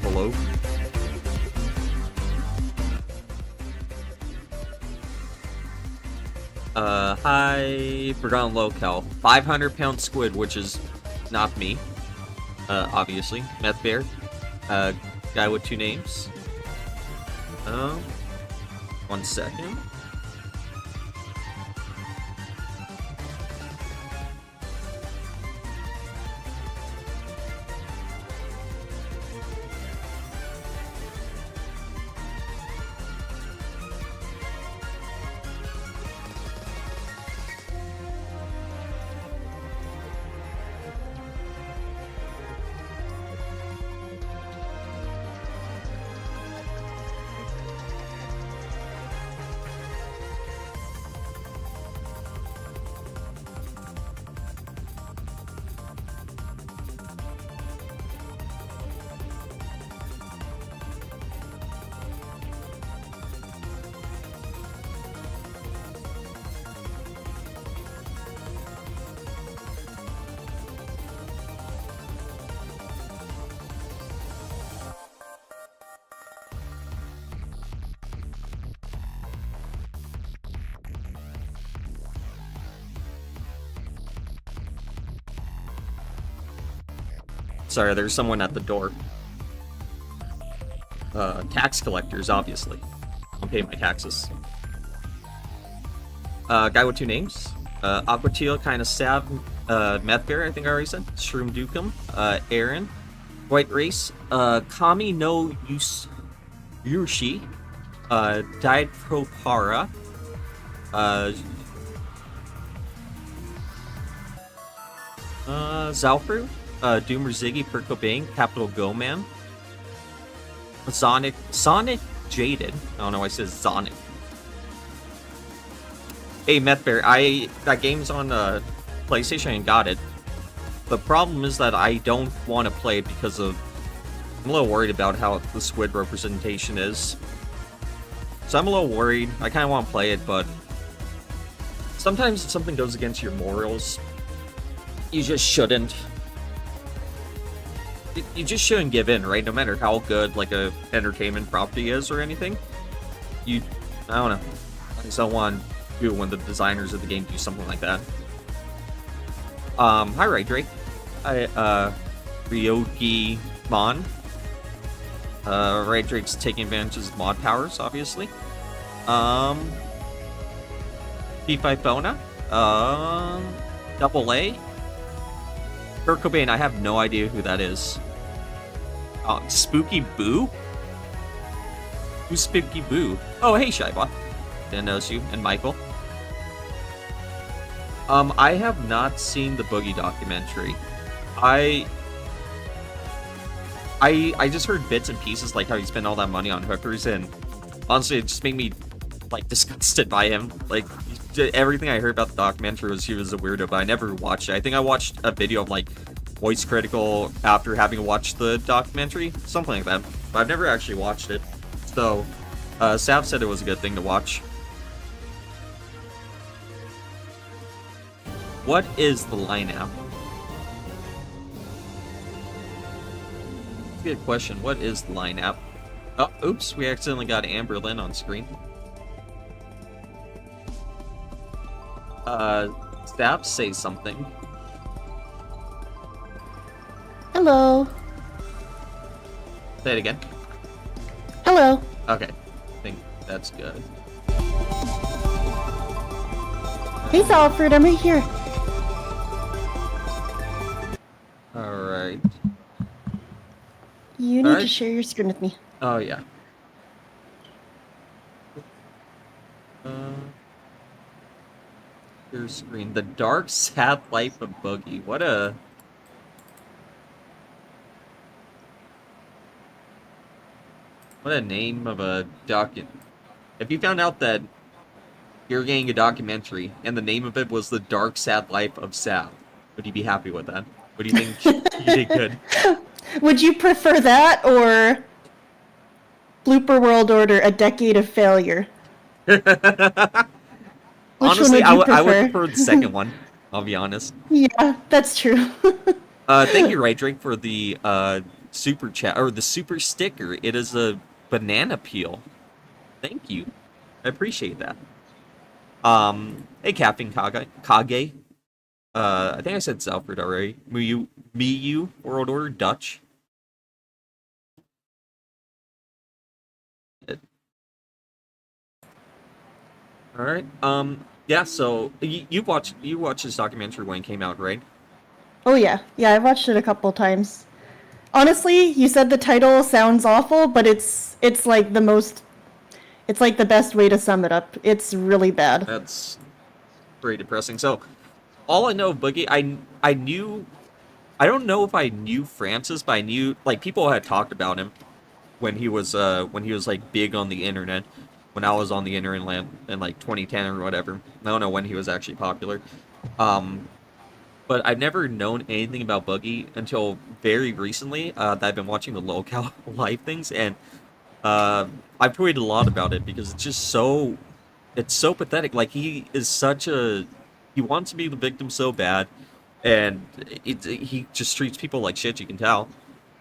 Hello? Hi, Forgotten Locale. 500-pound squid, which is not me. Obviously. Meth Bear. Guy with two names. 1 second. Sorry, there's someone at the door. Tax collectors, obviously. I'm paying my taxes. Guy with two names. Aquatil, kind of Sav, Meth Bear, I think I already said. Shroom Dukem, Aaron. White Race, Kami no Yushi, Died Propara, Zalfru, Doomer Ziggy, Kurt Cobain, Capital Go Man, Sonic Jaded. I don't know why it says Sonic. Hey, Meth Bear, that game's on PlayStation and got it. The problem is that I don't want to play it because of... I'm a little worried about how the squid representation is. So I'm a little worried. I kind of want to play it, but... sometimes if something goes against your morals, you just shouldn't. You just shouldn't give in, right? No matter how good, like, a entertainment property is or anything. I don't know. I just don't want to do it when the designers of the game do something like that. Hi, Ray Drake. Ryoki Mon. Ray Drake's taking advantage of his mod powers, obviously. P5 Bona. Double A. Kurt Cobain, I have no idea who that is. Spooky Boo? Who's Spooky Boo? Oh, hey, Shybot. Dan knows you. And Michael. I have not seen the Boogie documentary. I just heard bits and pieces, like how he spent all that money on hookers, and honestly, it just made me, like, disgusted by him. Like, everything I heard about the documentary was he was a weirdo, but I never watched it. I think I watched a video of, like, Voice Critical after having watched the documentary, something like that. But I've never actually watched it. So, Sav said it was a good thing to watch. What is the line app? Good question. What is the line app? Oh, oops, we accidentally got Amber Lynn on screen. Stab, say something. Hello. Say it again. Hello. Okay. I think that's good. Hey, Alfred, I'm right here. Alright. You need to share your screen with me. Oh, yeah. Your screen. The Dark, Sad Life of Boogie. What a name of a If you found out that you're getting a documentary and the name of it was The Dark, Sad Life of Sal, would you be happy with that? What do you think you did good? Would you prefer that or Blooper World Order, A Decade of Failure? Honestly, I would prefer the second one. I'll be honest. Yeah, that's true. Thank you, Right Drake, for the super chat or the super sticker. It is a banana peel. Thank you. I appreciate that. Hey, Captain Kage. I think I said Salford already. Miyu, World Order, Dutch. Alright, yeah, so, you watched this documentary when it came out, right? Oh yeah, I've watched it a couple times. Honestly, you said the title sounds awful, but it's like the best way to sum it up. It's really bad. That's pretty depressing. So, all I know of Boogie, I don't know if I knew Francis, but I knew, like, people had talked about him when he was like big on the internet, when I was on the internet in like 2010 or whatever. I don't know when he was actually popular. But I've never known anything about Boogie until very recently, that I've been watching the local live things, and I've tweeted a lot about it because it's just it's so pathetic. Like, he wants to be the victim so bad, and he just treats people like shit, you can tell.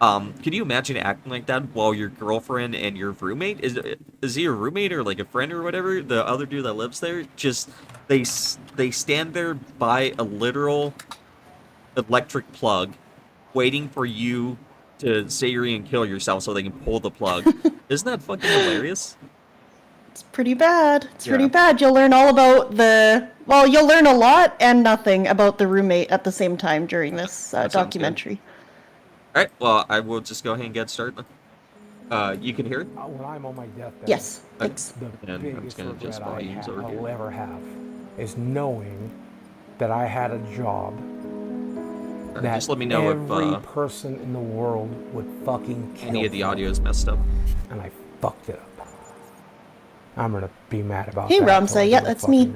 Can you imagine acting like that while your girlfriend and your roommate, is he a roommate or like a friend or whatever, the other dude that lives there, just, they stand there by a literal electric plug, waiting for you to say you're gonna kill yourself so they can pull the plug. Isn't that fucking hilarious? It's pretty bad. It's pretty bad. You'll learn all about you'll learn a lot and nothing about the roommate at the same time during this documentary. Alright, well, I will just go ahead and get started. You can hear it? When I'm on my deathbed, yes, thanks. The and biggest I'm just gonna regret volumes I'll ever have is knowing that I had a job that just let me know every if person in the world would fucking kill any of the for. audio is messed up. And I fucked it up. I'm gonna be mad about hey, that. Hey, Ramsay, yeah, that's me.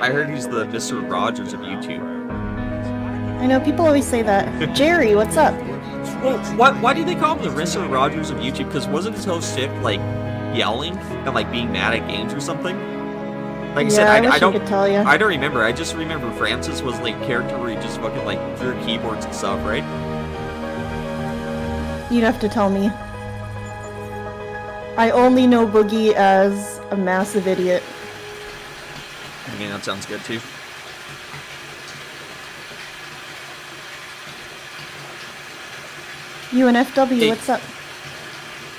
I heard he's the Mr. Rogers of YouTube. I know, people always say that. Jerry, what's up? Well, why do they call him the Mr. Rogers of YouTube? Because wasn't his whole shit, like, yelling and, like, being mad at games or something? Like I said, I don't remember. I just remember Francis was, like, character where he just fucking, like, threw keyboards and stuff, right? You'd have to tell me. I only know Boogie as a massive idiot. I mean, that sounds good, too. UNFW, hey, what's up?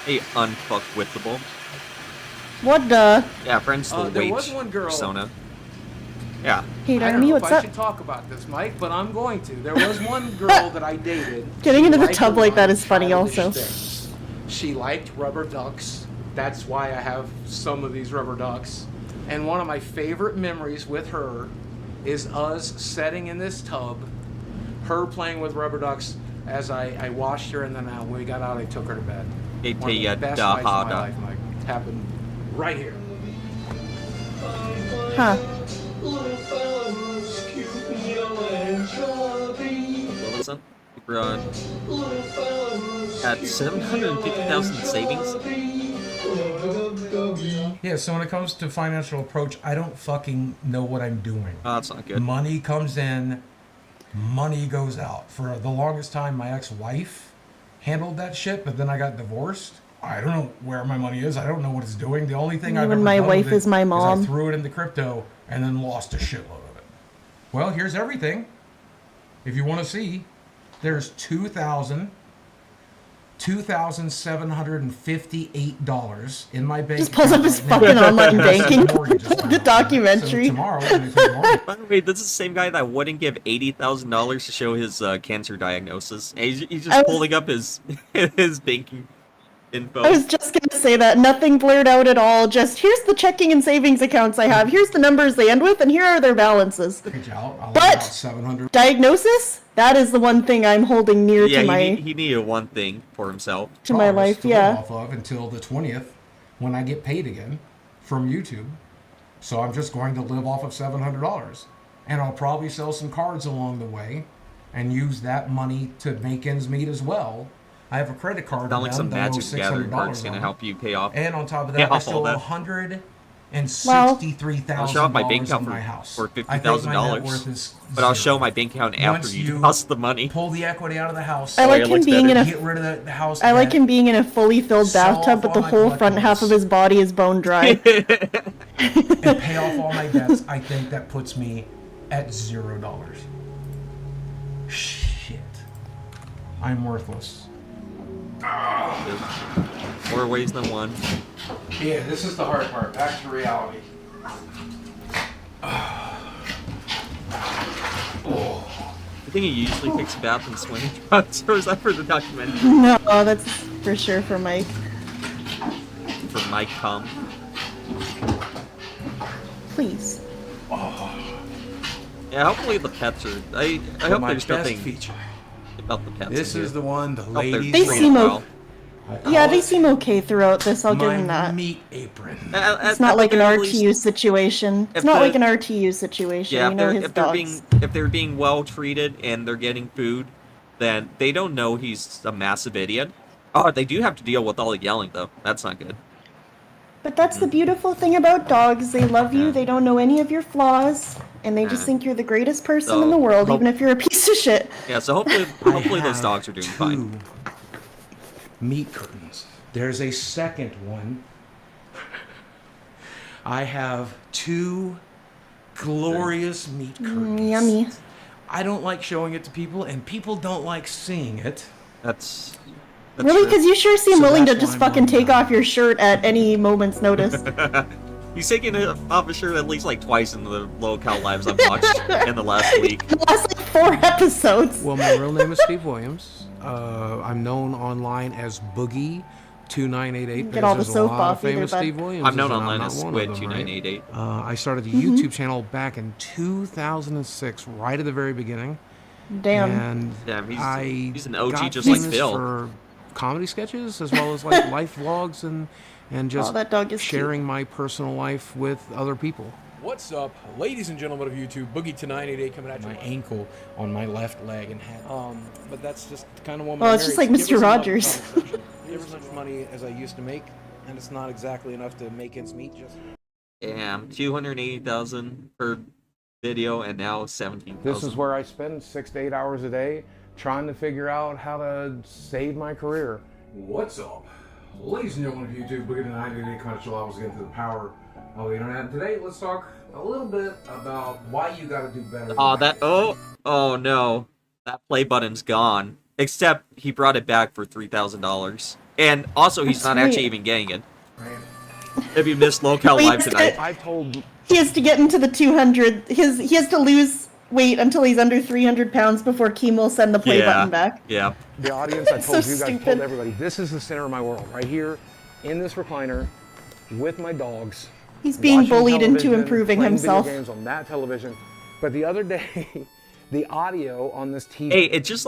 Hey, unfuckwithable. What the? Yeah, friends the there wage was one girl. persona. Yeah. Hey, Darmy, what's up? I should talk about this, Mike, but I'm going to. There was one girl that I dated. Getting into the tub like that is funny also. Things. She liked rubber ducks. That's why I have some of these rubber ducks. And one of my favorite memories with her is us sitting in this tub, her playing with rubber ducks as I washed her, and then when we got out, I took her to bed. One of the best nights of my life, Mike. Happened right here. Huh. What was that? We're at 750,000 savings. Yeah, so when it comes to financial approach, I don't fucking know what I'm doing. Oh, that's not good. Money comes in, money goes out. For the longest time, my ex-wife handled that shit, but then I got divorced. I don't know where my money is. I don't know what it's doing. The only thing You I've and ever my done wife with it is my mom. I threw it into crypto and then lost a shitload of it. Well, here's everything. If you want to see, there's $2,758 in my bank. Just pulls up his account right fucking now. online banking. Mortgage is The coming up. documentary. So tomorrow, when I pay mortgage, By the way, this is the same guy that wouldn't give $80,000 to show his cancer diagnosis. And he's just pulling up his his banking info. I was just gonna say that. Nothing blurred out at all. Just here's the checking and savings accounts I have. Here's the numbers they end with, and here are their balances. I'll But- about 700. Diagnosis? That is the one thing I'm holding near Yeah, to my he needed one thing for himself. to my life. to live Yeah. off of until the 20th when I get paid again from YouTube. So I'm just going to live off of $700, and I'll probably sell some cards along the way and use that money to make ends meet as well. I have a credit card. Not like with some them that I owe Magic the Gathering card's $600 gonna on. help you pay off. And on top of Pay that, I off all still owe that. $163,000 I'll show off my bank account on my house. for I think my net $50,000, worth is but I'll zero. show my bank account after Once you you toss the money. Pull the equity out of the house. I like it him looks being in better. Get a rid of the house. I like debt. him being in a fully filled Sell bathtub, off but all the my whole front half of collectibles. his body is bone dry. And pay off all my debts. I think that puts me at $0. Shit. I'm worthless. More ways than one. Yeah, this is the hard part. Back to reality. I think he usually takes a bath and swing trucks, or is that for the documentary? No, that's for sure for Mike. For Mike Cum. Please. Yeah, hopefully the pets are. I hope my there's best nothing feature. about the pets. This in is here. the one the Hope they're ladies They treated seem well. Yeah, they seem okay throughout this. I'll give my them that. meat apron. It's not like an RTU situation. It's if not the- like an RTU situation. Yeah, You know his if they're dogs. being well treated and they're getting food, then they don't know he's a massive idiot. Oh, they do have to deal with all the yelling though. That's not good. But that's the beautiful thing about dogs. They love you. Yeah. They don't know any of your flaws, and they just Yeah. think you're the greatest person So, in the world, hope- even if you're a piece of shit. Yeah, so hopefully those dogs are doing fine. Meat curtains. There's a second one. I have 2 glorious meat curtains. Yummy. I don't like showing it to people, and people don't like seeing it. That's Really? true. Because you sure seem So willing to that's just why I'm fucking doing take that. off your shirt at any moment's notice. He's taken it off his shirt at least like twice in the low-cal lives I've watched in the last week. The last like 4 episodes. Well, my real name is Steve Williams. I'm known online as Boogie 2988. Get all the because there's soap a lot off of famous either, bud. Steve Williams. I'm known and online not as one of Squid them, right? 2988. I started a Mm-hmm. YouTube channel back in 2006, right at the very beginning. Damn. And Damn, he's an OG got just like famous Phil. for comedy sketches as well as like life vlogs and just that dog is cute. sharing my personal life with other people. What's up, ladies and gentlemen of YouTube? Boogie to 988 coming at you. My ankle on my left leg and hat. But that's just the kind of woman. Well, I it's just married. like Give Mr. us another Rogers. conversation. Give as much money as I used to make, and it's not exactly enough to make ends meet. Just Damn, 280,000 per video and now 17,000. this is where I spend 6 to 8 hours a day trying to figure out how to save my career. What's up? Ladies and gentlemen of YouTube, Boogie to 988 coming at you live again to the power of the internet. And today, let's talk a little bit about why you gotta do better. Oh no, that play button's gone. Except he brought it back for $3,000, and also he's not Sweet. actually even getting it. If you missed Local Wait, Live tonight, I told He has to get into the 200. He has to lose weight until he's under 300 pounds before Keem will send the play button back. yeah. the audience, I So told you guys, stupid. told everybody, this is the center of my world, right here in this recliner with my dogs. He's being watching bullied into television, improving playing himself. Video games on that television. But the other day, the audio on this TV. Hey, it's just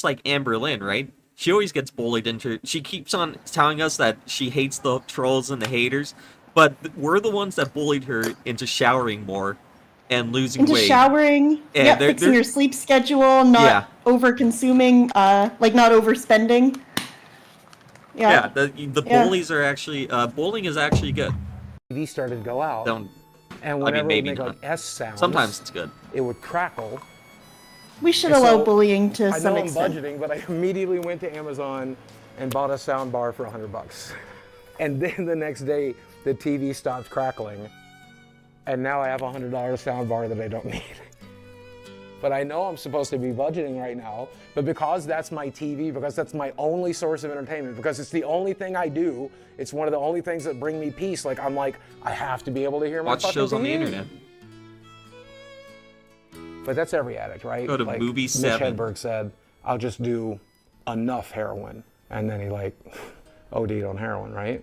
like Amber Lynn, right? She always gets bullied into. She keeps on telling us that she hates the trolls and the haters, but we're the ones that bullied her into showering more and losing Into weight. showering, Yeah, yeah, they're- fixing they're- your sleep schedule, not Yeah. over-consuming, like not overspending. Yeah, the Yeah. bullies are actually bullying is actually good. TV started to go out. Don't. And whenever maybe it would make not. like S sounds, Sometimes it's good. it would crackle. We should And allow so, bullying to I some know I'm extent. budgeting, but I immediately went to Amazon and bought a sound bar for $100. And then the next day, the TV stopped crackling. And now I have a $100 sound bar that I don't need. But I know I'm supposed to be budgeting right now, but because that's my TV, because that's my only source of entertainment, because it's the only thing I do, it's one of the only things that bring me peace. Like, I'm like, I have to be able to hear my Watch fucking shows on the TV. internet. But that's every addict, right? Go to like movie Mitch 7. Hedberg said, I'll just do enough heroin. And then he like OD'd on heroin, right?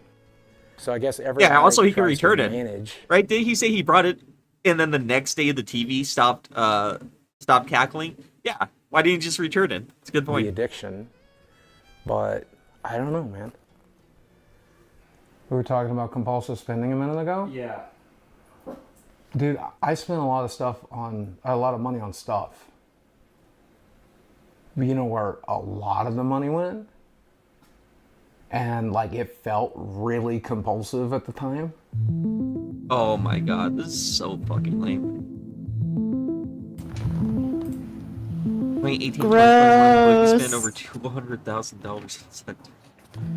So I guess every Yeah, also he addict can tries to return it. manage. Right? Did he say he brought it and then the next day the TV stopped cackling? Yeah. Why didn't he just return it? It's a good The point. addiction. But I don't know, man. We were talking about compulsive spending a minute ago. Yeah. Dude, I spent a lot of money on stuff. But you know where a lot of the money went? And like it felt really compulsive at the time. Oh my god, this is so fucking lame. 2018, 2021, Boogie spent over $200,000 on sex.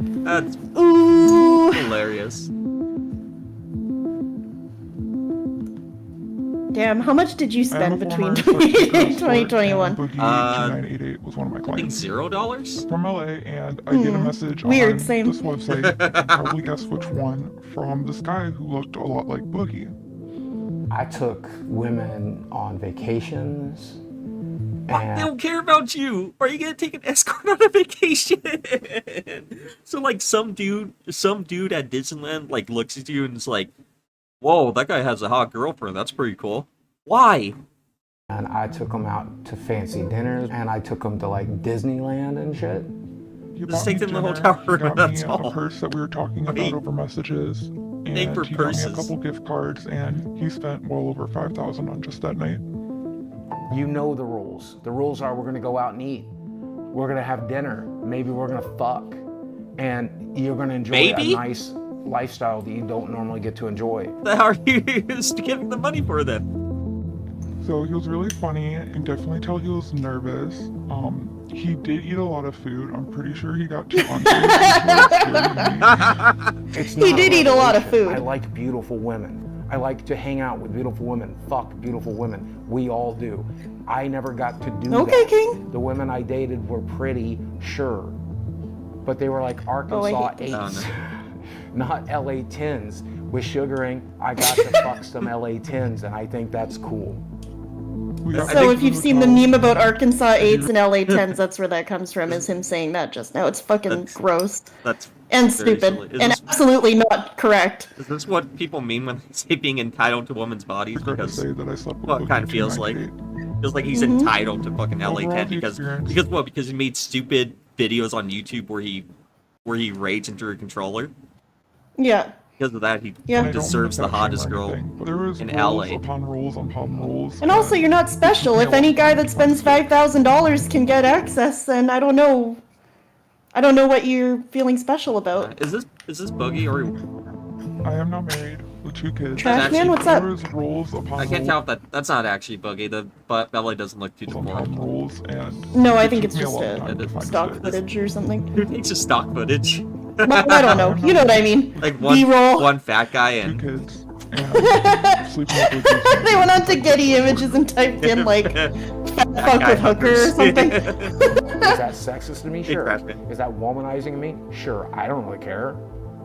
That's Ooh. hilarious. Damn, how much did you spend And a between former 2020 and Psychedelic 2021? Boogie Uh, 2988 was one of my I think clients $0? from LA, and I get a message Weird, on same. this website. You can probably guess which one, from this guy who looked a lot like Boogie. I took women on vacations. They And don't care about you. Are you gonna take an escort on a vacation? So like some dude at Disneyland like looks at you and is like, "Whoa, that guy has a hot girlfriend. That's pretty cool." Why? And I took them out to fancy dinners, and I took them to like Disneyland and shit. He Just bought take me them to the dinner, hotel he room, got that's me all. a purse that we were talking I about mean, over messages, and paying for he got me purses. a couple gift cards, and he spent well over $5,000 on just that night. You know the rules. The rules are we're gonna go out and eat. We're gonna have dinner. Maybe we're gonna fuck. And you're gonna enjoy Maybe? a nice lifestyle that you don't normally get to enjoy. The hell are you giving the money for then? So he was really funny, and definitely tell he was nervous. He did eat a lot of food. I'm pretty sure he got too hungry. It's He not did eat a lot of revelation. food. I like beautiful women. I like to hang out with beautiful women, fuck beautiful women. We all do. I never got to do Okay, that. King. The women I dated were pretty, sure. But they were like Arkansas hate eights, not LA 10s. With sugaring, I got to fuck some LA 10s, and I think that's cool. So if you've seen the meme about Arkansas 8s and LA 10s, that's where that comes from, is him saying that just now. It's fucking That's- gross. That's And very stupid. silly. Is And this- absolutely not correct. Is this what people mean when they say being entitled to women's bodies? Regret to Because say that I slept with well, it Boogie kind of feels like 298. feels like he's entitled to fucking LA Overall, 10 the because experience- what? Because he made stupid videos on YouTube where he raged into a controller. Yeah. Because of that, he Yeah. I don't deserves the want to hottest shame or girl anything, but there was in rules LA. upon rules upon rules. And also, you're not special. If any guy that spends $5,000 can get access, then I don't know. I don't know what you're feeling special about. Is this Boogie or I am not married with 2 kids. Trash actually- man, what's There up? was rules upon I can't rules tell if that's not actually Boogie. The belly doesn't look too upon deformed. rules, and No, I it think took it's me a just long a time to find stock it. footage or something. Who takes just stock footage? Well, I don't know. You know what I mean. Like one B-roll. fat guy 2 and kids and sleeping with Boogie. They went on to Getty Images and typed in like "fat fuck guy with hooker" or hookers. something. Is that sexist to me? Hey, Sure. Crashman. Is that womanizing to me? Sure. I don't really care.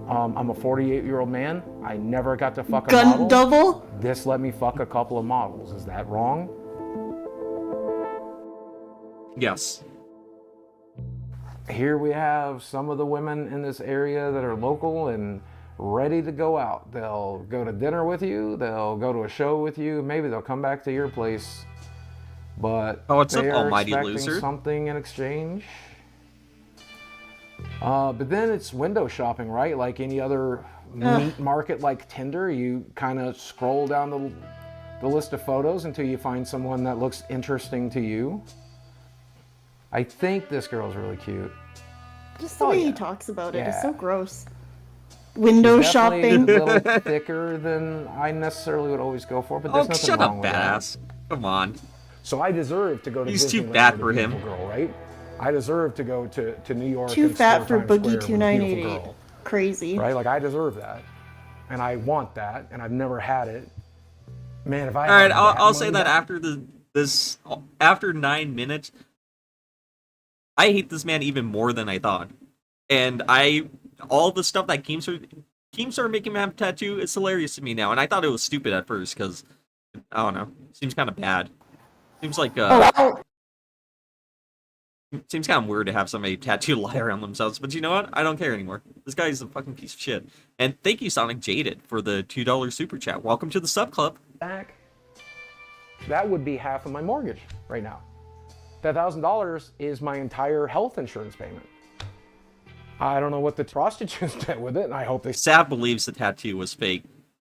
I'm a 48-year-old man. I never got to fuck a Gun model. double. This let me fuck a couple of models. Is that wrong? yes. Here we have some of the women in this area that are local and ready to go out. They'll go to dinner with you. They'll go to a show with you. Maybe they'll come back to your place. But Oh, it's they an are almighty expecting loser. something in exchange. But then it's window shopping, right? Like any other meat market like Tinder, you kind of scroll down the list of photos until you find someone that looks interesting to you. I think this girl's really cute. Just the Oh, way yeah. he talks about it is Yeah. so gross. Window She's shopping. definitely a little thicker than I necessarily would always go for, but there's Oh, nothing shut wrong up, with that. badass. Come on. So I deserve to go to He's too Disneyland bad with a for him. beautiful girl, right? I deserve to go to New York. Too and fat explore for Times Boogie Square with a beautiful 2988. girl, Crazy. right? Like I deserve that, and I want that, and I've never had it. Man, if I All right, had I'll say money that back- after 9 minutes, I hate this man even more than I thought. And all the stuff that Keemstar making him have a tattoo, it's hilarious to me now. And I thought it was stupid at first because, I don't know, seems kind of bad. Seems like, seems kind of weird to have somebody tattoo lie around themselves. But you know what? I don't care anymore. This guy's a fucking piece of shit. And thank you, Sonic Jaded, for the $2 super chat. Welcome to the sub club. back, that would be half of my mortgage right now. That $1,000 is my entire health insurance payment. I don't know what the prostitutes did with it, and I hope they. Sav believes the tattoo was fake,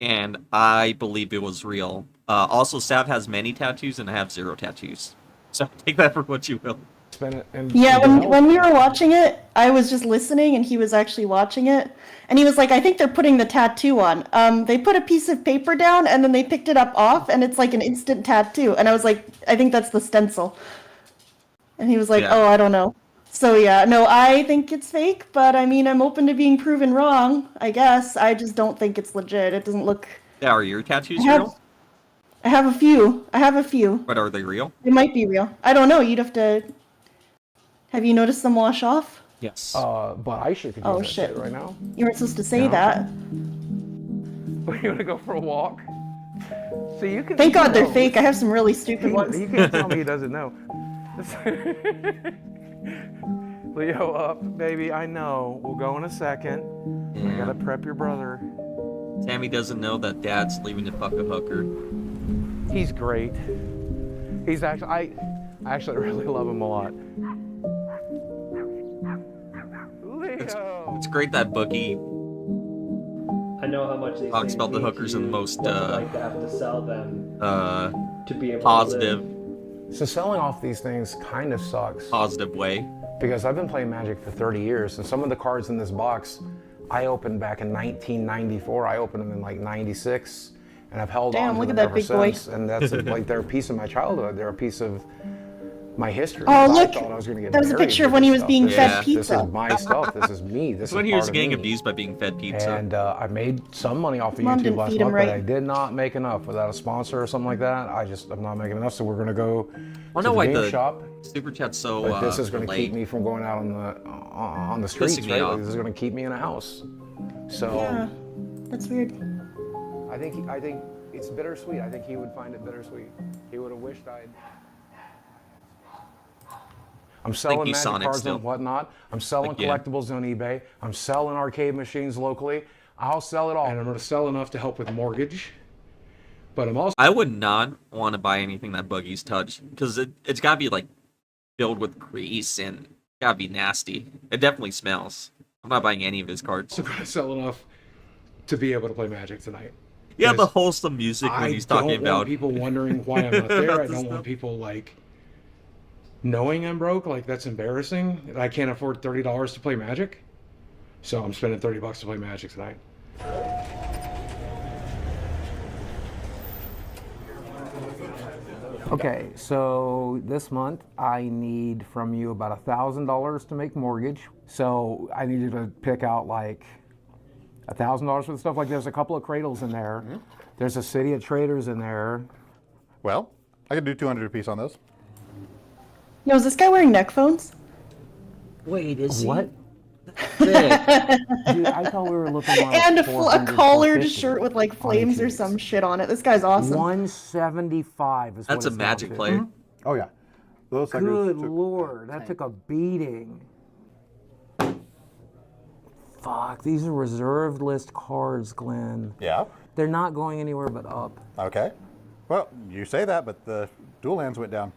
and I believe it was real. Also, Sav has many tattoos, and I have 0 tattoos. So take that for what you will. Spend it and Yeah, when we were watching it, I was just listening and he was actually watching it. And he was like, I think they're putting the tattoo on. They put a piece of paper down and then they picked it up off and it's like an instant tattoo. And I was like, I think that's the stencil. And he was like, Yeah. oh, I don't know. So yeah, no, I think it's fake, but I mean, I'm open to being proven wrong, I guess. I just don't think it's legit. It doesn't look... Yeah, are your tattoos I have- real? I have a few. But are they real? They might be real. I don't know. You'd have to... Have you noticed them wash off? Yes. But I should could use Oh, that shit. shit right now. You weren't supposed to say No. that. We're gonna go for a walk. So you can. Thank God they're know. fake. I have some really stupid ones. You can't tell me he doesn't know. Leo, up, baby. I know. We'll go in a second. I gotta prep your brother. Tammy doesn't know that Dad's leaving to fuck a hooker. He's great. He's actually. I actually really love him a lot. Leo. It's great that Boogie I know how much these talks things about the mean to hookers in the you, most what it's like to have to sell them to be able positive to live. So selling off these things kind of sucks. positive way. Because I've been playing Magic for 30 years, and some of the cards in this box I opened back in 1994. I opened them in like 96, and I've held Damn, on to look at them that ever big boy. since. And that's like they're a piece of my childhood. They're a piece of my history. Oh, I look, thought I was gonna get that was a married picture of with when he this was stuff. being This fed is- This pizza. is my stuff. This is me. This It's is when he was part of getting me. abused by being fed pizza. And I made some money off of Mom YouTube didn't last feed him month, right. but I did not make enough without a sponsor or something like that. I'm not making enough, so we're gonna go I to know the why game the shop. super chat's so But this is going to late. keep me from going out on the streets, Pissing me right? off. Like, this is going to keep me in a house. So Yeah, that's weird. I think it's bittersweet. I think he would find it bittersweet. He would have wished I'd. I'm selling you, Magic Sonic, cards still. and whatnot. I'm selling Again. collectibles on eBay. I'm selling arcade machines locally. I'll sell it all. And I'm going to sell enough to help with mortgage. But I'm also. I would not want to buy anything that Boogie's touched because it's got to be like filled with grease and got to be nasty. It definitely smells. I'm not buying any of his cards. going to sell enough to be able to play Magic tonight. Yeah, the Because wholesome music when he's talking don't about. want people wondering why I'm not there. I This don't stuff. want people like knowing I'm broke. Like that's embarrassing. I can't afford $30 to play Magic, so I'm spending $30 to play Magic tonight. Okay, so this month I need from you about $1,000 to make mortgage. So I need you to pick out like $1,000 for the stuff. Like there's a couple of cradles in there. There's a City of Traders in there. Well, I could do 200 a piece on those. Yo, is this guy wearing neck phones? Wait, is What? Sick. Dude, I thought we were looking more And like a 400, collared 450 shirt with like on flames or each some shit on it. This guy's awesome. 175 is That's what a it's Magic down to. player. Oh yeah, those suckers. Good took- lord, that took a beating. Fuck, these are reserved list cards, Glenn. Yeah. They're not going anywhere but up. Okay. Well, you say that, but the dual lands went down.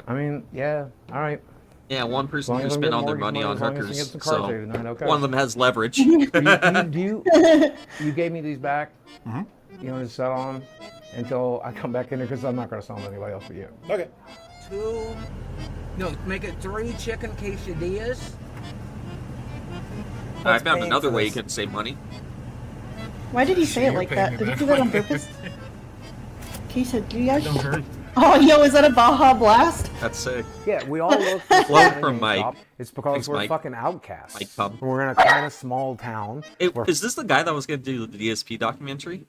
I mean, yeah, all right. Yeah, one As person long who as I'm spent getting all their mortgage money on as long as I hookers, get some cards so later tonight, okay. one of them has leverage. You gave me these back. Mm-hmm. You want to sell them until I come back in here because I'm not going to sell them to anybody else but you. Okay. Make it 3 chicken quesadillas. I found paying another for way you this? can save money. Why did he say it like that? Did he do that on purpose? Quesadillas? Oh, yo, is that a Baja Blast? That's sick. Yeah, we all look for Float something from in Mike. shop. It's because Thanks, we're Mike. fucking outcasts. Mike Pub. We're in a kind of small town. Is this the guy that was going to do the DSP documentary?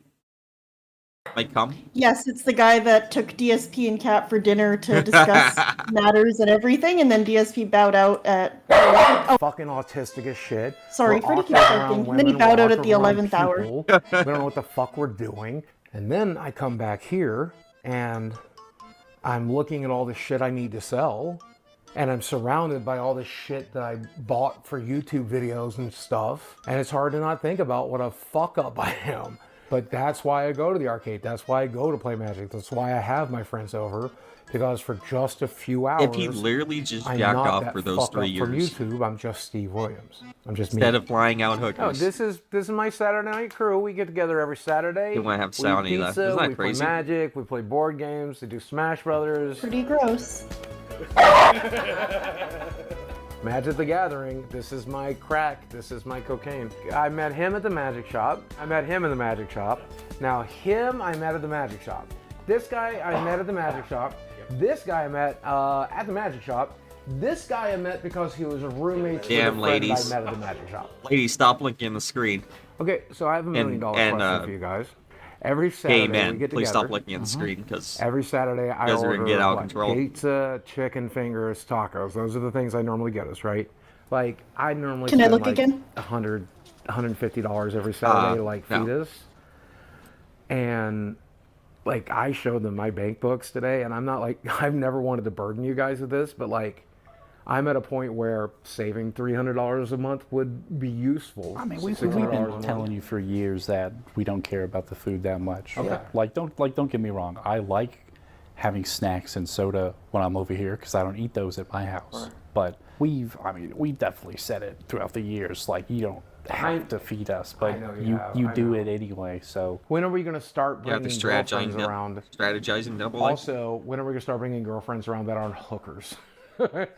Mike Cum? Yes, it's the guy that took DSP and Cat for dinner to discuss matters and everything, and then DSP bowed out at... Oh, Fucking autistic as shit. sorry, We're Freddie keeps awkward around joking. And then he women, bowed we're out at the awkward around 11th hour. people. We don't know what the fuck we're doing. And then I come back here, and I'm looking at all the shit I need to sell. And I'm surrounded by all the shit that I bought for YouTube videos and stuff. And it's hard to not think about what a fuck up I am. But that's why I go to the arcade. That's why I go to play Magic. That's why I have my friends over. Because for just a few hours, If he literally just I'm jacked not off that for those fuck 3 up from years. YouTube. I'm just Steve Williams. I'm just me. Instead of flying out No, hookers. this is my Saturday night crew. We get together every Saturday. You wanna have we sound eat either. pizza, Isn't that we crazy? play Magic. We play board games. We do Smash Brothers. pretty gross. Magic the Gathering. This is my crack. This is my cocaine. I met him at the magic shop. I met him in the magic shop. Now him I met at the magic shop. This guy I met at the magic shop. This guy I met at the magic shop. This guy I met because he was a roommate with a Damn, friend ladies. I met at the magic shop. Ladies, stop looking at the screen. Okay, so I have $1 million and, question for you guys. Every Saturday Hey, we man, get please together. stop looking at the screen, because Every Saturday I guys are order gonna get out of what, control. pizza, chicken fingers, tacos. Those are the things I normally get us, right? Like I normally Can I spend look like again? $150 every Saturday to like feed no. us. And like I showed them my bank books today, and I'm not like I've never wanted to burden you guys with this, but like I'm at a point where saving $300 a month would be useful. I mean, we've $600 a been month. telling you for years that we don't care about the food that much. Okay. Don't get me wrong. I like having snacks and soda when I'm over here because I don't eat those at my house. Right. But we've definitely said it throughout the years. Like you don't have to feed us, but know you I do know. it anyway. So When are we going to start Yeah, bringing the girlfriends strategizing, around? strategizing double life. Also, when are we going to start bringing girlfriends around that aren't hookers?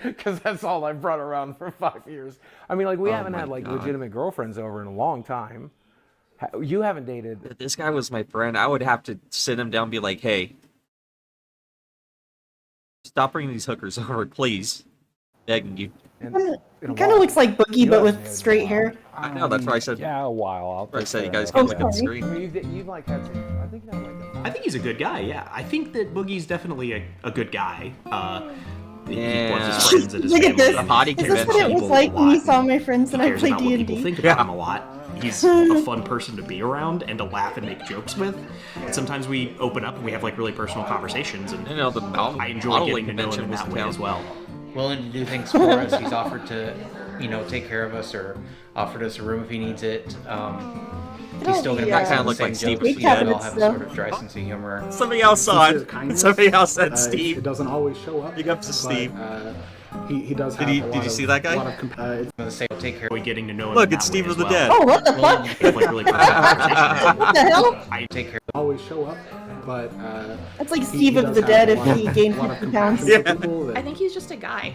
Because that's all I've brought around for 5 years. I mean, like, we haven't my had, like, God. legitimate girlfriends over in a long time. You haven't dated. If this guy was my friend, I would have to sit him down and be like, hey, stop bringing these hookers over, please. Begging you. in a Kind while. of looks like Boogie, You but haven't with dated in a straight while. hair. I know, that's why I said, yeah, a while. I said you guys Oh, can't look at the sorry. I screen. mean, you've like, had some, I think you have, like, I think he's a good guy, yeah. I think that Boogie's definitely a good guy. He loves his friends and his Look at family. this. The potty Is this what it convention. was like when you saw my friends and He I cares played about what people D&D? think about him a lot. He's a fun person to be around and to laugh and make jokes with. And sometimes we open up and we have like really personal conversations, and You know, the I enjoy modeling getting to know him convention in was that in way town. as well. Willing to do things for us. He's offered to, take care of us or offered us a room if he needs it. He's still going to Yeah. make Kinda some look of the like same Steve jokes. We Cabinets, all have a though. sort of dry sense of humor. Somebody else saw it. Somebody else said Steve. It doesn't always show up. Big up to Steve. He does have Did you see that guy? Some of the same take care. Enjoy getting to know him Look, in that it's Steve way of as the well. Dead. Oh, what the Willing fuck? to Have, like, really personal conversations. What the hell? I take care always show up, but That's like he Steve of does the have Dead a if lot he of- gained a lot of 50 compassion pounds. for people that- I think he's just a guy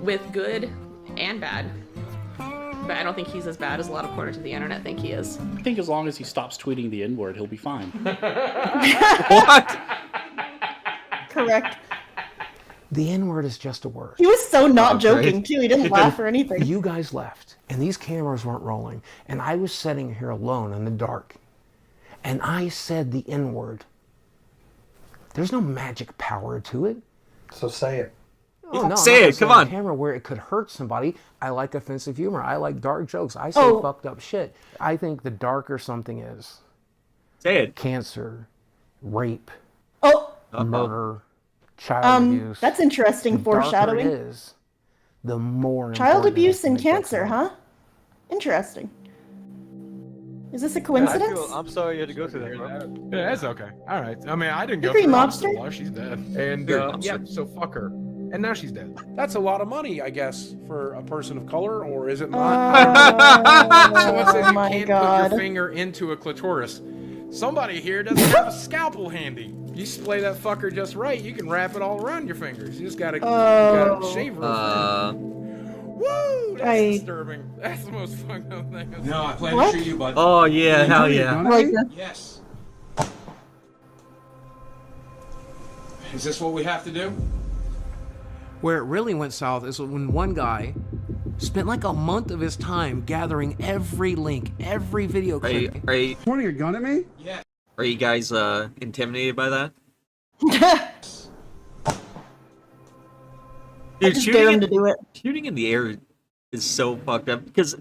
with good and bad. But I don't think he's as bad as a lot of corners of the internet think he is. I think as long as he stops tweeting the N-word, he'll be fine. What? Correct. The N-word is just a word. He was so not Okay. joking, too. He didn't laugh or anything. You guys left, and these cameras weren't rolling, and I was sitting here alone in the dark, and I said the N-word. There's no magic power to it. So say it. Oh, no, Say I'm not it, come saying on. Camera where it could hurt somebody. I like offensive humor. I like dark jokes. I say Oh. fucked up shit. I think the darker something is, Say it. cancer, rape, Oh, murder, child abuse. that's interesting the darker foreshadowing. it is, the more Child important it is abuse to and make that cancer, comment. huh? Interesting. Is this a coincidence? I'm sorry you had to go through that, bro. Yeah, that's okay. All right. I mean, I didn't go Agree, through mobster. it. She's dead. And You're a yeah, mobster. so fuck her. And now she's dead. That's a lot of money, I guess, for a person of color, or is it Someone says Oh you my can't god. put your finger into a clitoris. Somebody here doesn't have a scalpel handy. You splay that fucker just right, you can wrap it all around your fingers. You just gotta, shave her. Woo! That's disturbing. That's the most fucked up thing. No, I plan What? to shoot you, bud. Oh, yeah, hell yeah. I like that. Yes. Is this what we have to do? Where it really went south is when one guy spent like a month of his time gathering every link, every video clip. Pointing a gun at me? Yeah. Are you guys intimidated by that? Dude, just dare him to do it. Shooting in the air is so fucked up because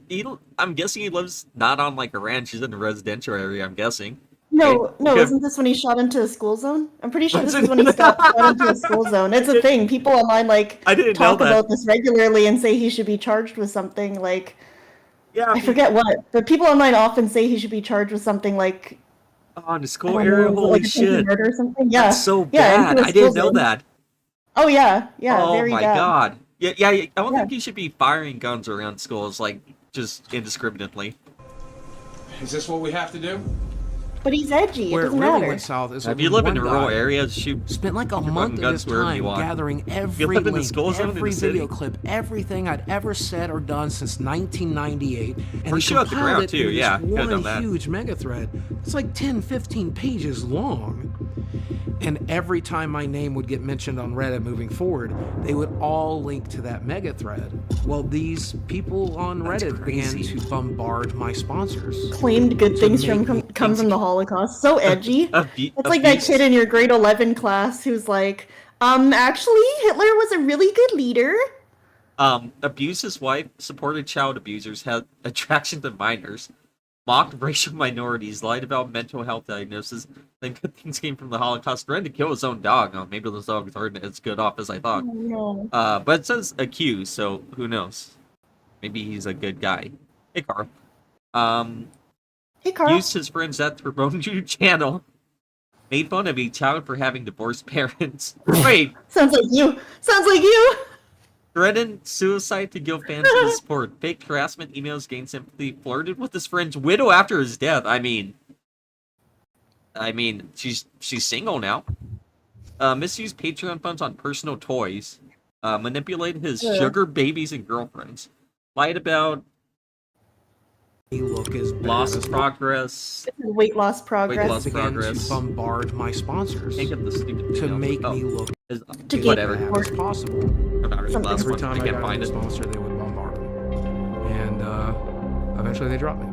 I'm guessing he lives not on like a ranch. He's in a residential area. I'm guessing. No, no, Okay. isn't this when he shot into a school zone? I'm pretty sure this is when he shot into a school zone. It's a thing. People online like I didn't talk know that. about this regularly and say he should be charged with something like Yeah, I forget what, but people online often say he should be charged with something like on the school I don't area. know, Holy like attempted shit! murder or something. Yeah, That's so yeah, bad. into a I didn't school know zone. that. Oh yeah, yeah, Oh very my bad. god. Yeah. I don't think you should be firing guns around schools like just indiscriminately. Is this what we have to do? But he's edgy. Where It it doesn't really matter. went south is If when you live in one a rural guy area, shoot. spent like a your month fucking of guns his wherever you time want. gathering You every live in the link, school zone in every the video city. clip, everything I'd ever said or done since 1998, and Or he shoot at the compiled ground, it too. in Yeah, this could've done one that. huge mega thread. It's like 10, 15 pages long. And every time my name would get mentioned on Reddit moving forward, they would all link to that mega thread. Well, these people on Reddit began to bombard my sponsors. Claimed good to things make me come from the Holocaust. So edgy. It's like that abuse. kid in your grade 11 class who's like, actually, Hitler was a really good leader. Abused his wife, supported child abusers, had attraction to minors, mocked racial minorities, lied about mental health diagnosis, then good things came from the Holocaust, threatened to kill his own dog. Oh, maybe those dogs aren't as good off as I thought. Oh, no. But it says accused, so who knows? Maybe he's a good guy. Hey, Carl. Hey, Carl. Used his friend's death to promote a YouTube channel. Made fun of a child for having divorced parents. Wait, Sounds like you. Sounds like you. threatened suicide to give fans his support. Fake harassment emails gained sympathy. Flirted with his friend's widow after his death. I mean, she's single now. Misused Patreon funds on personal toys. Manipulated his Yeah. sugar babies and girlfriends. Lied about Look as loss of progress. Weight loss progress. Weight loss began progress. to bombard my sponsors Can't get the stupid to emails. make Oh, me look is- To get whatever. as bad as possible. I'm not reading the last Every one. time I I can't got find a it. sponsor, they would bombard me, and eventually they dropped me.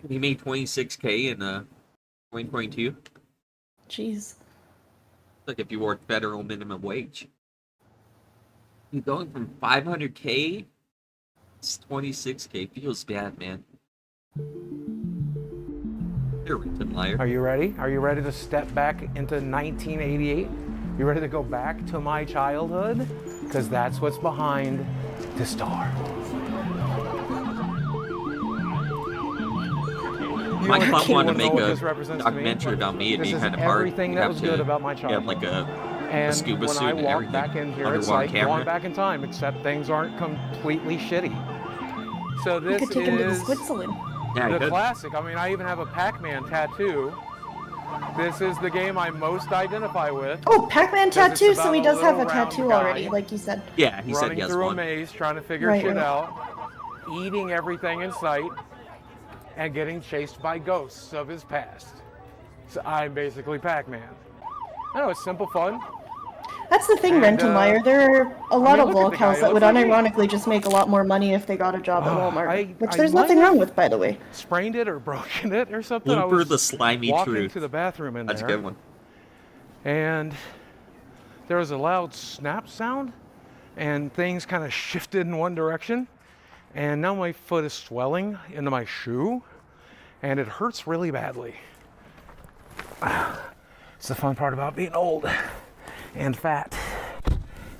He made 26K in 2022. Jeez. Like if you work federal minimum wage. You're going from 500K to 26K. Feels bad, man. You're a written liar. Are you ready? Are you ready to step back into 1988? You ready to go back to my childhood? Because that's what's behind the star. My You club wanted to make know what a this represents to me? documentary about me. It'd This be is kind of hard. everything You'd that have was to good about my have childhood. like a And scuba when suit I and walk everything. back in here, it's Underwater like camera. going back in time, except things aren't completely shitty. So You this could take him to is Switzerland. Yeah, you the could. classic. I mean, I even have a Pac-Man tattoo. This is the game I most identify with. Oh, Pac-Man 'Cause it's tattoo, so about he a does have a little round tattoo guy already, like you said. Yeah, he said running he has through one. a maze, trying to figure Right, shit right. out, eating everything in sight, and getting chased by ghosts of his past. So I'm basically Pac-Man. I know, it's simple fun. That's the thing, And, Rent and Liar. There are a lot mean, of look at vlog the guy, house he that would looks like me. unironically just make a lot more money if they got a job at Walmart. Which I there's might nothing have wrong with, by the way. Sprained it or broken it or something. I Blooper was the slimy walking truth. to the bathroom in That's a there. good one. And there was a loud snap sound, and things kind of shifted in one direction, and now my foot is swelling into my shoe, and it hurts really badly. It's the fun part about being old and fat.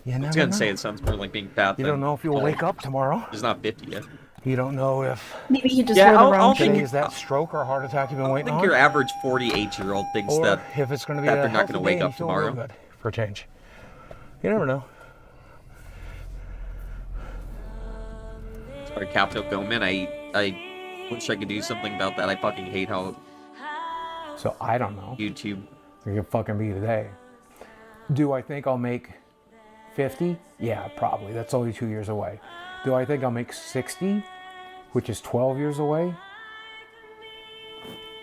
You I was never gonna know. say it sounds more like being fat. You than don't know if you'll old. wake up tomorrow. He's not 50 yet. You don't know if Maybe he just Yeah, wore the I'll wrong think- shoe. is that stroke or heart attack you've been I waiting think on. your average 48-year-old thinks Or that if it's going to be that a they're not healthy gonna wake day and up you feel real tomorrow. good for a change. You never know. Sorry, Captain Bowman. I wish I could do something about that. I fucking hate how So I don't know. YouTube. It could fucking be today. Do I think I'll make 50? Yeah, probably. That's only 2 years away. Do I think I'll make 60, which is 12 years away?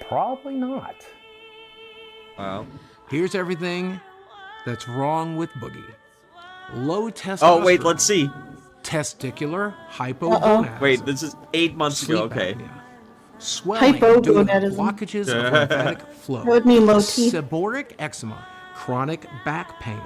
Probably not. Wow. Here's everything that's wrong with Boogie. Low testosterone. Oh, wait, let's see. Testicular hypogonadism. Wait, this is 8 months ago, okay. Swelling due to Hypogonadism. blockages of lymphatic flow. That would mean low T. Seborrheic eczema. Chronic back pain.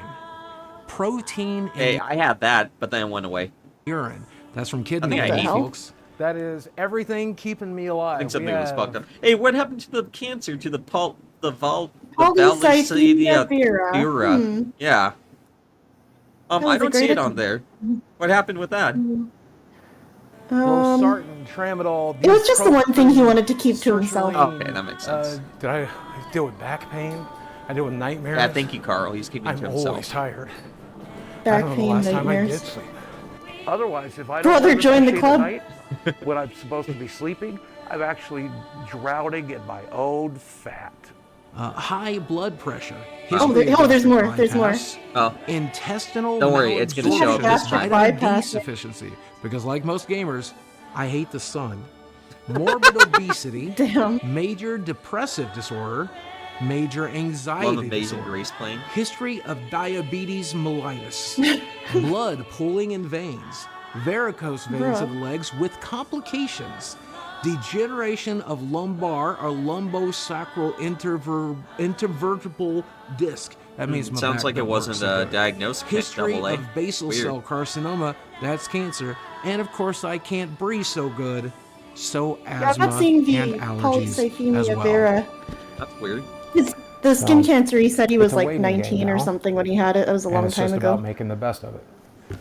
Protein in Hey, I had that, but then it went away. urine. That's from kidney I think I disease, need folks. That is everything keeping me alive. I think something We was have- fucked up. Hey, what happened to the cancer, to the Polycythemia vera. vera? Yeah. That I was a don't see great it on there. What happened with that? Losartan, tramadol. It was just the one thing he wanted to keep to himself. Okay, that makes sense. Did I deal with back pain? I deal with nightmares. Yeah, thank you, Carl. He's keeping it I'm to himself. always tired. Back I don't know the pain, last time I did nightmares. sleep. Otherwise, if I Brother, don't join the appreciate club. night, when I'm supposed to be sleeping, I'm actually drowning in my own fat. High blood pressure. Oh, history of there's more. gastric There's more. bypass, Oh. Intestinal Don't worry, it's gonna show up this malabsorption, time. vitamin D Bypass. deficiency. Because like most gamers, I hate the sun. Morbid obesity. Damn. Major depressive disorder. Major Love anxiety Amazing disorder. Grace playing. History of diabetes mellitus. Blood pooling in veins. Varicose veins Bruh. of the legs with complications. Degeneration of lumbar or lumbosacral intervertebral disc. That means my Sounds back like it don't wasn't work so good. diagnosed. History Double A. of basal Weird. cell carcinoma. That's cancer. And of course, I can't breathe so good. So Yeah, I'm asthma not seeing the and allergies as polycythemia well. vera. That's weird. The skin cancer, he said he was it's a like waiting 19 game or now. something when he had it. That was a And long it's time just ago. about making the best of it.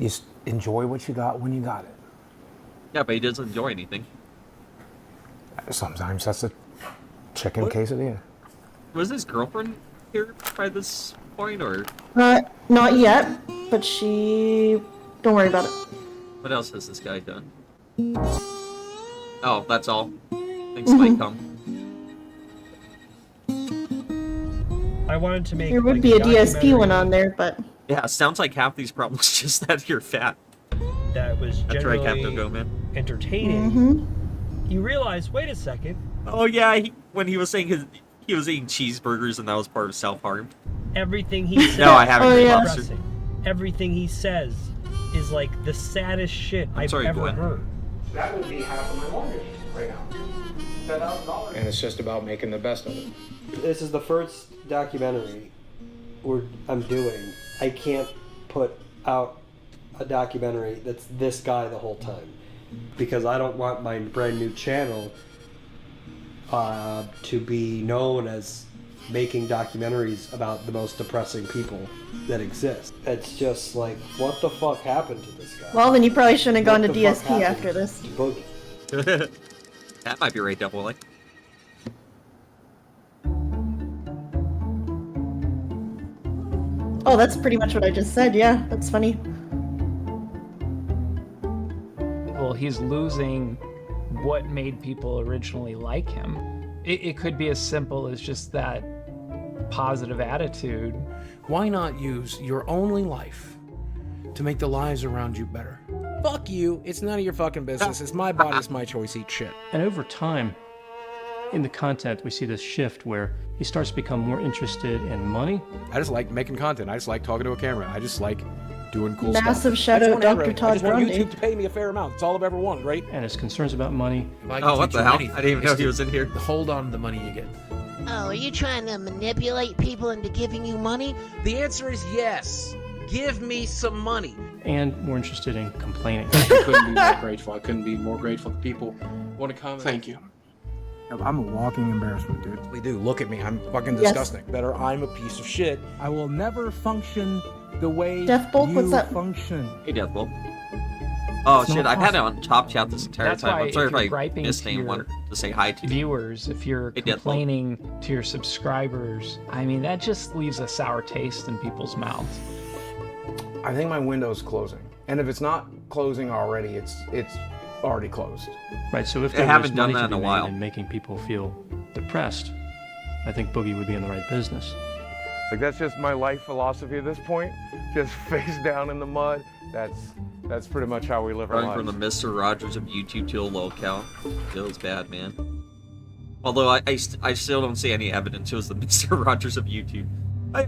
Just enjoy what you got when you got it. Yeah, but he doesn't enjoy anything. Sometimes that's a chicken quesadilla. Was his girlfriend here by this point, or Not yet, but she... Don't worry about it. what else has this guy done? Oh, that's all. Things might come. I wanted to make. There would like, be a DSP documentary one on there, but... Yeah, it sounds like half these problems just that you're fat. That was That's right, generally Captain Go, man. entertaining. Mm-hmm. You realize, wait a second, Oh yeah, when he was saying he was eating cheeseburgers and that was part of self-harm. everything he says. No, I haven't Oh, eaten yeah. lobster. depressing. Everything he says is like the saddest shit I've sorry, ever Gwen. heard. That would be half of my mortgage right now. $10,000. And it's just about making the best of it. This is the first documentary I'm doing. I can't put out a documentary that's this guy the whole time because I don't want my brand new channel to be known as making documentaries about the most depressing people that exist. It's just like, what the fuck happened to this guy? Well, then you probably shouldn't have gone to What the fuck DSP happened after to this. Boogie? That might be right, Double A. Oh, that's pretty much what I just said. Yeah, that's funny. Well, he's losing what made people originally like him. It could be as simple as just that positive attitude. Why not use your only life to make the lives around you better? Fuck you. It's none of your fucking business. It's my body, it's my choice. Eat shit. And over time, in the content, we see this shift where he starts to become more interested in money. I just like making content. I just like talking to a camera. I just like doing cool stuff. Massive shout out Dr. Todd I just want Grande. YouTube to pay me a fair amount. It's all I've ever wanted, right? And his concerns about money. Oh, what the hell? I didn't even know he was in here. Hold on to the money you get. Oh, are you trying to manipulate people into giving you money? The answer is yes. Give me some money. And more interested in complaining. I couldn't be more grateful. I couldn't be more grateful that people want to comment. Thank you. I'm a walking embarrassment, dude. We do. Look at me. I'm fucking Yes. disgusting. Better, I'm a piece of shit. I will never function the way Deathbolt, you what's that? function. Hey, Deathbolt. Oh It's shit, not I've had it on top chat this entire That's time. why I'm sorry if you're if I griping missed to anyone your to say hi to. Viewers, if you're Hey, Deathbolt. complaining to your subscribers, I mean, that just leaves a sour taste in people's mouths. I think my window's closing. And if it's not closing already, it's already closed. Right, so if They there haven't was done money that to in be a made while. and making people feel depressed, I think Boogie would be in the right business. Like, that's just my life philosophy at this point. Just face down in the mud. That's pretty much how we live our Going lives. from the Mr. Rogers of YouTube to a locale. Feels bad, man. Although I still don't see any evidence it was the Mr. Rogers of YouTube.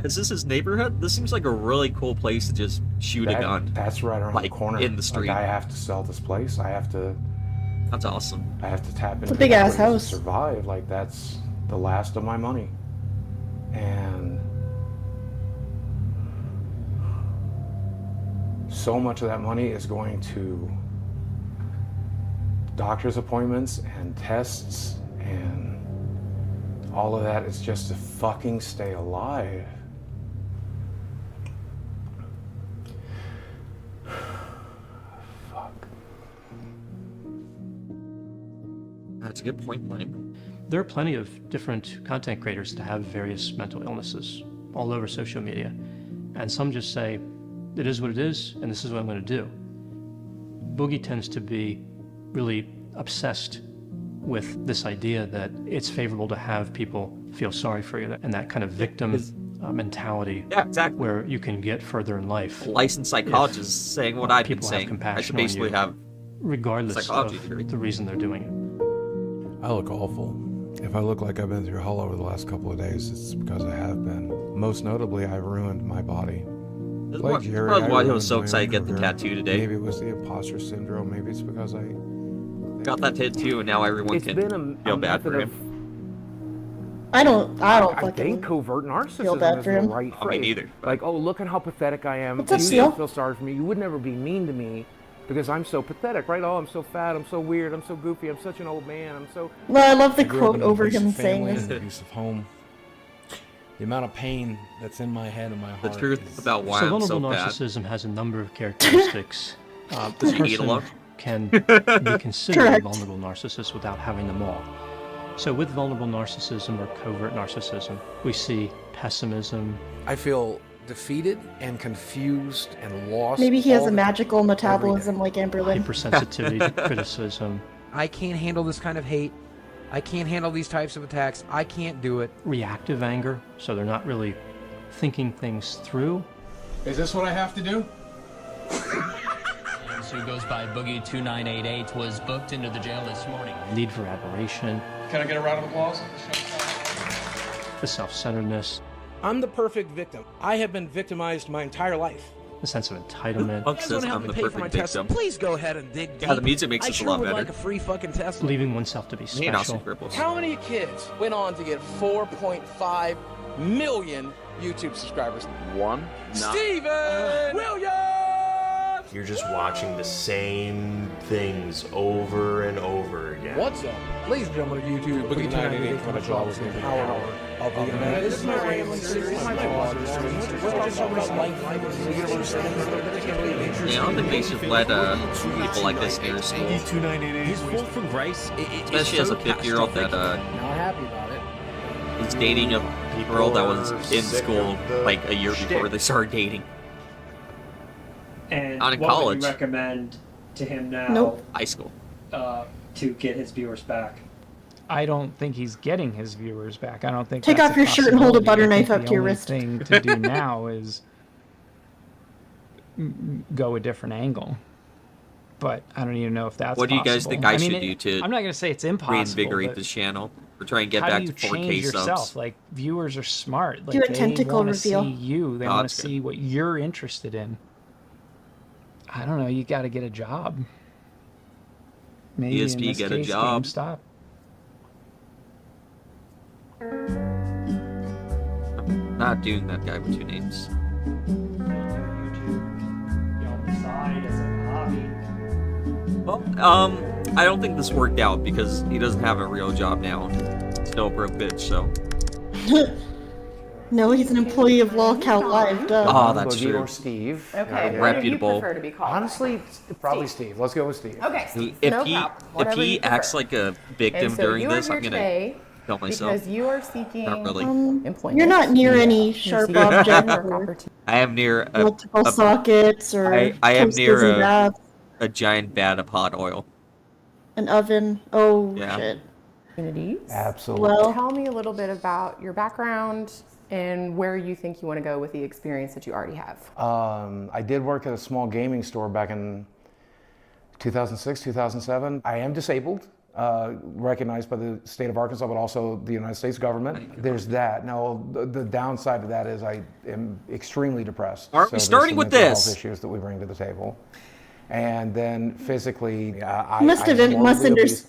Is this his neighborhood? This seems like a really cool place to just shoot a gun. That's right around the corner. In the street. Like, I have to sell this place. That's awesome. I have to tap into It's a big ass equity to house. survive. Like, that's the last of my money. And so much of that money is going to doctor's appointments and tests, and all of that is just to fucking stay alive. That's a good point, Lane. There are plenty of different content creators that have various mental illnesses all over social media. And some just say, it is what it is, and this is what I'm going to do. Boogie tends to be really obsessed with this idea that it's favorable to have people feel sorry for you, and that kind of victim mentality. Yeah, exactly. Where you can get further in life. A licensed psychologist saying what I've been saying. I should basically have regardless psychology of degree. the reason they're doing it. I look awful. If I look like I've been through hell over the last couple of days, it's because I have been. Most notably, I've ruined my body. Like Jerry, Probably I why he ruined was so my excited to get the career. tattoo today. Maybe it was the imposter syndrome. Maybe it's because I got that tattoo, and now everyone can feel bad for him. I don't I fucking think covert feel narcissism bad is for the him. right I mean, phrase. neither. Like, oh, look at how pathetic I am. What's up, You Seal? don't feel sorry for me. You would never be mean to me because I'm so pathetic, right? Oh, I'm so fat. I'm so weird. I'm so goofy. I'm such an old man. I'm so. Well, I love the I grew up quote in an over abusive him saying family, this. an abusive home. The amount of pain that's in my head and my The heart. truth about why So I'm so vulnerable bad. narcissism has a number of characteristics. This Eat person alone. can be considered a Correct. vulnerable narcissist without having them all. So with vulnerable narcissism or covert narcissism, we see pessimism. I feel defeated and confused and lost. Maybe he has all a the- magical metabolism like Amberlin. Hypersensitivity to criticism, I can't handle this kind of hate. I can't handle these types of attacks. I can't do it. reactive anger, so they're not really thinking things through. Is this what I have to do? Who goes by Boogie2988 was booked into the jail this morning. Need for admiration, Can I get a round of applause? the self-centeredness, I'm the perfect victim. I have been victimized my entire life. the sense of entitlement, Fuck says I'm the perfect victim. Please go ahead and dig deep. Yeah, the music makes I this a sure lot would better. like a free fucking Tesla. believing oneself to be Me and Austin special. Cripples. How many kids went on to get 4.5 million YouTube subscribers? One. Steven Williams! You're just watching the same things over and over again. What's up? Ladies and gentlemen of YouTube, Boogie 298 coming to us in the power hour of the internet. This is my rambling series, my blog series. We're just talking about life, the universe, and Yeah, I don't think they should let people like this near school. He's full from grace. Especially as a 50-year-old that not happy about it. is dating a girl that was in school like a year before they started dating. And Not in what college. would you recommend to him now Nope. High school. To get his viewers back? I don't think he's getting his viewers back. I don't think Take that's off your shirt and hold a butter possibility. I knife think up to your the only wrist. thing to do now is go a different angle. But I don't even know if that's What do you guys think possible. I mean, should do to I'm not going to say it's impossible. reinvigorate but this channel? Or try and get how back do you to 4K change subs? yourself? Like, viewers are smart. Like, Do a they tentacle want to reveal. see you. They Oh, want that's to good. see what you're interested in. I don't know. You got to get a job. Maybe in DSP this get a case, job. GameStop. Not doing that guy with two names. Well, I don't think this worked out because he doesn't have a real job now. Still a broke bitch, so. No, he's an employee of Lolcow Live. Duh. Oh, that's Boogie true. or Steve. Okay, Yeah. what do you Reputable. prefer to be called? Honestly, probably Steve. Let's go with Steve. Okay, Steve. If no he problem. if Whatever he you acts prefer. like a victim And so during you are this, here I'm gonna today kill myself. because you are seeking Not really. employment. You're not near any You're sharp seeking objects work or opportunity. I am near multiple sockets or I am toasters near and baths, a giant vat of hot oil. an oven. Oh Yeah. shit. Opportunities. Absolutely. Well, Tell me a little bit about your background, and where you think you want to go with the experience that you already have. I did work at a small gaming store back in 2006, 2007. I am disabled, recognized by the state of Arkansas, but also the United States government. There's that. Now, the downside of that is I am extremely depressed. Aren't we starting with this? Health issues that we bring to the table. And then physically, You must have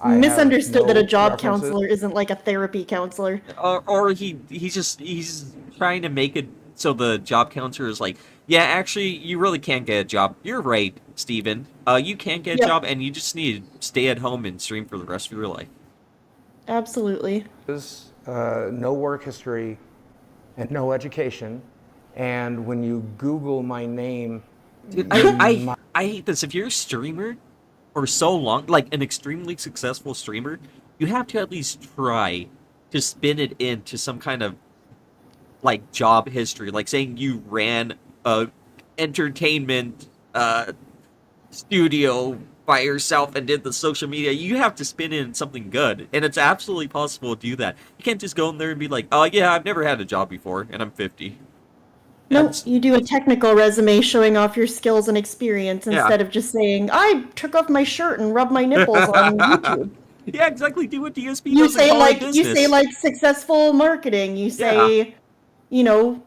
misunderstood that a job counselor isn't like a therapy counselor. Or he's trying to make it so the job counselor is like, yeah, actually, you really can't get a job. You're right, Steven. You can't get a job, and you just need to stay at home and stream for the rest of your life. Absolutely. There's no work history and no education. And when you Google my name... Dude, I hate this. If you're a streamer for so long, like an extremely successful streamer, you have to at least try to spin it into some kind of like job history, like saying you ran a entertainment studio by yourself and did the social media. You have to spin in something good, and it's absolutely possible to do that. You can't just go in there and be like, oh yeah, I've never had a job before and I'm 50. No, you do a technical resume showing off your skills and experience instead of just saying, I took off my shirt and rubbed my nipples on YouTube. Yeah, exactly. Do what DSP You does. say like successful marketing. You say, you know,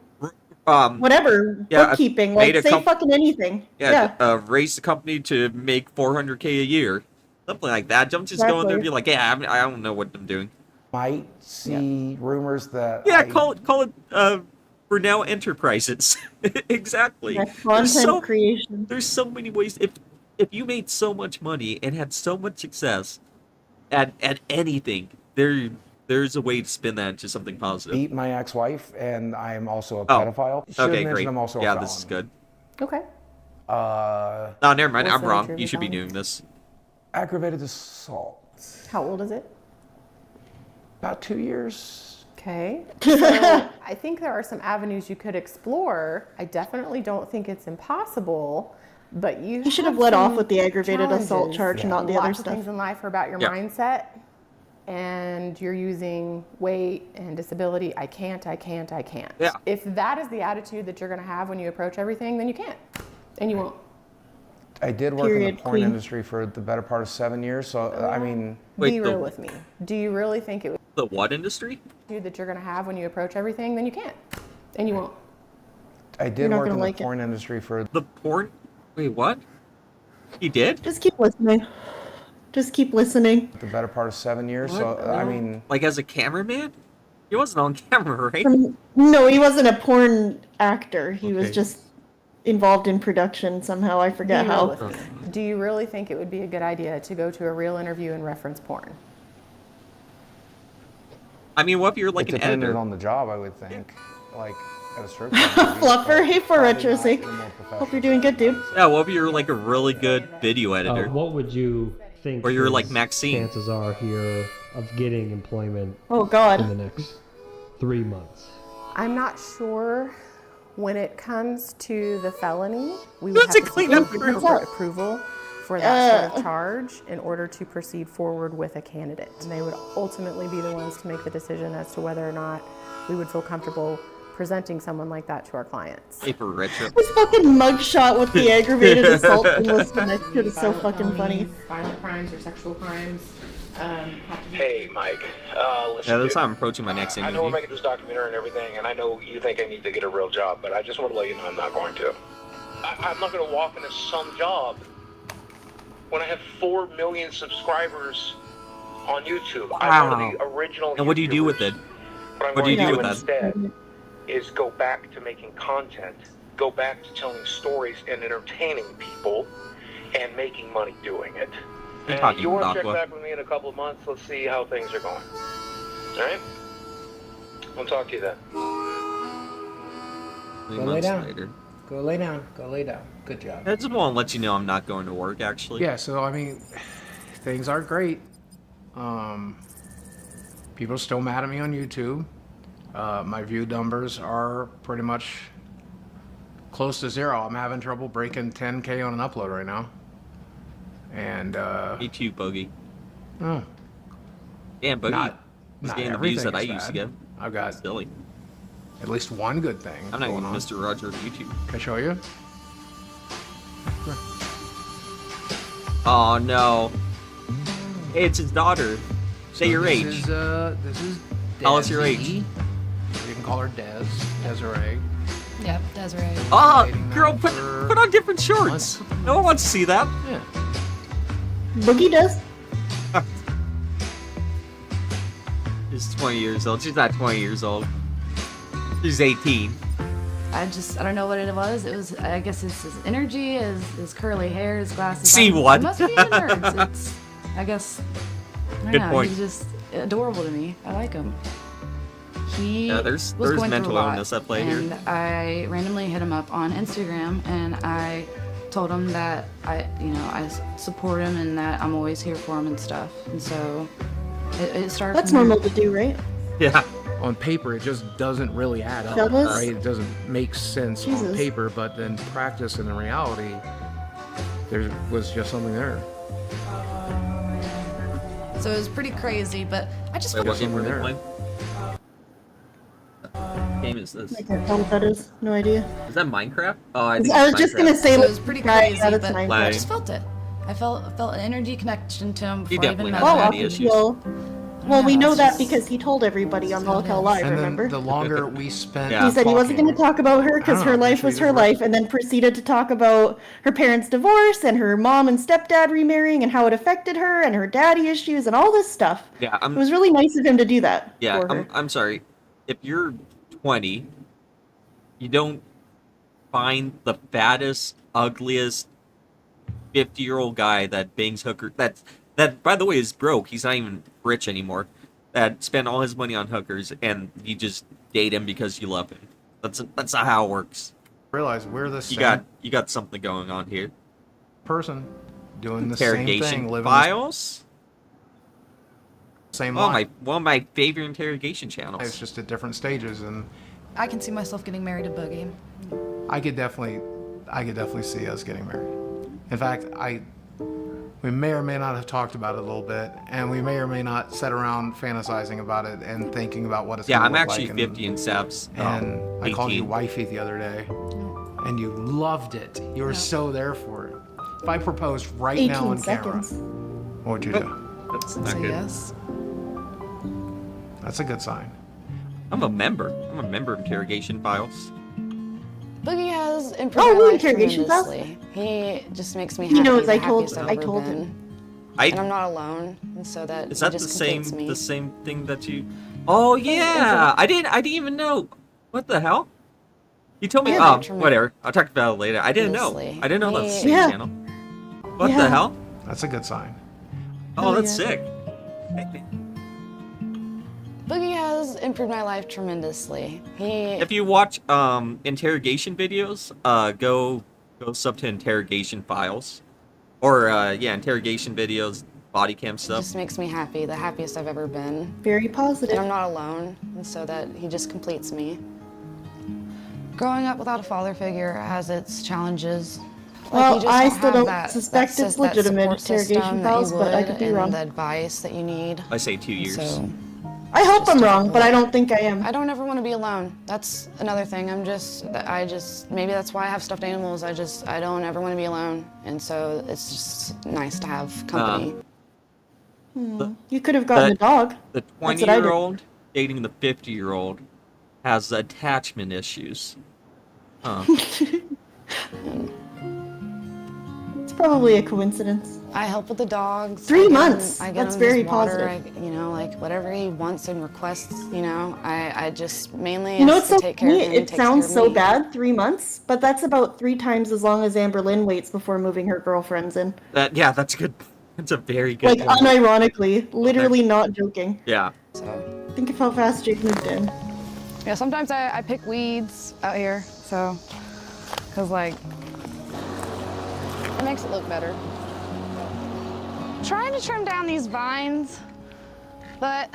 whatever, bookkeeping. Like say fucking anything. Raise the company to make $400K a year, something like that. Don't just go in there and be like, yeah, I don't know what I'm doing. Might see rumors that call it Brunel Enterprises. Exactly. Content creation. There's so many ways. If you made so much money and had so much success at anything, there's a way to spin that into something positive. Beat my ex-wife, and I'm also a pedophile. Okay, great. I'm also a this is good. Okay. No, never mind. I'm wrong. You should be doing this. Aggravated assault. How old is it? About 2 years. Okay. So I think there are some avenues you could explore. I definitely don't think it's impossible, but you should have let off with the aggravated assault charge, not the other Lots of stuff. things in life are about your mindset, and you're using weight and disability. I can't. Yeah. If that is the attitude that you're going to have when you approach everything, then you can't, and you won't. I did work in the porn industry for the better part of 7 years, so I mean... Be real with me. Do you really think it would... The what industry? ...that you're going to have when you approach everything, then you can't, and you won't. I did work in the porn industry for... The porn? Wait, what? You did? Just keep listening. Just keep listening. The better part of 7 years, so I mean... Like as a cameraman? He wasn't on camera, right? No, he wasn't a porn actor. He was just involved in production somehow. I forget how. Do you really think it would be a good idea to go to a real interview and reference porn? I mean, what if you're like an editor? Depending on the job, I would think. Like at a strip club. Fluffer, hey for retro sake. Hope you're doing good, dude. Yeah, what if you're like a really good video editor? What would you think? Or you're like Maxine. Chances are here of getting employment. Oh God. In the next 3 months. I'm not sure. When it comes to the felony, we would have to seek approval for that sort of charge in order to proceed forward with a candidate. And they would ultimately be the ones to make the decision as to whether or not we would feel comfortable presenting someone like that to our clients. Paper retro. This fucking mugshot with the aggravated assault thing was connected. It's so fucking funny. Violent crimes or sexual crimes. Hey, Mike. Listen, Yeah, that's how I'm approaching my next I know interview. we're making this documentary and everything, and I know you think I need to get a real job, but I just want to let you know I'm not going to. I'm not going to walk into some job when I have 4 million subscribers on YouTube. I'm one of the original And what do you do with it? What do you do with that? Instead is go back to making content, go back to telling stories and entertaining people, and making money doing it. You're And talking you want to check Aqua. back with me in a couple of months? Let's see how things are going. All right? I'll talk to you then. 3 Go lay months down. later. Go lay down. Go lay down. Good job. I just want to let you know I'm not going to work, actually. Yeah, so I mean, things aren't great. People are still mad at me on YouTube. My view numbers are pretty much close to zero. I'm having trouble breaking 10K on an upload right now. And Me too, Boogie. Oh. Damn, Boogie Not was getting the views that I everything is used to bad. get. I've got Silly. at least one good thing. I'm not going even on. Mr. Roger of YouTube. Can I show you? Oh no. Hey, it's his daughter. Say your age. This is Tell us your Desi. age. You can call her Desiree. Yep, Desiree. Ah, girl, put on different shorts. No one wants to see that. Yeah. Boogie does. She's 20 years old. She's not 20 years old. She's 18. I don't know what it was. It was, I guess it's his energy, his curly hair, his glasses. See It what? must be the nerds. It's, I guess, I don't Good know, point. he's just adorable to me. I like him. He Yeah, there's was going mental through a lot, illness at play here. and I randomly hit him up on Instagram, and I told him that I support him and that I'm always here for him and stuff. And so it started. That's from normal there. to do, right? Yeah. On paper, it just doesn't really add up, Douglas? right? It doesn't make sense on Jesus. paper, but then practice and in reality, there was just something there. So it was pretty crazy, but I just Wait, what Something game were they there. playing? What game is this? I can't tell what that is. No idea. Is that Minecraft? Oh, I think I was it's just Minecraft. gonna say, So it was pretty right, crazy, yeah, that's but Minecraft. I just felt it. I felt an energy connection to him He before I even definitely met has him. daddy issues. Well, we Yeah, know it's that just- because he told everybody on Locale Live, And then remember? the longer we spent Yeah. He said he wasn't going to talk about her I because don't her know, life actually, was it her doesn't life, and then proceeded to talk about her parents' divorce and her mom and stepdad remarrying and how it affected her and her daddy issues and all this stuff. Yeah, It was really nice of him to do that Yeah, for her. I'm sorry. If you're 20, you don't find the fattest, ugliest 50-year-old guy that bangs hooker. That by the way is broke. He's not even rich anymore. That spent all his money on hookers, and you just date him because you love him. That's not how it works. Realize we're the same You got something going on here. person doing the same Interrogation thing, living files. the same Oh life. one of my favorite interrogation channels. It's just at different stages, and I can see myself getting married to Boogie. I could definitely see us getting married. In fact, we may or may not have talked about it a little bit, and we may or may not sit around fantasizing about it and thinking about what it's Yeah, gonna I'm look actually like 50 and Sab's And I called you 18. wifey the other day, and you loved it. You were so there for it. If I proposed right now 18 on seconds. camera, what would you do? That's I'd not say good. yes. That's a good sign. I'm a member of Interrogation Files. Boogie has Oh, improved we're my life interrogation files? tremendously. He just makes me He happy. knows He's the I told happiest I've ever him. been. I And I'm not alone, and so that Is he that the just same completes me. the same thing that you? Oh yeah, I didn't even know. What the hell? You told me. Yeah, Oh, whatever. I'll talk about it later. I didn't know. Tremendously. I didn't know that's the same Yeah. channel. What Yeah. the hell? That's a good sign. Oh, that's yeah. sick. Boogie has improved my life tremendously. If you watch interrogation videos, go sub to Interrogation Files, or interrogation videos, body cam stuff. just makes me happy, the happiest I've ever been. Very positive. And I'm not alone, and so that he just completes me. Growing up without a father figure has its challenges. Well, you just I don't still have don't that- suspect that it's that legitimate support system interrogation that you files, but I would could be and wrong. the advice that you need. I say 2 years. So I hope I'm wrong, but I don't think I am. I don't ever want to be alone. That's another thing. Maybe that's why I have stuffed animals. I don't ever want to be alone, and so it's just nice to have company. You could have gotten a dog. The That's what I did. 20-year-old dating the 50-year-old has attachment issues. Huh. It's probably a coincidence. I help with the dogs. 3 I get months. him, I get That's him very his water. positive. Like whatever he wants and requests. I just mainly You know is what's to so take care of funny? him. He It takes sounds care of so me. bad, 3 months, but that's about 3 times as long as Amber Lynn waits before moving her girlfriends in. That's good. That's a very good Like, point. unironically, literally not joking. Yeah. So Think of how fast Jake moved in. yeah, sometimes I pick weeds out here. So, cause like it makes it look better. Trying to trim down these vines, but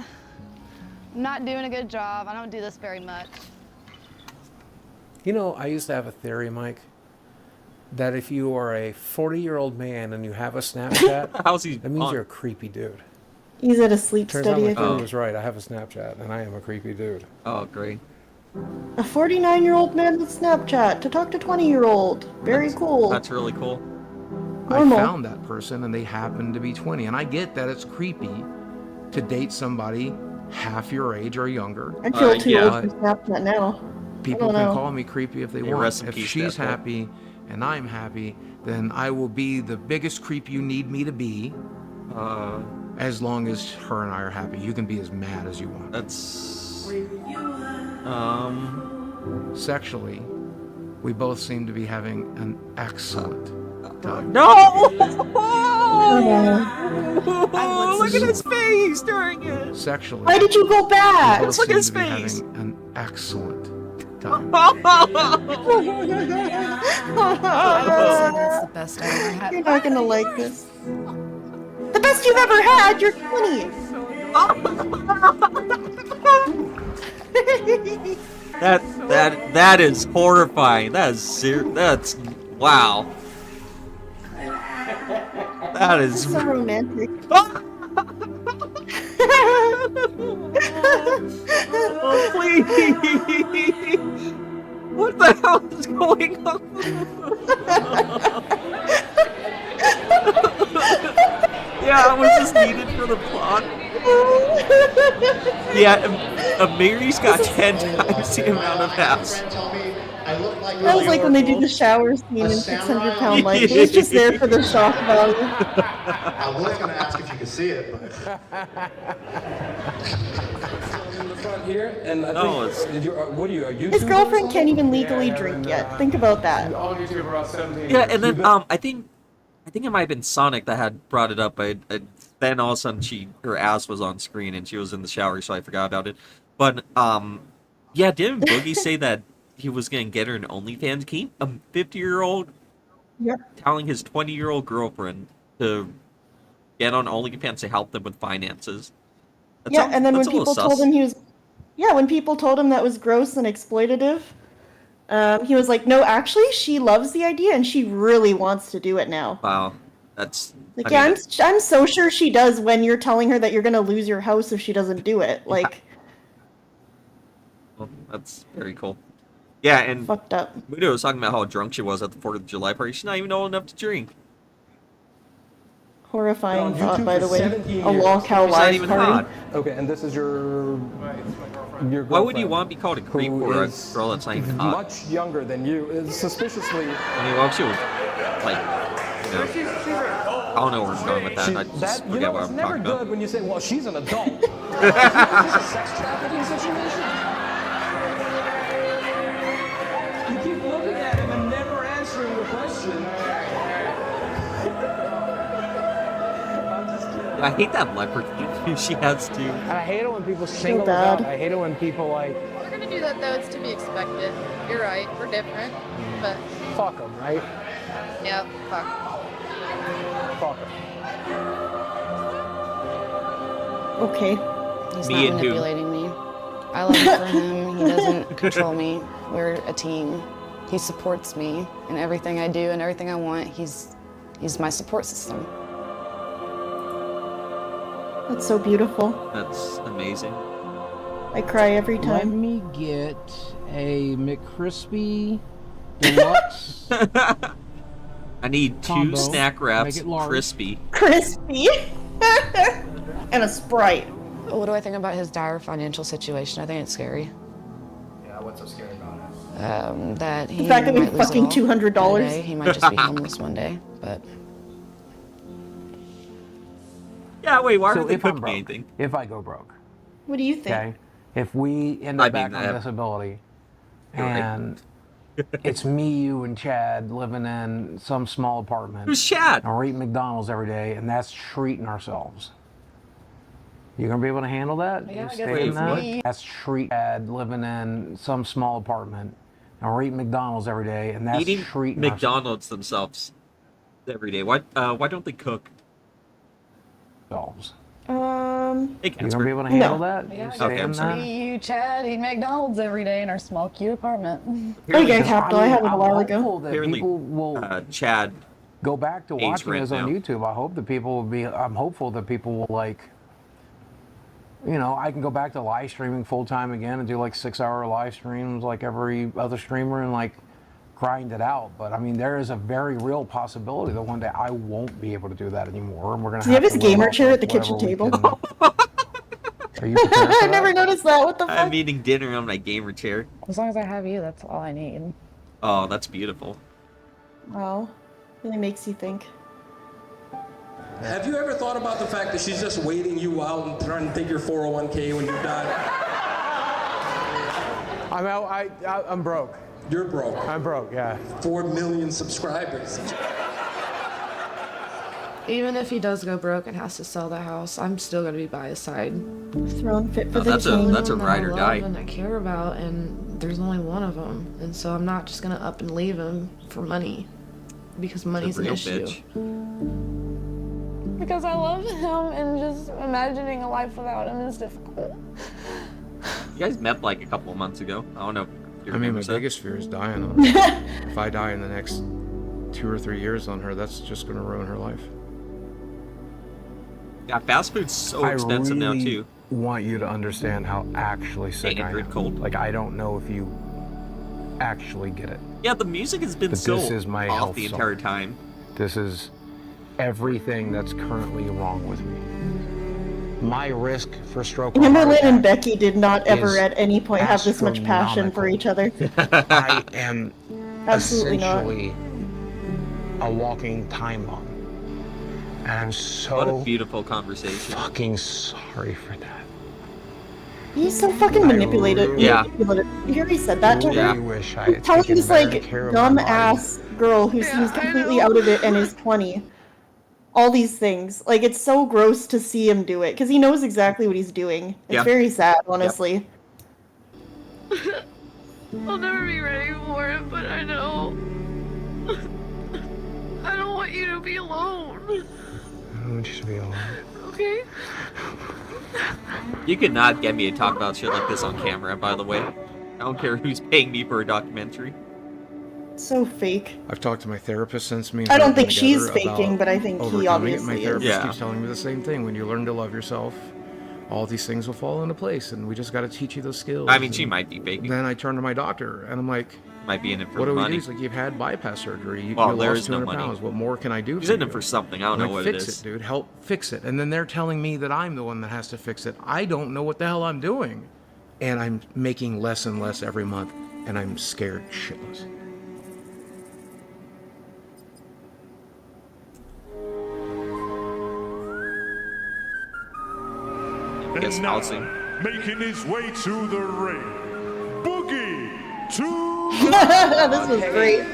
I'm not doing a good job. I don't do this very much. You know, I used to have a theory, Mike, that if you are a 40-year-old man and you have a Snapchat, How's he that means on? you're a creepy dude. He's at a sleep Turns out study, my I theory think. was right. I have a Snapchat, and I am a creepy dude. Oh, great. A 49-year-old man with Snapchat to talk to 20-year-old. Very cool. That's really cool. I Normal. found that person and they happened to be 20. And I get that it's creepy to date somebody half your age or younger. I feel too old but for Snapchat now. people I can don't know. call me creepy if they Hey, want. rest in If peace, she's Death Row. happy and I'm happy, then I will be the biggest creep you need me to be. As long as her and I are happy. You can be as mad as you want. That's Sexually, we both seem to be having an excellent time. No! Oh, look at his face during it. Sexually. Why did you go back? we both Look at seem his to be face. having an excellent time. That's the best I ever had. You're not gonna like this. The best you've ever had. You're 20. That is horrifying. That's wow. That is So romantic. Please. What the hell is going on? Yeah, it was just needed for the plot. Yeah, Mary's got 10 times the amount of ass. That was like when they do the shower scene in 600 Pound Life. It was just there for the shock value. I was going to ask if you could see it, but... In the front here, and I No, think, what are you, a YouTuber? His girlfriend can't even legally drink yet. Think about that. On YouTube about 17 Yeah, and then I think it might have been Sonic that had brought it up, but then all of a sudden her ass was on screen and she was in the shower, so I forgot about it. But yeah, didn't Boogie say that he was gonna get her an OnlyFans? Can a 50-year-old telling his 20-year-old girlfriend to get on OnlyFans to help them with finances? And then when people told him when people told him that was gross and exploitative, he was like, "No, actually, she loves the idea and she really wants to do it now." Wow, that's Like, I'm so sure she does when you're telling her that you're gonna lose your house if she doesn't do it. Like, well, that's very cool. Yeah, and fucked up. Mudo was talking about how drunk she was at the 4th of July party. She's not even old enough to drink. Horrifying Been on thought, YouTube by the for way. 17 A years. lolcow It's not live even party. hot. Okay, and this is your Why would you want to be called a creep who for a is girl that's not even hot? much younger than you, is suspiciously. I mean, well, she was like, you know, I don't know where I'm going with that. I just forget what it's I'm never talking good about. when you say, well, she's an adult. Is this a sex trafficking situation? You keep looking at him and never answering the question. I hate that leopard she has to. And I hate it when people single us bad. out. I hate it when people like, We're gonna do that though, it's to be expected. You're right, we're different, but fuck them, right? yeah, fuck. Fuck them. Okay. He's Me not and who? manipulating me. I love for him. He doesn't control me. We're a team. He supports me in everything I do and everything I want. He's my support system. That's so beautiful. That's amazing. I cry every Let time. me get a McCrispy Deluxe. I need 2 Combo. snack wraps, Make it large. crispy. Crispy. And a Sprite. What do I think about his dire financial situation? I think it's scary. Yeah, what's so scary about it? That he The fact that we might lose it fucking all $200. one day. He might just be homeless one day, but Yeah, wait, why So are they if I'm cooking broke, anything? if I go broke, What do you think? okay, if we end I up mean, back on disability, You're right. and it's me, you, and Chad living in some small apartment. Who's Chad? And we're eating McDonald's every day, and that's treating ourselves. You gonna be able to handle that? Yeah, I You guess stay in it's that? me. That's treat Chad living in some small apartment, and we're eating McDonald's every day, and that's Eating treating McDonald's themselves every day. Why don't they cook? ourselves. Hey, You Casper. gonna be able to handle that? yeah, You I stay Okay, in I'm sorry. that? me, you, Chad, eat McDonald's every day in our small, cute apartment. Oh, you got capital. I had it a I'm while hopeful ago. that Apparently, people will Chad. go back to Pays watching rent this on now. YouTube. I hope that people will be. I'm hopeful that people will like you know, I can go back to live streaming full time again and do like 6-hour live streams like every other streamer and like grind it out. But I mean, there is a very real possibility that one day I won't be able to do that anymore, and we're gonna. Do you have his gamer chair at the kitchen table? Are you prepared for I never noticed that. What the fuck? I'm eating dinner on my gamer chair. As long as I have you, that's all I need. Oh, that's beautiful. Wow. Really makes you think. Have you ever thought about the fact that she's just waiting you out and trying to take your 401k when you die? I'm out. I'm broke. You're broke. I'm broke. Yeah. 4 million subscribers. Even if he does go broke and has to sell the house, I'm still gonna be by his side. Thrown fit for the that's king. a ride or die. And I care about, and there's only one of them, and so I'm not just gonna up and leave him for money, because money's an issue. Because I love him, and just imagining a life without him is difficult. You guys met like a couple of months ago. I don't know. If you I mean, my remember that. biggest fear is dying on her. If I die in the next 2 or 3 years on her, that's just going to ruin her life. Yeah, fast food's so expensive now too. I want you to understand how actually sick I am. Cold. Like, I don't know if you actually get it. Yeah, the music has been But so this is my off health the song. entire time. This is everything that's currently wrong with me. My risk for stroke or Remember, heart Lynn and attack Becky did not ever is at any point have this much passion for each other. I am Absolutely not. essentially a walking time bomb. And I'm so What a beautiful conversation. fucking sorry for that. He's so fucking manipulated. Yeah. manipulative. You already said that to I her. wish I had Telling taken this better like care of my dumb body. ass girl who seems completely out of it and is 20. All these things. Like, it's so gross to see him do it because he knows exactly what he's doing. It's Yeah. very sad, honestly. I'll never be ready for it, but I know. I don't want you to be alone. I want you to be alone. Okay? You could not get me to talk about shit like this on camera, by the way. I don't care who's paying me for a documentary. So fake. I've talked to my therapist since me and I her don't have been think she's together faking, about but I think he overcoming it. obviously My is. therapist Yeah. keeps telling me the same thing. When you learn to love yourself, all these things will fall into place, and we just got to teach you those skills. I mean, she And might be faking. Then I turn to my doctor, and I'm like, Might be in it for what the do we money. do? He's like, you've had bypass surgery. You Well, there lost is no 200 money. pounds. What more can I do He's for in it you? for something. I don't I'm know like, what fix it is. it, dude. Help fix it. And then they're telling me that I'm the one that has to fix it. I don't know what the hell I'm doing. And I'm making less and less every month, and I'm scared shitless. Guess And now, housing. making his way to the ring, Boogie to This was great.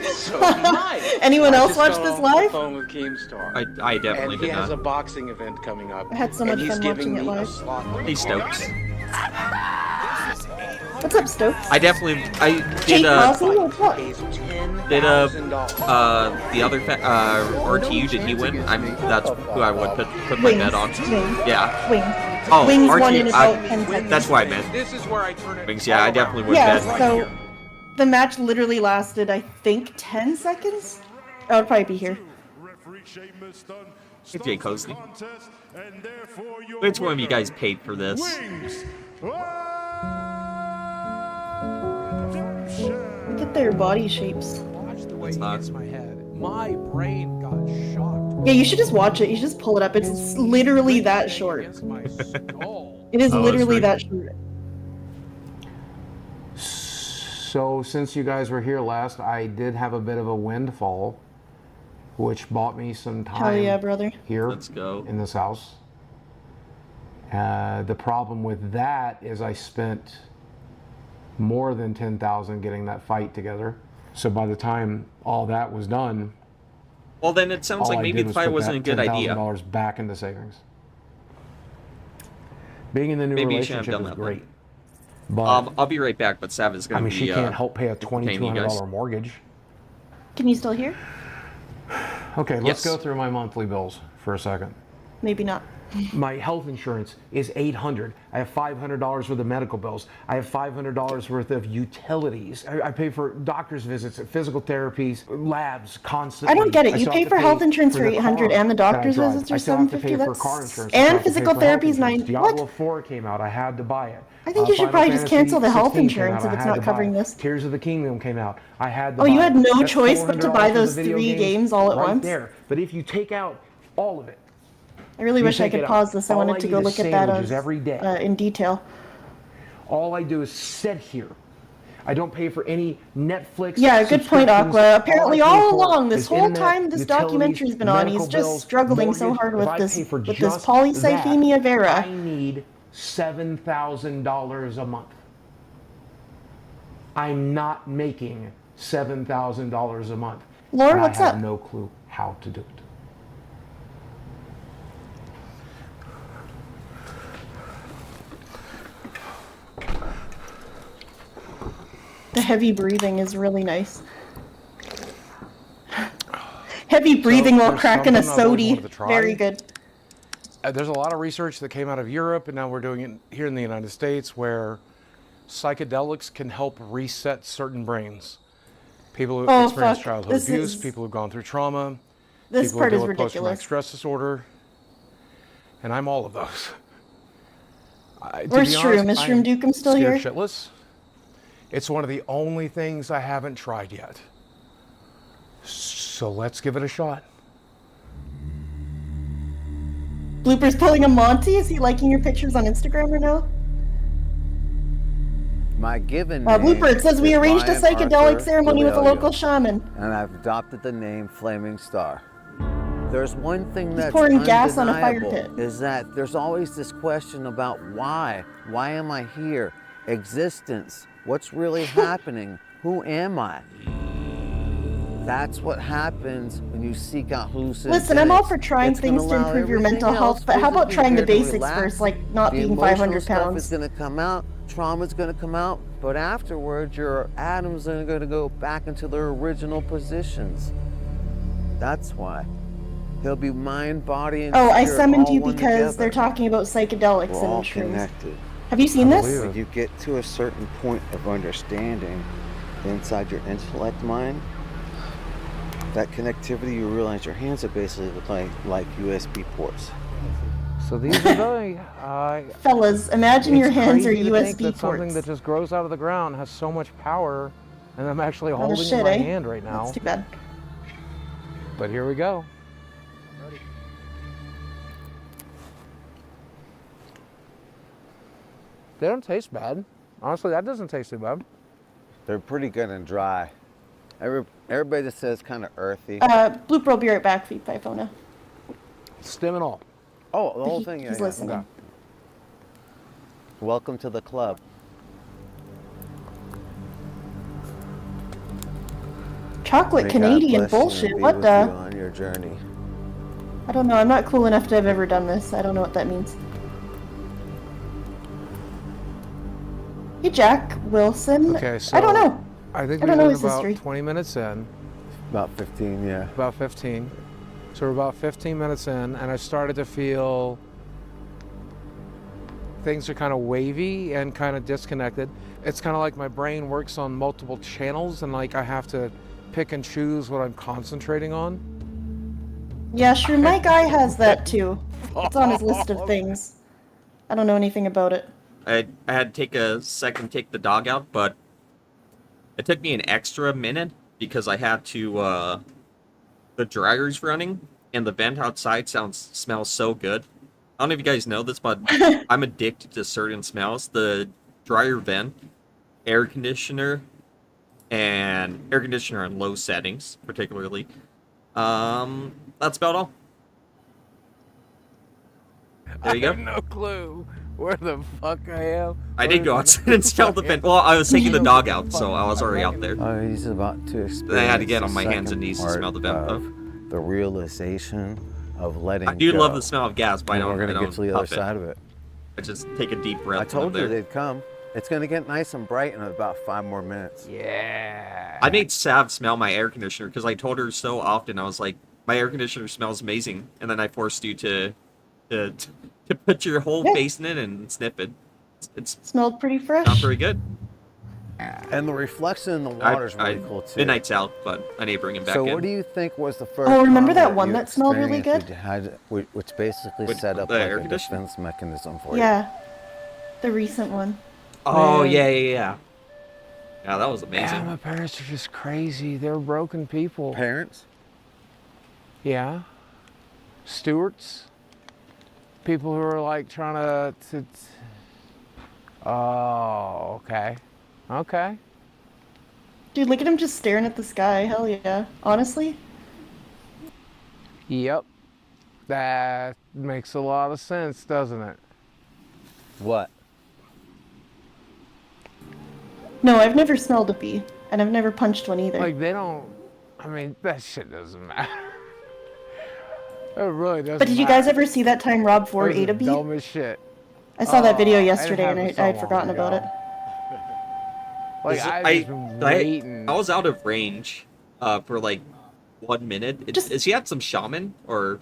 Anyone else watch this live? Phone with Keemstar. I definitely And he did has not. a boxing event coming up. I had so and much he's fun giving watching it me a live. slot. Hey, Stokes. What's up, Stokes? I definitely Jake did Rossi? What's up? the other RTU, did he win? That's who I would put my Wings. bet on. Wings. Yeah. Wings. Oh, Wings RTU, won in about 10 seconds. that's why I meant. This is where I turn it. Wings, yeah, I definitely would Yeah, bet. so the match literally lasted, I think, 10 seconds? I would probably be here. Hey, Jay Cosley. Which one of you guys paid for this? Look at their body shapes. Watch the way he hits my head. My brain got shocked. Yeah, you should just watch it. You should just pull it up. It's literally that short. It is literally that short. So since you guys were here last, I did have a bit of a windfall, which bought me some time Hell yeah, brother. here Let's go. in this house. The problem with that is I spent more than 10,000 getting that fight together. So by the time all that was done, Well, then it sounds like maybe the fight wasn't a good idea. $10,000 back into savings. Being in the new Maybe you shouldn't have relationship done is that great. But I'll be right back, but Sav is I going to mean, be she can't help pay a paying you guys. $2,200 mortgage. Can you still hear? Okay, let's Yes. go through my monthly bills for a second. Maybe not. My health insurance is $800. I have $500 worth of medical bills. I have $500 worth of utilities. I pay for doctor's visits, physical therapies, labs constantly. I don't get it. You still pay have to for health insurance for for the 800 car and the that I doctor's drive. visits I are still have to 750. pay for car That's insurance. I still and have to pay physical for therapy is health insurance. 9. Diablo What? 4 came out. I had to buy it. I think you should Final probably just Fantasy cancel the health 16 came insurance out. if I it's had not to covering buy it. this. Tears of the Kingdom came out. I had to Oh, buy you it. had no That's choice but to $400 buy worth of those video 3 games all at right once? there. But if you take out all of it, I really you wish I take could it out. pause this. I All wanted to eat go is look at that sandwiches every day. in detail. All I do is sit here. I don't pay for any Netflix. Yeah, good point, subscriptions. Aqua. Apparently, I pay all for along, this is whole internet, time this utilities, documentary's been on, he's medical just bills, struggling so mortgage. hard If with I this pay for with this just polycythemia that, vera. I need $7,000 a month. I'm not making $7,000 a month. Laura, and what's I have up? no clue how to do it. The heavy breathing is really nice. Heavy breathing while there's cracking a something I've always sody. wanted to try. Very good. There's a lot of research that came out of Europe, and now we're doing it here in the United States, where psychedelics can help reset certain brains. People who Oh, experience fuck. childhood This abuse, is- people who've gone through trauma, This people part who is deal with ridiculous. post-traumatic stress disorder, and I'm all of those. To Where's be Shroom? honest, Is Shroom Dukem still scared here? shitless. It's one of the only things I haven't tried yet. So let's give it a shot. Blooper's pulling a Monty. Is he liking your pictures on Instagram right now? My given Blooper, it says we is arranged a Ryan psychedelic Arthur ceremony with a Lilio, local shaman. and I've adopted the name Flaming Star. There's one thing that's pouring gas on a fire undeniable, is that there's always this question about why? Why am I here? Existence. What's really happening? Who am I? That's what happens when you seek out hallucinations. Listen, I'm all for trying It's gonna things to allow improve your everything mental health, else but how about physically trying the here to basics relax. first, like not The being emotional 500 stuff pounds? is going to come out, trauma's going to come out, but afterwards your atoms are going to go back into their original positions. That's why. He'll be mind, body, and Oh, I spirit summoned all you one because they're together. talking about psychedelics We're all and shrooms. connected. Have you seen this? When you get to a certain point of understanding inside your intellect mind, that connectivity, you realize your hands are basically like USB ports. So these are the Fellas, imagine your it's hands are crazy to think USB that something ports. that just grows out of the ground has so much power, and I'm actually Lot of holding it shit, in my eh? hand right now. That's too bad. But here we go. They don't taste bad. Honestly, that doesn't taste too bad. They're pretty good and dry. Everybody just says kind of earthy. Blooper will be right back. Feed by phone now. Stem and all. Oh, the whole thing. He's listening. Okay. Welcome to the club. Chocolate May God Canadian bless you bullshit. and be What with the? you on your journey. I don't know. I'm not cool enough to have ever done this. I don't know what that means. Hey, Jack Wilson. Okay, so I don't know. I think I we've don't know been his about history. 20 minutes in. About 15, yeah. About 15. So we're about 15 minutes in, and I started to feel things are kind of wavy and kind of disconnected. It's kind of like my brain works on multiple channels, and like I have to pick and choose what I'm concentrating on. Yeah, sure. My guy has that too. It's on his list of things. I don't know anything about it. I had to take a second to take the dog out, but it took me an extra minute because I had to, the dryer's running and the vent outside smells so good. I don't know if you guys know this, but I'm addicted to certain smells. The dryer vent, air conditioner on low settings, particularly. That's about all. There you go. I have no clue where the fuck I am. I did go outside and smell the vent. Well, I was taking the dog out, so I was already out there. Oh, he's about to experience. I had to get on the my hands second and knees to part smell the vent, though. of the realization of letting I do go. love the smell of gas, but I And don't. we're I gonna don't get to the other puff it. side of it. I just take a deep breath. I told when you I'm there. they'd come. It's gonna get nice and bright in about 5 more minutes. Yeah. I made Sav smell my air conditioner because I told her so often. I was like, my air conditioner smells amazing, and then I forced you to to put your whole Yeah. face in it and sniff it. It's Smelled pretty fresh. not very good. And the reflection in the water is really cool too. Midnight's out, but I need to bring him back So in. what do you think was the first? Oh, remember time that one you that smelled really experienced good? which basically With set up the like air a conditioner? defense mechanism for you. Yeah. The recent one. Oh, Man. yeah. Yeah, that was Yeah, amazing. my parents are just crazy. They're broken people. Parents? Yeah. Stewards. People who are like trying to oh, okay. Okay. Dude, look at him just staring at the sky. Hell yeah. Honestly. Yep. That makes a lot of sense, doesn't it? What? No, I've never smelled a bee, and I've never punched one either. Like, they don't, I mean, that shit doesn't matter. It really doesn't But did you guys ever see that time Rob Ford It was ate a the bee? dumbest shit. I saw that video Oh, it yesterday, and happened I had so forgotten long about it. ago. Like, I've just been waiting. I was out of range for like 1 minute. Is he had some shaman or?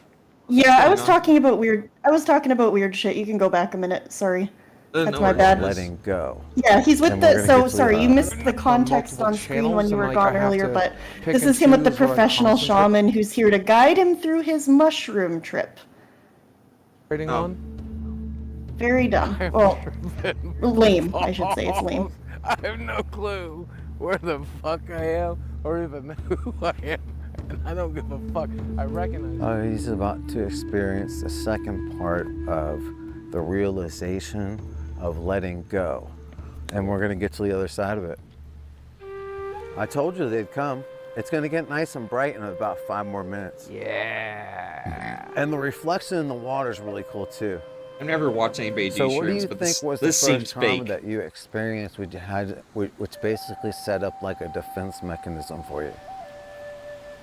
Yeah, I going was on? talking about weird. I was talking about weird shit. You can go back a minute. Sorry. That's my bad. Letting go. Yeah, he's with And we're the. gonna So get to sorry, the- you missed the context multiple on screen when channels you and, were like, gone I have earlier, to but pick this and is him with the choose what I professional concentrate- shaman who's here to guide him through his mushroom trip. On? Very dumb. Well, lame, I should say. It's lame. I have no clue where the fuck I am or even who I am. And I don't give a fuck. I recognize. Oh, he's about to experience the second part of the realization of letting go. And we're gonna get to the other side of it. I told you they'd come. It's gonna get nice and bright in about 5 more minutes. Yeah. And the reflection in the water is really cool too. I've never watched anybody do So what do shrooms, you but think was this the seems first trauma fake. that you experienced which basically set up like a defense mechanism for you?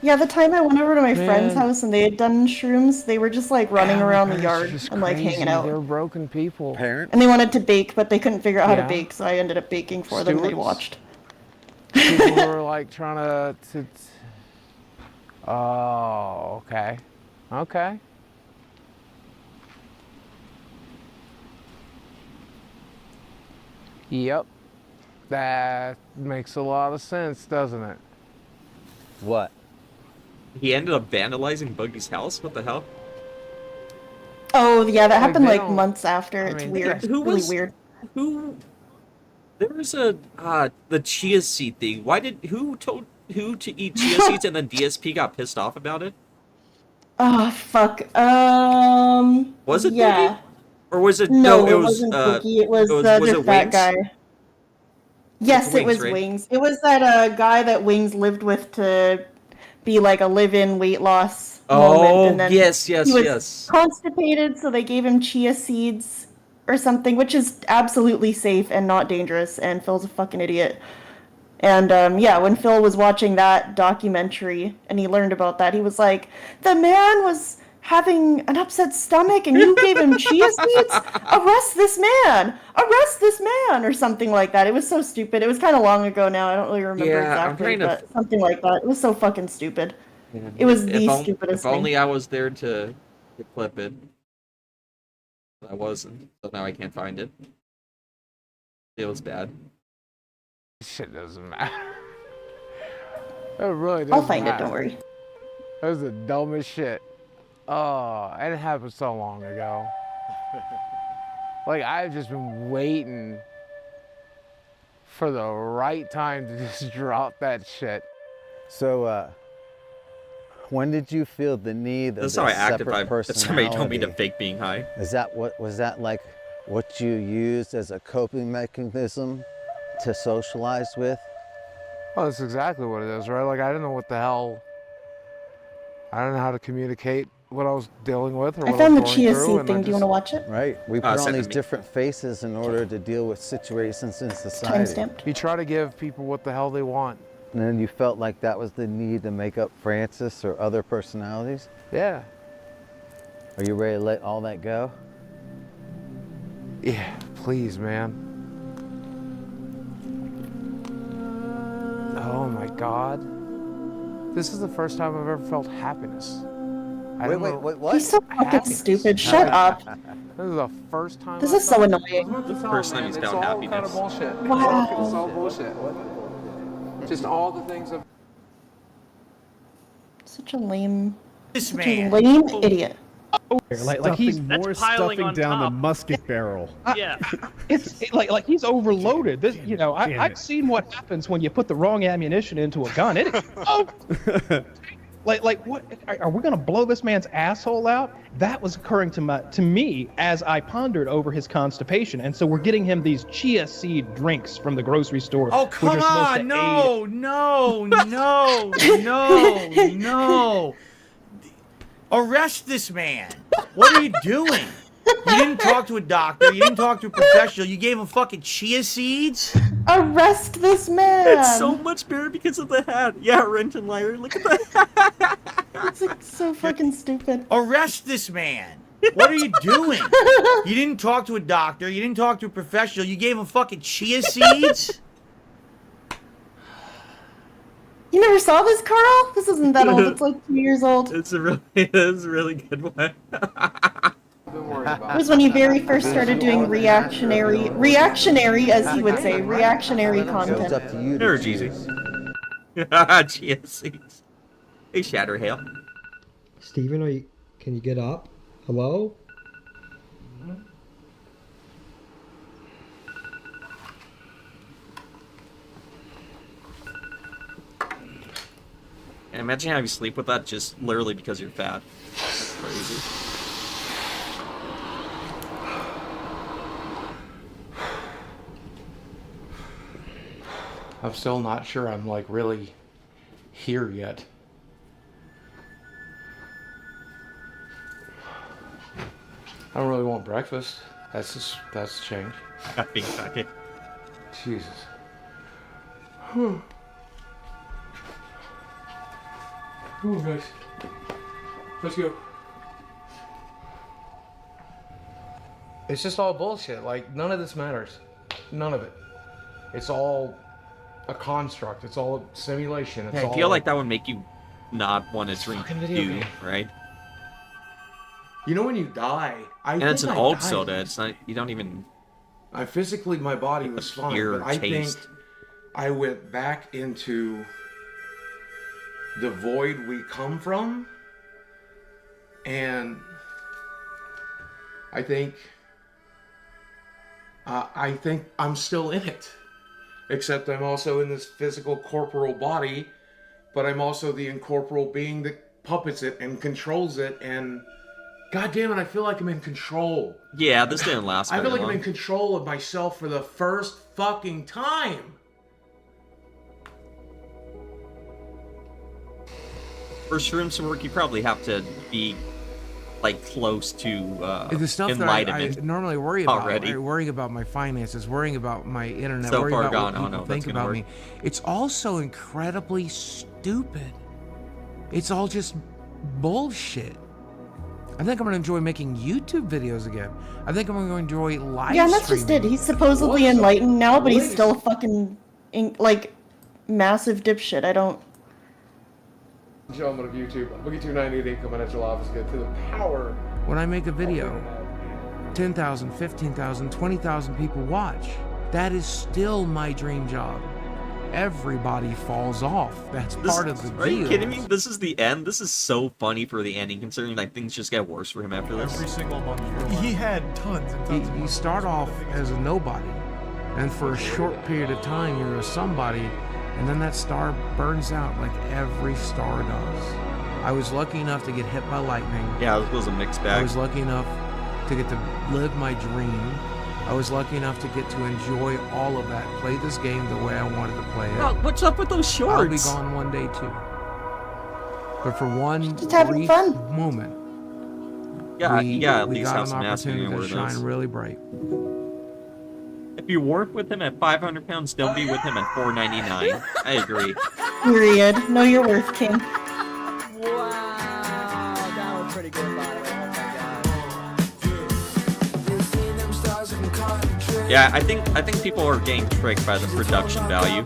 Yeah, the time I went over to my friend's Man. house and they had done shrooms, they were just like running Yeah, my around the parents are yard just and like crazy. hanging out. They're broken people. Parents? And they wanted to bake, but they couldn't figure out how Yeah. to bake, so I ended up baking for them and they Stewards? watched. People who are like trying to oh, okay. Okay. Yep. That makes a lot of sense, doesn't it? What? He ended up vandalizing Boogie's house. What the hell? Oh, yeah, that Like, happened they like don't- months after. I It's mean, weird. who Really was- weird. Who? There was a the chia seed thing. Who told who to eat chia seeds and then DSP got pissed off about it? Oh, fuck. Was it yeah. Boogie? Or was it No, it it was wasn't Boogie. It was was just it that Wings? guy. Yes, it Wings, was right? Wings. It was that guy that Wings lived with to be like a live-in weight loss moment. Oh, And then yes, he was yes. constipated, so they gave him chia seeds or something, which is absolutely safe and not dangerous. And Phil's a fucking idiot. And yeah, when Phil was watching that documentary and he learned about that, he was like, "The man was having an upset stomach and you gave him chia seeds? Arrest this man! Arrest this man!" or something like that. It was so stupid. It was kind of long ago now. I don't really remember Yeah, I'm exactly, trying to but something like that. It was so fucking stupid. It was the stupidest If only thing. I was there to clip it. I wasn't, so now I can't find it. It was bad. Shit doesn't matter. It really doesn't I'll find it, matter. don't worry. That was the dumbest shit. Oh, and it happened so long ago. Like, I've just been waiting for the right time to just drop that shit. So, when did you feel the need of That's this how I act separate if somebody told me to personality? fake being high. Is that was that like what you used as a coping mechanism to socialize with? Well, that's exactly what it is, right? Like, I didn't know what the hell. I didn't know how to communicate what I was dealing with or I what found I the was chia going through. seed and thing. I Do you just- want to watch it? Right. We put on send it these to me. different faces in order to deal with situations in society. Timestamped. You try to give people what the hell they want. And then you felt like that was the need to make up Francis or other personalities? Yeah. Are you ready to let all that go? Yeah, please, man. Oh my God. This is the first time I've ever felt happiness. I don't know. what? He's so fucking stupid. Shut up. This is the first time. This is so annoying. The first time he's it's found all happiness. kind of bullshit. Wow. It's all bullshit. Just all the things of. Such a lame. This such man. a lame idiot. Like he's That's more piling stuffing on down the top. musket barrel. Yeah. Like he's overloaded. This, you know, Damn I've it. seen what happens when you put the wrong ammunition into a gun. It like what? Are we gonna blow this man's asshole out? That was occurring to me as I pondered over his constipation, and so we're getting him these chia seed drinks from the grocery store. Oh, which come are supposed to on. No, no. Arrest this man. What are you doing? You didn't talk to a doctor. You didn't talk to a professional. You gave him fucking chia seeds? Arrest this man. It's so much better because of the hat. Yeah, Renton Liar, look at that. It's like so fucking stupid. Arrest this man. What are you doing? You didn't talk to a doctor. You didn't talk to a professional. You gave him fucking chia seeds? You never saw this, Carl? This isn't that old. It's like 2 years old. It's a really good one. It was when he very first started doing reactionary, as he would say, reactionary content. There, Jeezy. Chia seeds. Hey, Shatterhail. Steven, can you get up? Hello? And imagine how you sleep with that just literally because you're fat. That's crazy. I'm still not sure I'm like really here yet. I don't really want breakfast. That's change. Being fatty. Jesus. Oh, guys. Let's go. It's just all bullshit. Like, none of this matters. None of it. It's all a construct. It's all a simulation. It's Yeah, I all feel like that would make you not want to drink fucking video dew, game. right? You know when you die, And it's an think I old died. soda. It's not. You don't even. I physically, my body was fine, pure but I taste. think I went back into the void we come from, and I think I'm still in it, except I'm also in this physical corporal body, but I'm also the incorporeal being that puppets it and controls it, and God damn it, I feel like I'm in control. Yeah, this didn't last I very feel like long. I'm in control of myself for the first fucking time. For shrooms to work, you probably have to be like close to The stuff enlightenment. that I normally worry about, already. worrying about my finances, worrying about my internet, So worrying far about gone, what I don't people know if that's think gonna about work. me. It's also incredibly stupid. It's all just bullshit. I think I'm gonna enjoy making YouTube videos again. I think I'm gonna enjoy live Yeah, and that's just it. He's supposedly enlightened now, but he's still a fucking, like, massive dipshit. I don't... Gentlemen of YouTube, Boogie 298 coming at your office, get to the power. When I make a video, 10,000, 15,000, 20,000 people watch. That is still my dream job. Everybody falls off. That's part of the deal. Are you kidding me? This is the end. This is so funny for the ending, considering like things just get worse for him after this. Every single month. He had tons and tons of You start off as a nobody, and for a short period of time, you're a somebody, and then that star burns out like every star does. I was lucky enough to get hit by lightning. Yeah, this was a mixed bag. I was lucky enough to get to live my dream. I was lucky enough to get to enjoy all of that, play this game the way I wanted to play it. Well, what's up with those shorts? I'll be gone one day too. But for one Just having brief fun. moment, Yeah, we at got least an have some ass opportunity being to where it shine is. really bright. If you work with him at 500 pounds, don't be with him at 499. I agree. Period. Know your worth, King. Wow, that was pretty good, by the way. Yeah, I think people are getting tricked by the production value.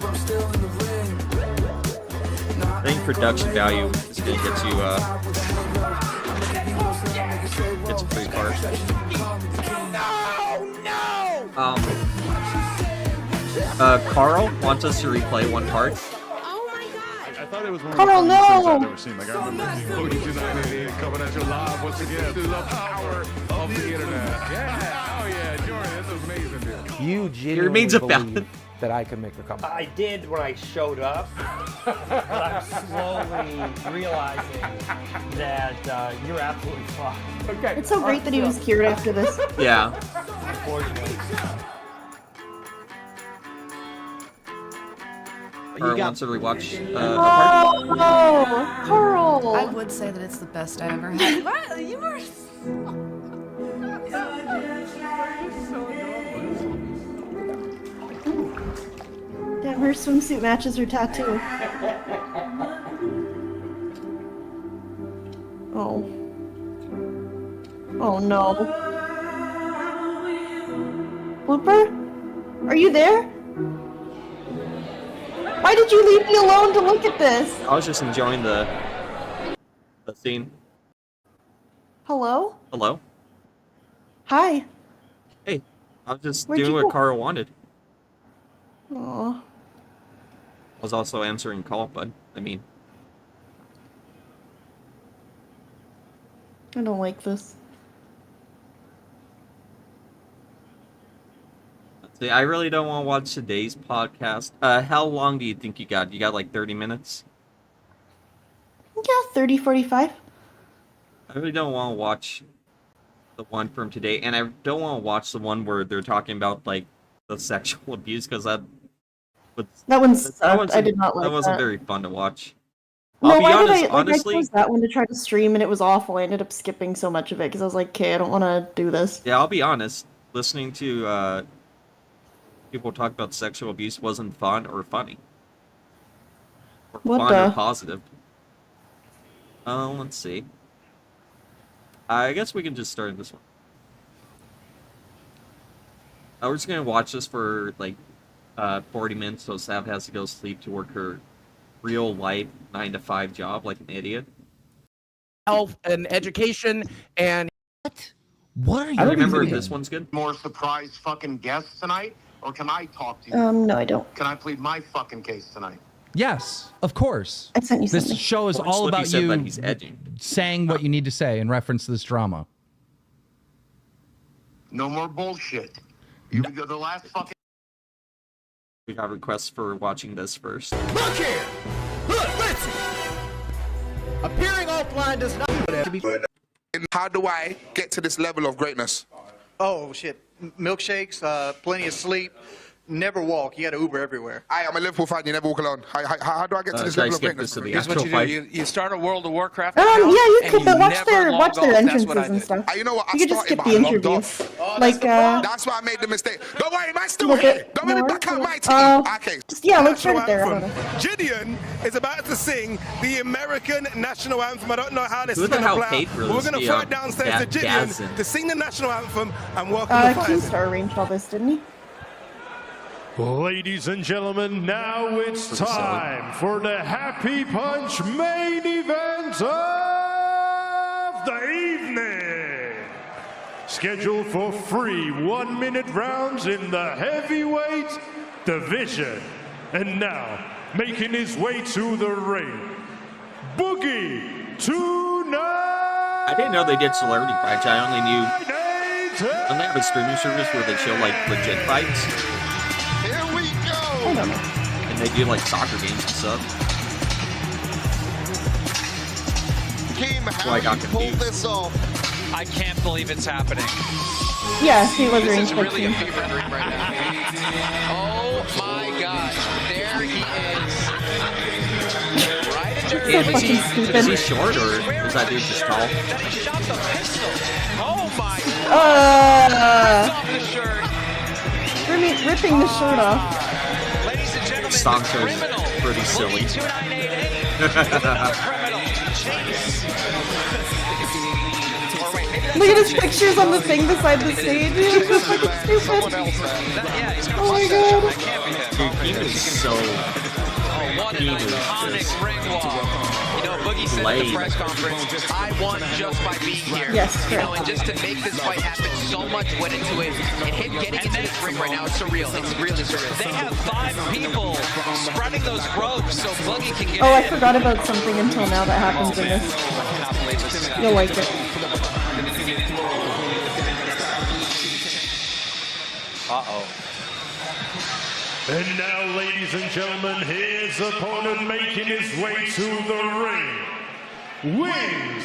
I think production value is gonna get you It's a free card. Carl wants us to replay one card. I thought it was one of Carl, the funniest things no! I've ever seen. Like, I remember seeing Boogie 298 coming at you live once again through the power of the internet. Yeah, oh yeah, Jordan, that's amazing, dude. You It remains genuinely a believe that I can make a comeback. I did when I showed up, but I'm slowly realizing that you're absolutely fucked. Okay. It's so great that he was cured after this. Yeah. Unfortunately. Carl wants to rewatch a card. Oh, Carl! I would say that it's the best I ever had. What? You were. Damn, her swimsuit matches her tattoo. Oh. Oh no. Blooper? Are you there? Why did you leave me alone to look at this? I was just enjoying the scene. Hello? Hello? Hi. Hey, I was just Where'd doing you what go? Carl wanted. Aw. I was also answering call, but I mean, I don't like this. see, I really don't want to watch today's podcast. How long do you think you got? You got like 30 minutes? Yeah, 30, 45. I really don't want to watch the one from today, and I don't want to watch the one where they're talking about like the sexual abuse because that one sucked. I did not like that. wasn't that. very fun to watch. No, I'll be why honest, did I honestly. chose that one to try to stream and it was awful. I ended up skipping so much of it because I was like, okay, I don't want to do this. Yeah, I'll be honest. Listening to people talk about sexual abuse wasn't fun or funny. Or What fun the? or positive. Let's see. I guess we can just start this one. We're just gonna watch this for like 40 minutes so Sav has to go sleep to work her real life 9-to-5 job like an idiot. Health and education and what are you? I remember this one's good. More surprise fucking guests tonight? Or can I talk to you? No, I don't. Can I plead my fucking case tonight? Yes, of course. I sent you This something. show is Well, all Slippy about said you that he's edging. saying what you need to say in reference to this drama. No more bullshit. You be the last fucking. We got requests for watching this first. look here. Look, listen. Appearing offline does not. How do I get to this level of greatness? Oh shit! Milkshakes, plenty of sleep. Never walk. You got to Uber everywhere. I'm a Liverpool fan. You never walk alone. How do I get to this should I level of skip greatness? this to the Here's what actual you do. fight? You start a World of Warcraft Yeah, account, you and could watch never their log watch their off. That's entrances what I and did. stuff. You know what? You could just skip the I logged interview. off. Like That's why I made the mistake. Don't worry, man. Still Look here. at- Don't let me no, back out my team. Okay. yeah, let's start it there. I don't know. Gideon is about to sing the American national anthem. I don't know how this Who is the going to hell play out, paid but for we're this? going to The, fly downstairs to Gideon Gazin. to sing the national anthem and welcome the fighters. Keemstar arranged all this, didn't he? Ladies and gentlemen, now it's Pretty solid. time for the Happy Punch main event of the evening. Scheduled for free 1-minute rounds in the heavyweight division. And now, making his way to the ring, Boogie tonight. I didn't know they did celebrity fights. I only knew. Don't they have a streaming service where they show like legit fights? Here we go. I don't know. And they do like soccer games and stuff. Team, Well, I how got you pulled confused. this off? I can't believe it's happening. Yeah, he was This is arranged by really a Keem. fever dream right now. Oh my gosh, there he is. Right into So fucking stupid. Is he short or is that dude just tall? Then he shot the pistol. Oh my off the shirt. Ripping the shirt off. Ladies and gentlemen, Sancho's the criminal. pretty silly. Boogie 2988. Criminal. Chase. Or wait, maybe that's Look at his pictures on the thing beside the stage. It's so fucking Someone stupid. else. yeah, he's gonna Oh my bust that shot. God. That can't be him. Dude, he is so. Oh, what an He is iconic just- ring walk. You know, Boogie said at the lame. press conference, I won just by being here. Yes, You know, correct. and just to make this fight happen, so much went into it. And him getting into this ring right now, it's surreal. It's really surreal. They have 5 people spreading those ropes so Boogie can get Oh, I in. forgot about something until now that happens in this. You'll like it. Uh-oh. And now, ladies and gentlemen, his opponent making his way to the ring. Wings.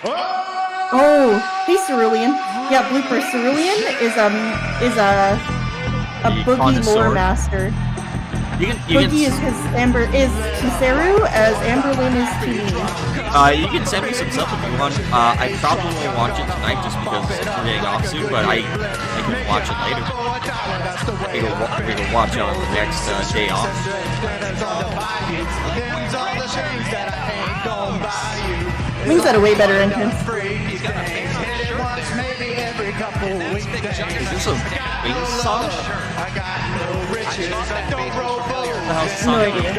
Oh, hey Cerulean. Yeah, blooper. Cerulean is a Boogie connoisseur. lore master. Boogie is Kiseru as Amberlynn is to me. You can send me some stuff if you want. I probably won't watch it tonight just because we're getting off soon, but I can watch it later. We can watch it on the next day off. Wings had a way better entrance. Is this a Wings song? The hell's the song? No idea.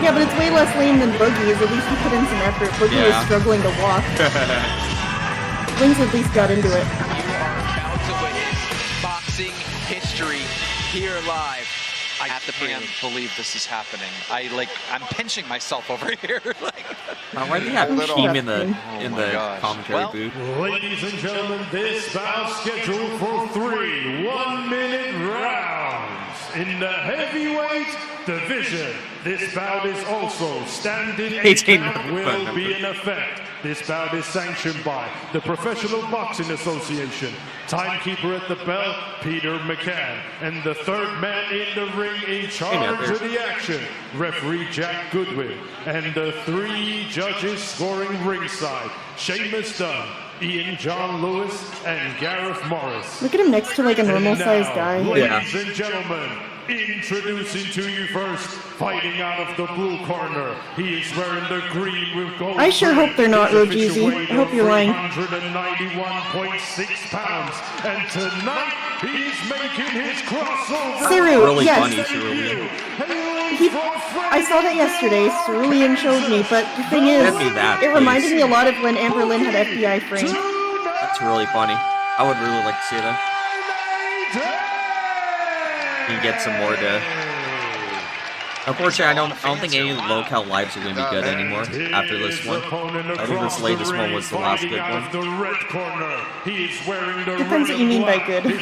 Yeah, but it's way less lame than Boogie's. At least he put in some effort. Boogie was struggling to walk. Wings at least got into it. You are about to witness boxing history here live. I can't believe this is happening. I'm pinching myself over here. Why do you have Team in the gosh. commentary booth? Ladies and gentlemen, this bout scheduled for 3 one-minute rounds in the heavyweight division. This bout is also standing count will be in effect. This bout is sanctioned by the Professional Boxing Association. Timekeeper at the bell, Peter McCann. And the third man in the ring in charge of the action, referee Jack Goodwin. And the 3 judges scoring ringside, Seamus Dunn, Ian John Lewis, and Gareth Morris. Look at him next to like a normal sized guy. Ladies and gentlemen, introducing to you first, fighting out of the blue corner. He is wearing the green with gold. I sure hope they're not Rogeezy. I hope you're lying. 191.6 pounds. And tonight, he's making his crossover. Ceru, Really yes. funny, Cerulean. I saw that yesterday. Cerulean showed me, but the thing is, Send me that, it reminded please. me a lot of when Amberlynn had FBI framed. That's really funny. I would really like to see that. You can get some more to. Unfortunately, I don't think any of the local lives are going to be good anymore after this one. I think this latest one was the last good one. Depends what you mean by good. Fun to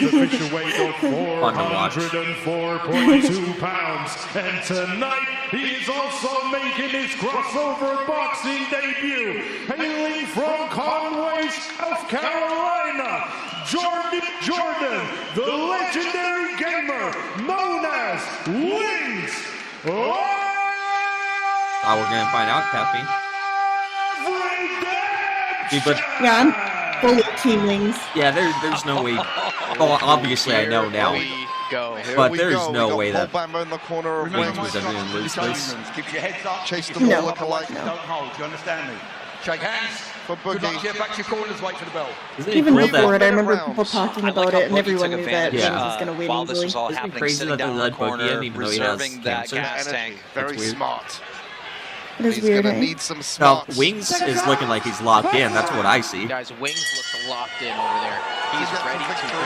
watch. 404.2 pounds. And tonight, he is also making his crossover boxing debut. Hailing from Conway, South Carolina, Jordan, the legendary gamer known as Wings. We're gonna find out, Cappy. But yeah, I'm full of Team Wings. Yeah, there's no way. Well, obviously I know now, but there's no way that in the corner of Wings was ever gonna lose this. Keep your heads up. Chase the No. ball like Don't hold. Do you understand me? Shake hands. for Good luck. Boogie. Get back to your corners. Wait for the bell. Even cool before that- it, I remember people talking about it, and everyone knew that Wings Yeah. was going to win While this easily. was all Isn't it happening, crazy sitting that they down in the let Boogie corner, in even though he has reserving that cancer? gas tank. Energy, very weird. smart. It is He's weird, gonna eh? need some Now, smarts. Wings is looking like he's locked in. That's what I see. Guys, Wings looks locked in over there. He's ready to go.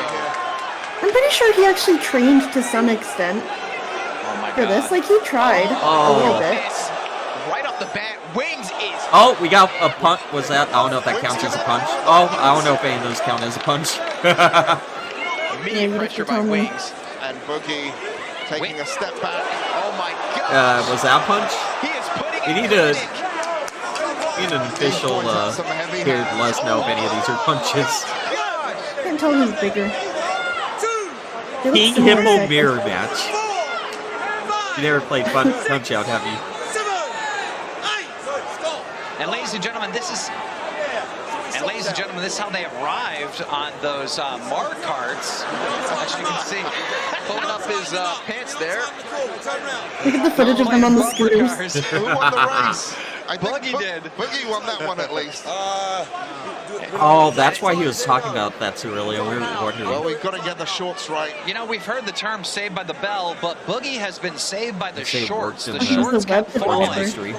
I'm pretty sure he actually trained to some extent Oh my for god. this. Like, he tried a Oh. little bit. Right off the bat, Wings is. Oh, we got a punch. Was that? I don't know if that counts as a punch. Oh, I don't know if any of those count as a punch. Immediate you pressure have to by tell me. Wings. And Boogie taking a step back. Oh my god. Was that a punch? He is putting We need it an official here to let us know if any of these are punches. I can tell who's bigger. They look King similar Hippo second. mirror match. You never played Punch Out, have you? And ladies and gentlemen, this is how they arrived on those mark carts. As you can see, pulling up his pants there. Look at the footage of them on the scooters. Who won the race? I think Boogie did. Boogie won that one at least. Oh, that's why he was talking about that too earlier. We were wondering. Well, we've got to get the shorts right. You know, we've heard the term saved by the bell, but Boogie has been saved by the Say it shorts. worked The in shorts kept web falling. industry.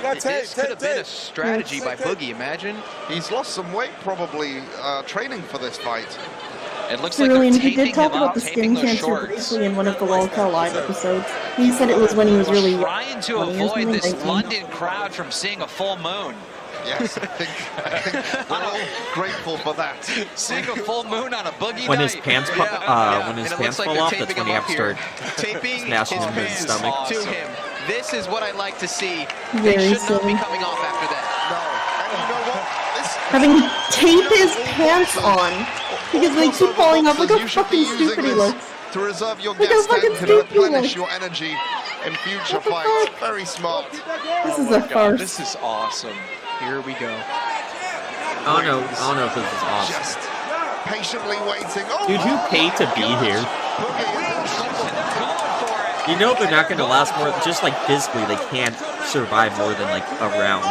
This could have been a strategy by Boogie, imagine. He's lost some weight probably training for this fight. It looks Cerulean, like he did talk about the skin cancer briefly in one of the Lolcow Live episodes. He said it was when he was really young. Trying to avoid this London crowd from seeing a full moon. Yes, I think we're all grateful for that. Seeing a full moon on a Boogie When night. his pants, when his pants fall off, that's when you have to start smashing him in his stomach. To him. This is what I like to see. Very They should not be soon. coming off after that. No. And you know what? Having tape his pants on because they keep falling off. Look how fucking stupid he looks. To reserve your Look how gas fucking tank and stupid he replenish looks. your energy in future What the fights. fuck? Very smart. This is a farce. This is awesome. Here we go. I don't know if this is awesome. Just patiently waiting. Oh, Dude, who paid to be here? You know they're not going to last more. Just like physically, they can't survive more than like a round.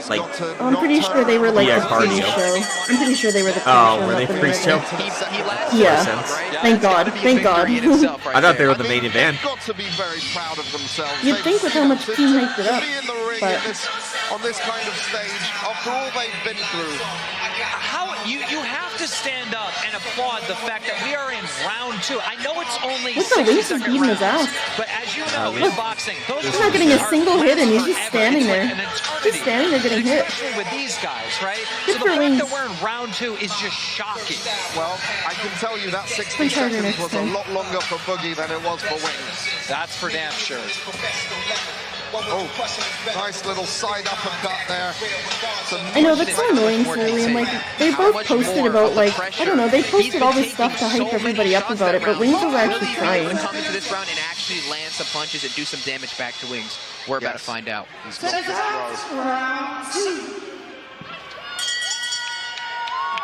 Like, I'm pretty sure they were like Yeah, the cardio. pre-show. I'm pretty sure they were the pre-show. Oh, were they not the main pre-show? event. Yeah. Thank God. Thank God. I thought they were the main event. Got to be very proud of themselves. You'd think with how much team hyped it up, To be in the ring but on this kind of stage after all they've been through. How you have to stand up and applaud the fact that we are in round 2. I know it's only look how 60 Lacey's second beating his rounds, ass. but as you know, in Look. boxing, those He's not getting a single hit and he's just standing there. Just standing there getting hit. Especially with these guys, right? Good So the for fact Wings. that we're in round 2 is just shocking. Well, I can tell you that 60 Play harder seconds next was a time. lot longer for Boogie than it was for Wings. That's for damn sure. Oh, nice little side uppercut there. I know, that's so annoying, Cerulean. Like, they both posted about, like, I don't know, they posted all this stuff to hype everybody up about it, but Wings was actually trying. Come into this round and actually land some punches and do some damage back to Wings. We're about to find out.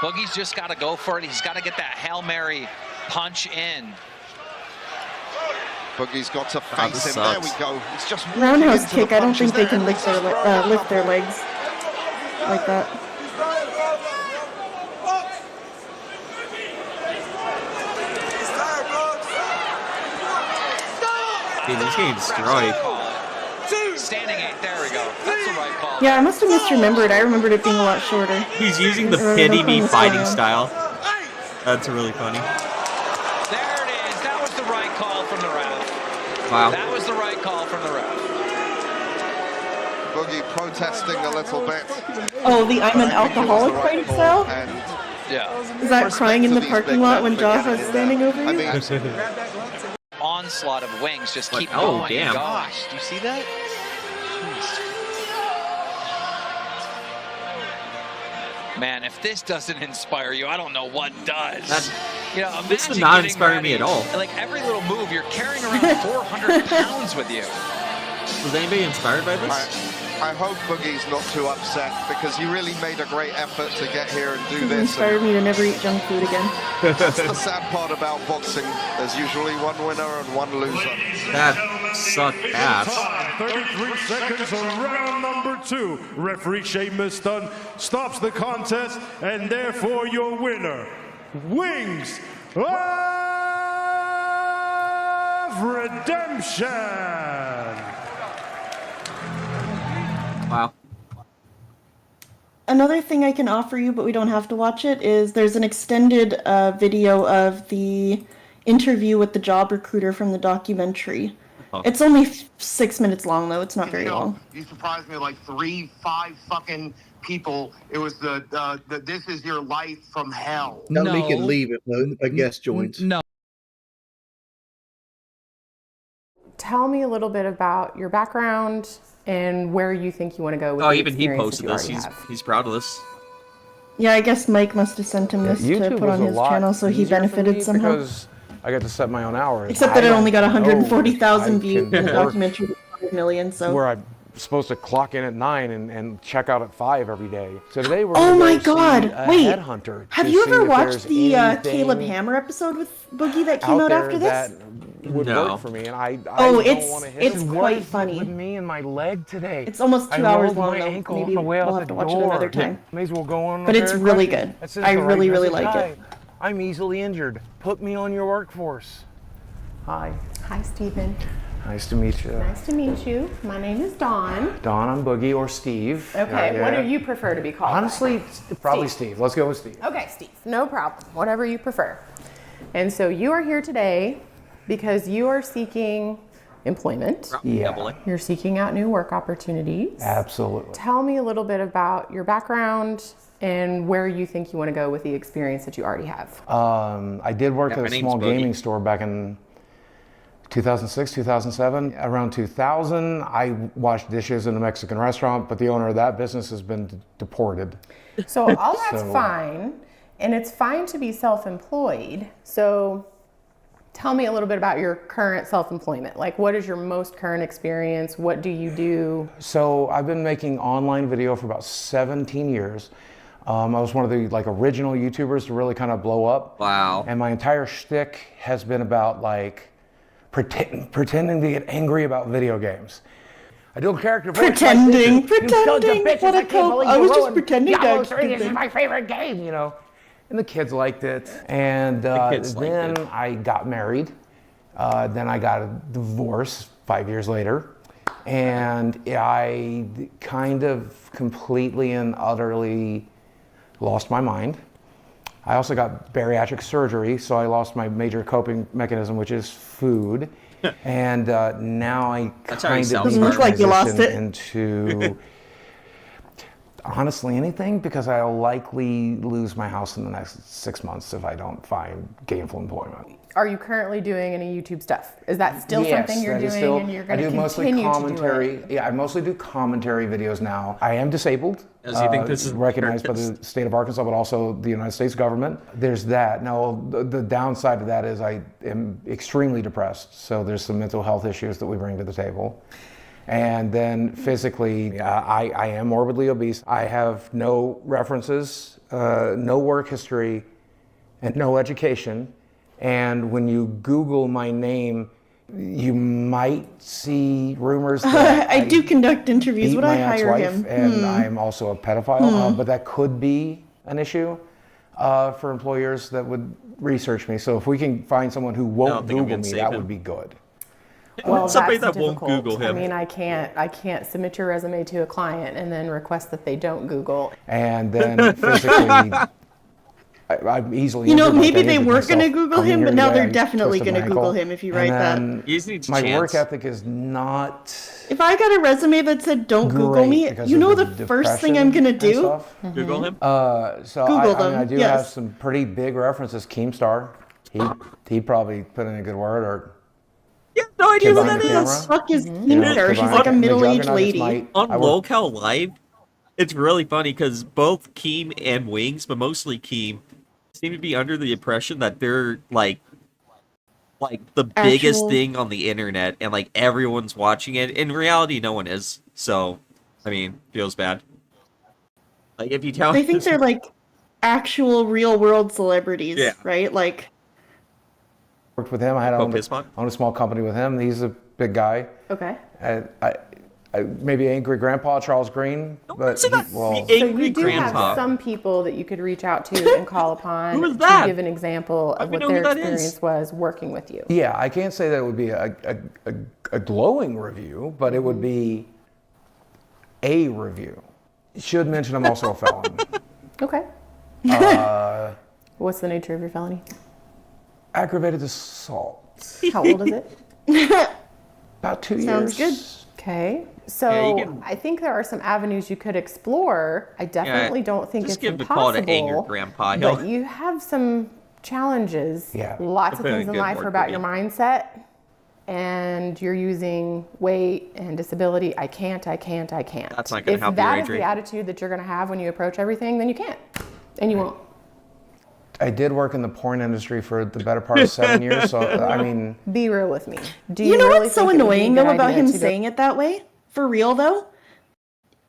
Boogie's just got to go for it. He's got to get that Hail Mary punch in. Boogie's got to face this him. sucks. There we go. It's just Roundhouse walking into kick, I don't the think they punches can lift their legs like that. Dude, he's getting destroyed. Standing 8. There we go. That's the right call. Yeah, I must have misremembered. I remembered it being a lot shorter. He's using the Or pity nothing me was fighting going on. style. That's really funny. There it is. That was the right call from the ref. Wow. That was the right call from the ref. Boogie protesting a little bit. Oh, the I'm an alcoholic fighting style? And Yeah. Is that crying in the parking lot when Jaffa's standing over you? I mean, Onslaught of Wings just keep oh, going. damn. Gosh, do you see that? Man, if this doesn't inspire you, I don't know what does. You know, This did imagine not getting inspire me ready, at all. and, like every little move, you're carrying around 400 pounds with you. Was anybody inspired by this? I hope Boogie's not too upset because he really made a great effort to get here and do It this. inspired me to never eat junk food again. That's the sad part about boxing. There's usually one winner and one loser. That sucked ass. 33 seconds of round number 2. Referee Sheamus Dunn stops the contest, and therefore your winner, Wings of Redemption. Wow. Another thing I can offer you, but we don't have to watch it, is there's an extended video of the interview with the job recruiter from the documentary. Oh. It's only 6 minutes long, though. It's not very long. You surprised me like 3, 5 fucking people. It was the This Is Your Life from Hell. Don't make it leave if a guest joins. No. Tell me a little bit about your background and where you think you want to go with Oh, the even he experience posted that you this. already have. He's proud of this. Yeah, I guess Mike must have sent him this to YouTube put was on a his lot channel so he easier for benefited me somehow. because I get to set my own hours. Except that I it only got don't know 140,000 if views I and the can work documentary was 5 million, so. where I'm supposed to clock in at 9 and check out at 5 every day. So today we're Oh gonna my go God! see a Wait, headhunter have to you see ever if watched there's the anything Caleb Hammer episode with Boogie that came out there after this? that would No. work for me, and I Oh, don't want to hit it's it. quite funny. With me and my leg today. It's almost 2 I hours rolled long my though. ankle Maybe on the way out we'll have the to watch it door. another time. May as well go on. But it's there. really good. That says I the right really, really message. like it. Hi, I'm easily injured. Put me on your workforce. Hi. Hi, Stephen. Nice to meet you. Nice to meet you. My name is Dawn. Don, I'm Boogie or Steve. Okay, what do you prefer to be called by? Honestly, probably Steve. Let's go with Steve. Okay, Steve, no problem. Whatever you prefer. And so you are here today because you are seeking employment. Yeah. You're seeking out new work opportunities. Absolutely. Tell me a little bit about your background and where you think you want to go with the experience that you already have. I did work at a small gaming store back in 2006, 2007. Around 2000, I washed dishes in a Mexican restaurant, but the owner of that business has been deported. So all that's fine, and it's fine to be self-employed. So tell me a little bit about your current self-employment. Like, what is your most current experience? What do you do? So I've been making online video for about 17 years. I was one of the original YouTubers to really kind of blow up. Wow. And my entire shtick has been about pretending to get angry about video games. I do a character voice Pretending. like this, "You sons of bitches, What a I can't cult. believe I you was just ruined pretending Diablo to 3, this is my favorite game, you know." And the kids liked it. And then I got married. Then I got a divorce 5 years later. And I kind of completely and utterly lost my mind. I also got bariatric surgery, so I lost my major coping mechanism, which is food. And now I kind of Doesn't look like you lost it. into honestly anything, because I'll likely lose my house in the next 6 months if I don't find gainful employment. Are you currently doing any YouTube stuff? Is that still something you're doing and you're going to continue mostly to do commentary. it? Yeah, I mostly do commentary videos now. I am disabled. Does he think this is recognized by the state of Arkansas, but also the United States government? There's that. Now, the downside of that is I am extremely depressed. So there's some mental health issues that we bring to the table. And then physically, I am morbidly obese. I have no references, no work history, and no education. And when you Google my name, you might see rumors that I do conduct interviews. beat Would my I hire ex-wife, him? and I'm also a pedophile. But that could be an issue for employers that would research me. So if we can find someone who won't Google me, that would be good. Well, somebody that's that won't difficult. Google him. I mean, I can't submit your resume to a client and then request that they don't Google. And then physically, I'm easily. You know, injured, like maybe I they injured were going to myself Google coming him, here but now today. they're I definitely twisted going to my Google ankle. him if you And write then that. You just need a my chance. work ethic is not. If I got a resume that said "Don't Google great me," because you of know the the first thing I'm depression going to and do? stuff. Google him. So Google I mean, them, I do yes. have some pretty big references. Keemstar, he probably put in a good word. Or No idea Kid who Behind that the is. Camera. Fuck is You know, Keemstar? Kid She's Behind like a the middle-aged Juggernaut is lady. On I work- Lolcow Live, it's really funny because both Keem and Wings, but mostly Keem, seem to be under the impression that they're like the biggest Actual- thing on the internet, and everyone's watching it. In reality, no one is. So, I mean, feels bad. If you tell They think they're actual real-world celebrities, Yeah. right? worked with him. I had Oh, owned Pismont? a small company with him. He's a big guy. Okay. I maybe angry grandpa Charles Green, but well, So Angry you do grandpa. have some people that you could reach out to and call upon Who is to that? give an example of we what know their who that experience is. was working with you. yeah, I can't say that it would be a glowing review, but it would be a review. Should mention I'm also a felon. Okay. What's the nature of your felony? Aggravated assault. How old is it? About 2 years. Sounds good. Okay. So Yeah, you can- I think there are some avenues you could explore. I definitely don't think just it's give the call to impossible. Angry Grandpa. He'll- But you have some challenges. Yeah. Lots of He'll put in things in good life work are about with your you. mindset. And you're using weight and disability. I can't. That's not gonna help you, If that is Adrian. the attitude that you're going to have when you approach everything, then you can't. And you won't. I did work in the porn industry for the better part of 7 years, so I mean, Be real with me. Do You know really what's so think it would be a annoying good though about idea him to go- saying it that way? For real though?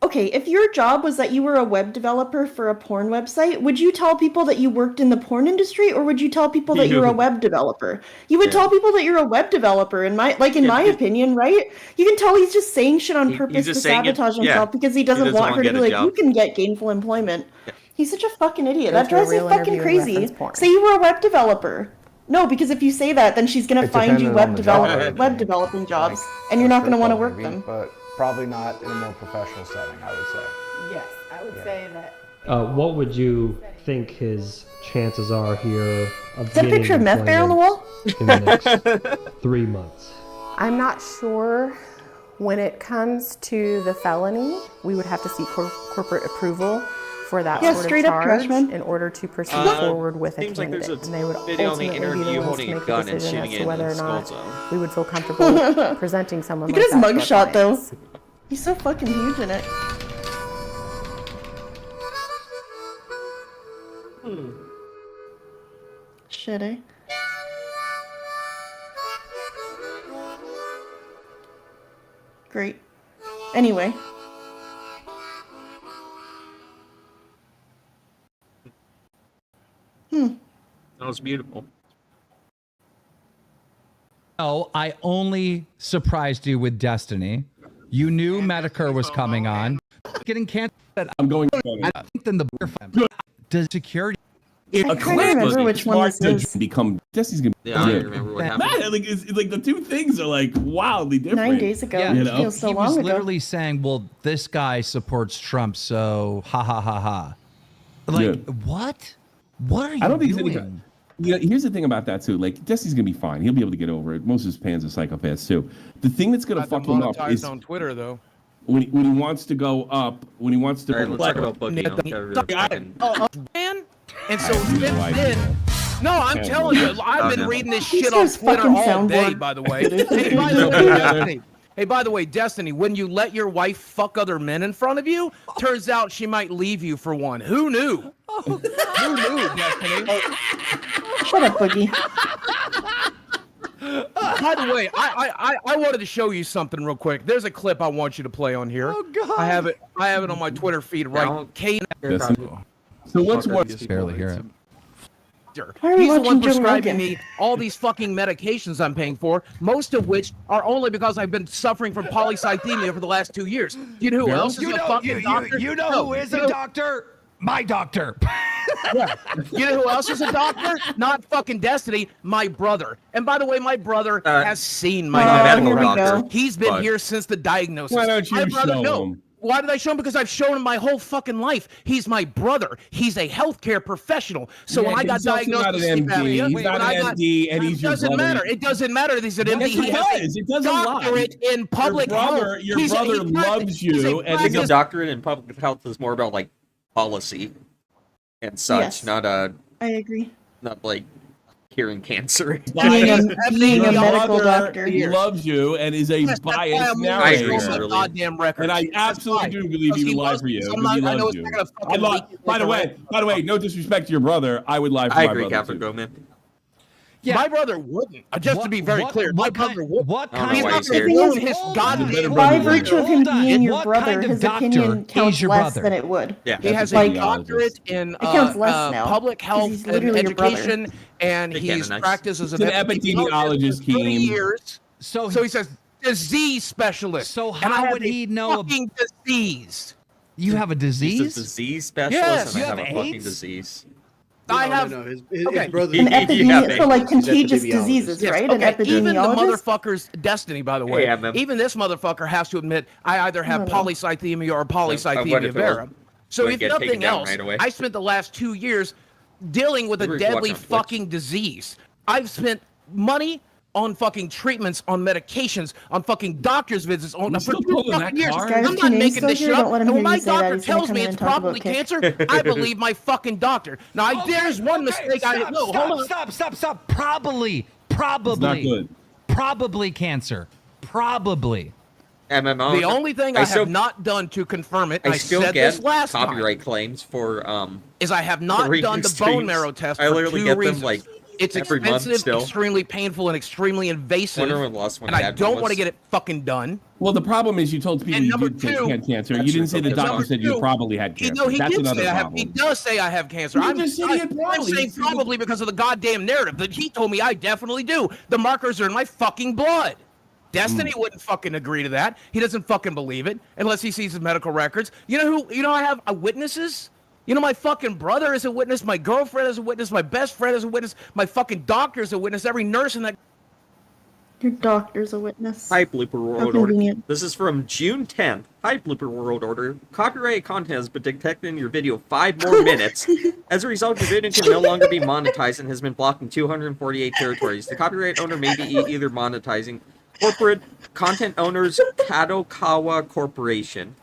Okay, okay, if your job was that you were a web developer for a porn website, would you tell people that you worked in the porn industry, or would you tell people that you were a web developer? You would tell people that you're a web developer. In my opinion, right? You can tell he's just saying shit on purpose to sabotage himself because he doesn't want her to be like, you can get gainful employment. He's such a fucking idiot. That drives me fucking crazy. Say you were a web developer. No, because if you say that, then she's gonna find you web developing jobs, and you're not gonna want to work them. But probably not in a more professional setting, I would say. Yes, I would say that. What would you think his chances are here of Is that a picture of meth bear on the wall? in the next 3 months? I'm not sure. When it comes to the felony, we would have to seek corporate approval for that sort of straight up charge trashman. in order to proceed forward with a Seems like candidate. there's a And they would video on the ultimately be the interview ones to holding a make the gun and decision shooting as it to in whether or the not skull zone. we would feel comfortable presenting someone Look like at his that to our mugshot, though. clients. He's so fucking huge in it. Shit, eh? Great. Anyway. That was beautiful. No, I only surprised you with Destiny. You knew Medicare was coming on. Getting canceled. I'm going. I think then the does security. If I can't remember which one this is. Become Jesse's gonna. Yeah, I remember what happened. Man, like it's like the two things are like wildly different. 9 days ago. Yeah, It feels so he long was ago. literally saying, "Well, this guy supports Trump, so ha ha ha ha." Like what? What are you I don't think doing? it's any. Yeah, here's the thing about that too. Like Jesse's gonna be fine. He'll be able to get over it. Most of his fans are psychopaths too. The thing that's gonna fuck him up is on Twitter though. when he wants to go up. When he wants to. All right, let's talk about Boogie. Man, and so since idea. then, no, I'm telling you, I've been reading this shit on He's Twitter fucking all day. soundboard. By the way, hey, by the way, Destiny. Hey, by the way, Destiny, when you let your wife fuck other men in front of you, turns out she might leave you for one. Who knew? Who knew, Destiny? Shut up, Boogie. By the way, I wanted to show you something real quick. There's a clip I want you to play on here. Oh God! I have it on my Twitter feed right. Kate. So what's what? Just barely hear it. Why are we He's the one watching Joe prescribing Rogan? me all these fucking medications I'm paying for, most of which are only because I've been suffering from polycythemia for the last 2 years. You know who else is a fucking doctor? You know who is a doctor? My doctor. Yeah. You know who else is a doctor? Not fucking Destiny, my brother. And by the way, my brother has seen my medical here we doctor. go. He's been But- here since the diagnosis. Why don't you my brother, show no. him? Why did I show him? Because I've shown him my whole fucking life. He's my brother. He's a healthcare professional. So Yeah, when I got he's also diagnosed not with an sleep MD. apnea, He's not when an I got- MD, and he's it your doesn't brother. matter. It doesn't matter that he's an MD. Yes, He it has does. a It doesn't lie. doctorate in public health. Your He's a- brother he's loves he's a you, and I think a practice- doctorate in public health is more about like policy and such, Yes. not I agree. not like curing cancer. Being a medical brother doctor. loves you and is a Yes, that's why biased I'm narrator. I agree, on really. goddamn record. And I That's absolutely why. do believe he Because would lie loves for me you. so Because much. he I know loves it's you. not gonna fucking leak By the like way, no disrespect to your brother. I would lie for I my agree, brother. Captain too. Goman. Yeah. My brother wouldn't. Just to be very clear, my brother wouldn't. What I don't kind know He's why not he's going here. to The ruin thing his is, goddamn By life. virtue of him Hold on. being your What brother, kind of his doctor opinion is counts your less brother? than it would. Yeah, He has Like- a doctorate in It counts less now, public 'cause health he's and literally your brother. education, and Big he's Canonite. practiced as an He's an epidemiologist, for 30 Keem. years. So So he says disease specialist. So and I how have would a he know? fucking disease? You have a He's a disease? disease specialist, Yes, and I you have have a fucking AIDS? disease. I have. No, his Okay. brother. An Yeah, epidemic for like he's contagious epidemiologist. diseases, Yes, right? okay, An even the epidemiologist. motherfucker's destiny, by the way. Yeah, man. Even this motherfucker has to admit I either have I don't know. polycythemia or I polycythemia wonder if it vera. will- So will if get taken nothing down else, right away. I spent the last 2 years dealing with a We're deadly watching on Twitch. fucking disease. I've spent money on fucking treatments, on medications, on fucking doctor's visits, on for still 2 pulling that fucking years. card? Guys, I'm if not your name's making still this here, shit don't up. let him And when hear my you say that. doctor He's gonna tells come me in it's and talk about probably kick. cancer, I believe my fucking doctor. Now, there's one mistake I didn't know. Hold on. Stop. Probably. It's not good. Probably cancer. Probably. MMO. The only thing I still- have not done to confirm it, I I still said get this last copyright time, claims for is I have not for done the streams. bone marrow test I for literally 2 get reasons. them like It's Every month expensive, still. extremely painful, and extremely invasive. Wonder when the last one and I had don't one want to was. get it fucking done. Well, the problem is you told people And you number did say two- you had cancer. You didn't say the doctor said you probably had cancer. No, he That's did another say I have. problem. He does say I have cancer. You just said he had I'm probably. saying probably because of the goddamn narrative that he told me I definitely do. The markers are in my fucking blood. Destiny wouldn't fucking agree to that. He doesn't fucking believe it unless he sees his medical records. You know who? You know I have witnesses. You know my fucking brother is a witness. My girlfriend is a witness. My best friend is a witness. My fucking doctor is a witness. Every nurse in that. Your doctor's a witness. Hi, Blooper World How Order. convenient. This is from June 10th. Hi, Blooper World Order. Copyrighted content has been detected in your video 5 more minutes. As a result, your video can no longer be monetized and has been blocked in 248 territories. The copyright owner may be either monetizing corporate content owners Kadokawa Corporation.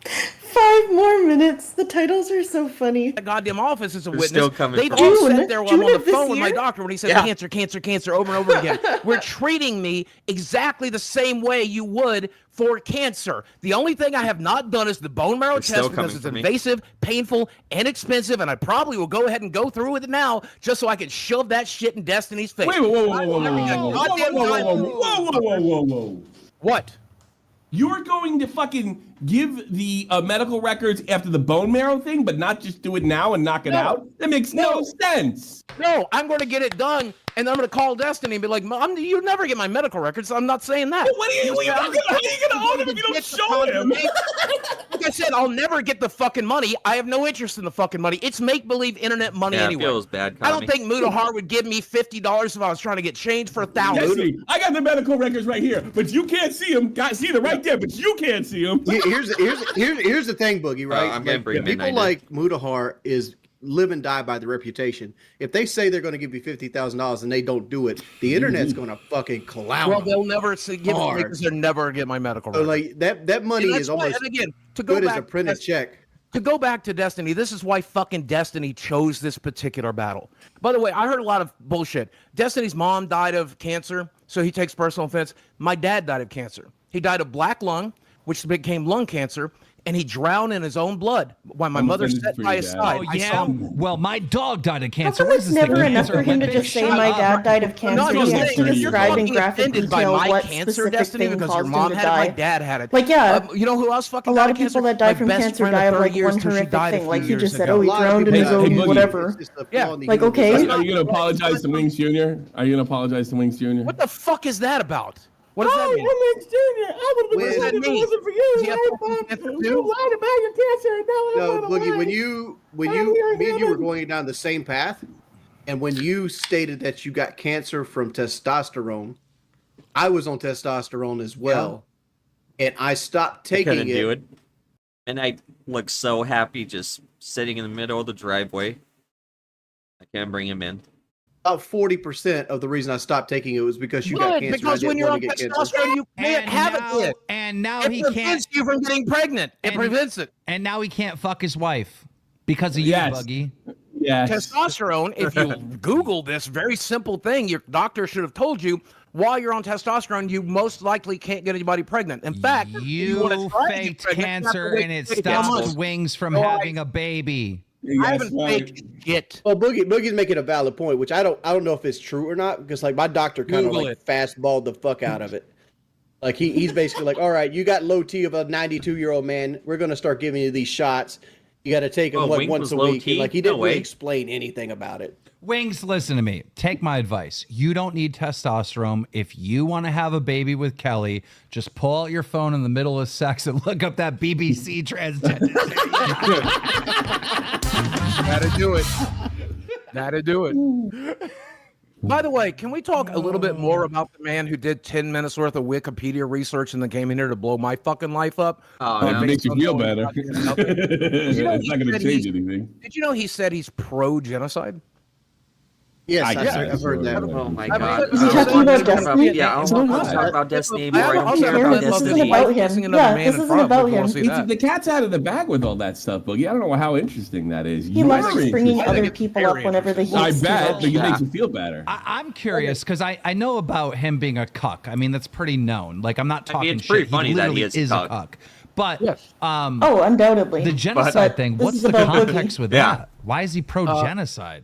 5 more minutes. The titles are so funny. The goddamn office is a They're witness. still coming They from all us. sit there while I'm June on the of this phone with my year? doctor when he says Yeah. cancer, cancer, cancer over and over again. We're treating me exactly the same way you would for cancer. The only thing I have not done is the bone marrow They're still test because coming it's for me. invasive, painful, and expensive, and I probably will go ahead and go through with it now just so I can shove that shit in Destiny's face. Wait, whoa. What? You're going to fucking give the medical records after the bone marrow thing, but not just do it now and knock it out? That makes no sense. No, I'm going to get it done, and I'm going to call Destiny and be like, you never get my medical records. I'm not saying that. How are you going to own them if you don't show him? Like I said, I'll never get the fucking money. I have no interest in the fucking money. It's make-believe internet money Yeah, it anyway. feels bad, I don't Connie. think Mudahar would give me $50 if I was trying to get change for $1,000. I got the medical records right here, but you can't see them. See them right there, but you can't see them. Here's the thing, Boogie. Right? I'm gonna bring People Midnight like Mudahar is live and die by the reputation. If they say they're going to give you $50,000 and they don't do it, the internet's going to fucking clown. Well, them they'll never give it to me hard. because they'll never get my medical So records. like that money And that's is why- almost and again, to go good as back a printed check. To go back to Destiny, this is why fucking Destiny chose this particular battle. By the way, I heard a lot of bullshit. Destiny's mom died of cancer, so he takes personal offense. My dad died of cancer. He died of black lung, which became lung cancer, and he drowned in his own blood while my mother sat by his side. Oh, I yeah? saw him. Well, my dog died of How cancer. come What it's is this thing? never enough Cancer for him to Olympics? just say Shut my up. dad died of No, cancer? I'm He just has saying, to if you're describe in fucking graphic offended by detail my what cancer, specific Destiny, thing because caused your him mom to had it, my die. dad had it. Like, yeah, You know who else fucking a died lot of of people cancer? that die My from best cancer friend die of 30 like years one till she horrific died a thing. Like few he just years said, ago. oh, he drowned in his Hey, own Boogie. whatever. Yeah. Like, okay. Are you going to apologize to Wings Jr.? Are you going to apologize to Wings Jr.? What the fuck is that about? What does that mean? I would What does that mean? wasn't for you. Does he have fucking cancer too? You lied about your cancer. And now No, I'm Boogie, when away. you I'm me and you were heaven. going down the same path, and when you stated that you got cancer from testosterone, I was on testosterone as well, and I stopped I taking couldn't it. do it. And I look so happy just sitting in the middle of the driveway. I can't bring him in. About 40% of the reason I stopped taking it was because you got Good, cancer. because I when didn't you're on want to get cancer. testosterone, you can't have it yet. And now It he prevents can't. you from getting pregnant. It prevents it. And now he can't fuck his wife because of Yes. you, Buggy. Yes. Testosterone, if you Google this very simple thing, your doctor should have told you, while you're on testosterone, you most likely can't get anybody pregnant. In fact, if You wanna try to get faked pregnant, you have to cancer wait and it 24 stopped months. Wings from No, having a baby. I haven't faked shit. Well, Boogie's making a valid point, which I don't know if it's true or not, because like my doctor kind of Google like fastballed the fuck out of it. Like he's basically like, all right, you got low T of a 92-year-old man. We're gonna start giving you these shots. You got to take them Oh, Wink once was a low week. T? Like he No didn't really way. explain anything about it. Wings, listen to me. Take my advice. You don't need testosterone. If you want to have a baby with Kelly, just pull out your phone in the middle of sex and look up that BBC transgender. That'd do it. That'd do it. By the way, can we talk a little bit more about the man who did 10 minutes worth of Wikipedia research and then came in here to blow my fucking life up? It makes you feel better. It's not going to change anything. Did you know he said he's pro-genocide? Yes, I I've heard that. Oh my I mean, god. is he I talking don't about wanna talk Destiny? Yeah, I It's don't not want to that. talk about Destiny I anymore. I also don't care have about a list of This Destiny. isn't about wife him. kissing another Yeah, man this in isn't front. about If you wanna him. see that. The cat's out of the bag with all that stuff, Boogie. I don't know how interesting that is. He You loves are just bringing interested. other people up whenever the heat's I too bet, much. but it makes you feel better. I'm curious because I know about him being a cuck. I mean, that's pretty known. Like, I'm not I mean, talking it's pretty shit. funny He that literally he is a cuck. a cuck. But Oh, undoubtedly. the genocide But thing, this what's is the about Boogie. context with Yeah. that? Why is he pro-genocide?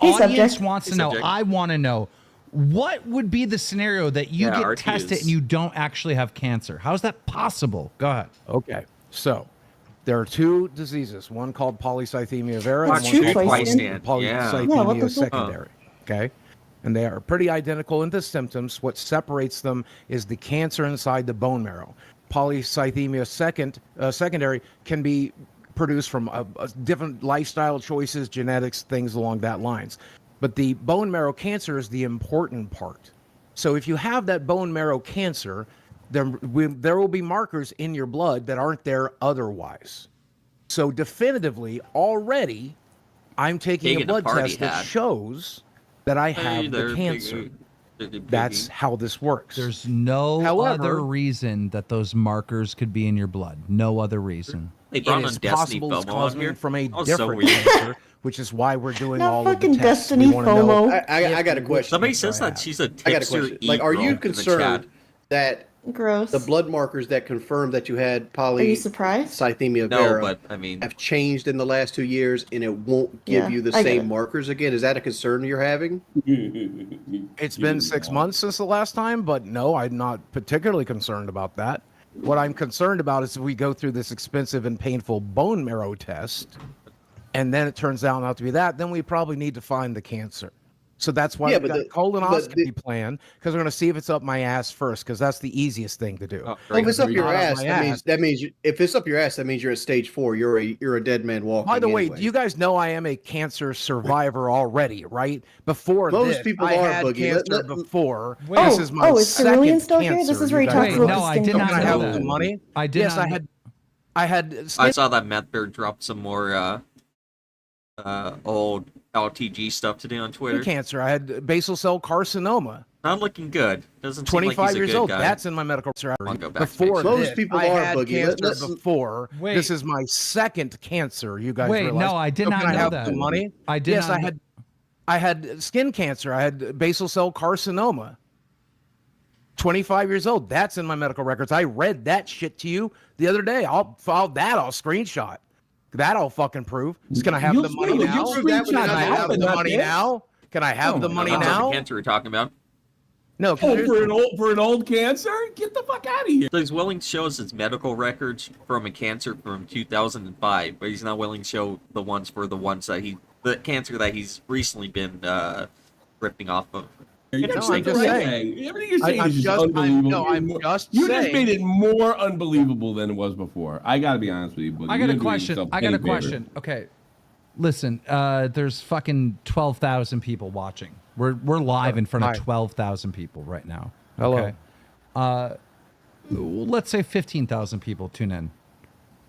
the Hey, audience subject. wants to Hey, know. subject. I want to know. What would be the scenario that you get tested RTUs. and you don't actually have cancer? How is that possible? Go ahead. Okay, so there are two diseases, one called polycythemia vera That's and one true, called twice in. polycythemia secondary. Okay, and they are pretty identical in the symptoms. What separates them is the cancer inside the bone marrow. Polycythemia secondary can be produced from different lifestyle choices, genetics, things along that lines. But the bone marrow cancer is the important part. So if you have that bone marrow cancer, there will be markers in your blood that aren't there otherwise. So definitively, already, I'm taking a blood test that shows that I have the cancer. That's how this works. There's no other reason that those markers could be in your blood. No other reason. They brought It on is Destiny possible it's FOMO caused on here. from a That was so different weird. cancer, which is why we're doing Not all of the fucking tests. Destiny We wanna know FOMO. I got a question. Somebody says that she's a I got a tipster question. Like, are e-girl you in the concerned chat. that Gross. the blood markers that confirm that you had Are you surprised? polycythemia No, vera but, I mean- have changed in the last 2 years and it won't give Yeah, you the I get same it. markers again? Is that a concern you're having? It's been 6 months since the last time, but no, I'm not particularly concerned about that. What I'm concerned about is if we go through this expensive and painful bone marrow test, and then it turns out not to be that, then we probably need to find the cancer. So that's why we've got a colonoscopy plan, because we're going to see if it's up my ass first, because that's the easiest thing to do. Well, if it's up your ass, that means if it's up your ass, that means you're at stage 4. You're a dead man walking. By the way, anyway. you guys know I am a cancer survivor already, right? Before Most this, people I are, had Boogie. cancer before. Wait. This is my Is Cerulean second still here? cancer. This is where he you talks guys about know. the skin Can I cancer. have that. the money? I did Yes, not I know had. I had. I saw that Matt Bear dropped some more old LTG stuff today on Twitter. Cancer. I had basal cell carcinoma. Not looking good. Doesn't seem like 25 he's a years good old. guy. That's in my medical record. Go back Before page. this, I had cancer before. Wait. This is my second cancer. You guys Wait, realize? no, I did So not can I know have that. the money? I did Yes, not. I had skin cancer. I had basal cell carcinoma. 25 years old. That's in my medical records. I read that shit to you the other day. I'll screenshot. That I'll fucking prove. Can I have the money now? Can I have the money now? Can I have the money That's now? the cancer we're talking about. No, for an old cancer? Get the fuck out of here. So he's willing to show us his medical records from a cancer from 2005, but he's not willing to show the ones for the cancer that he's recently been ripping off of. I'm just saying. Everything you're saying I'm is just- unbelievable. I'm just you saying. just made it more unbelievable than it was before. I gotta be honest with you, Boogie. I got a question. Okay, listen. There's fucking 12,000 people watching. We're live in front of 12,000 people right now. Hello. Okay. Let's say 15,000 people tune in.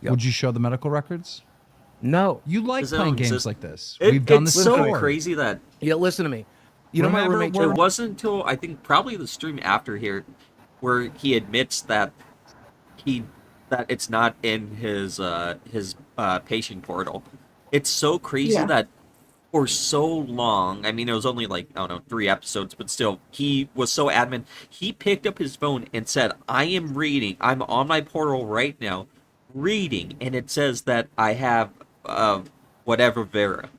Would you show the medical records? No. You like Does it playing exist? games like this. It- We've done it's this so before. crazy that Yeah, listen to me. You know my roommate. It wasn't until I think probably the stream after here where he admits that it's not in his patient portal. It's so crazy that for so long, I mean, it was only like, I don't know, 3 episodes, but still, he was so adamant. He picked up his phone and said, I'm on my portal right now, reading, and it says that I have whatever Vera.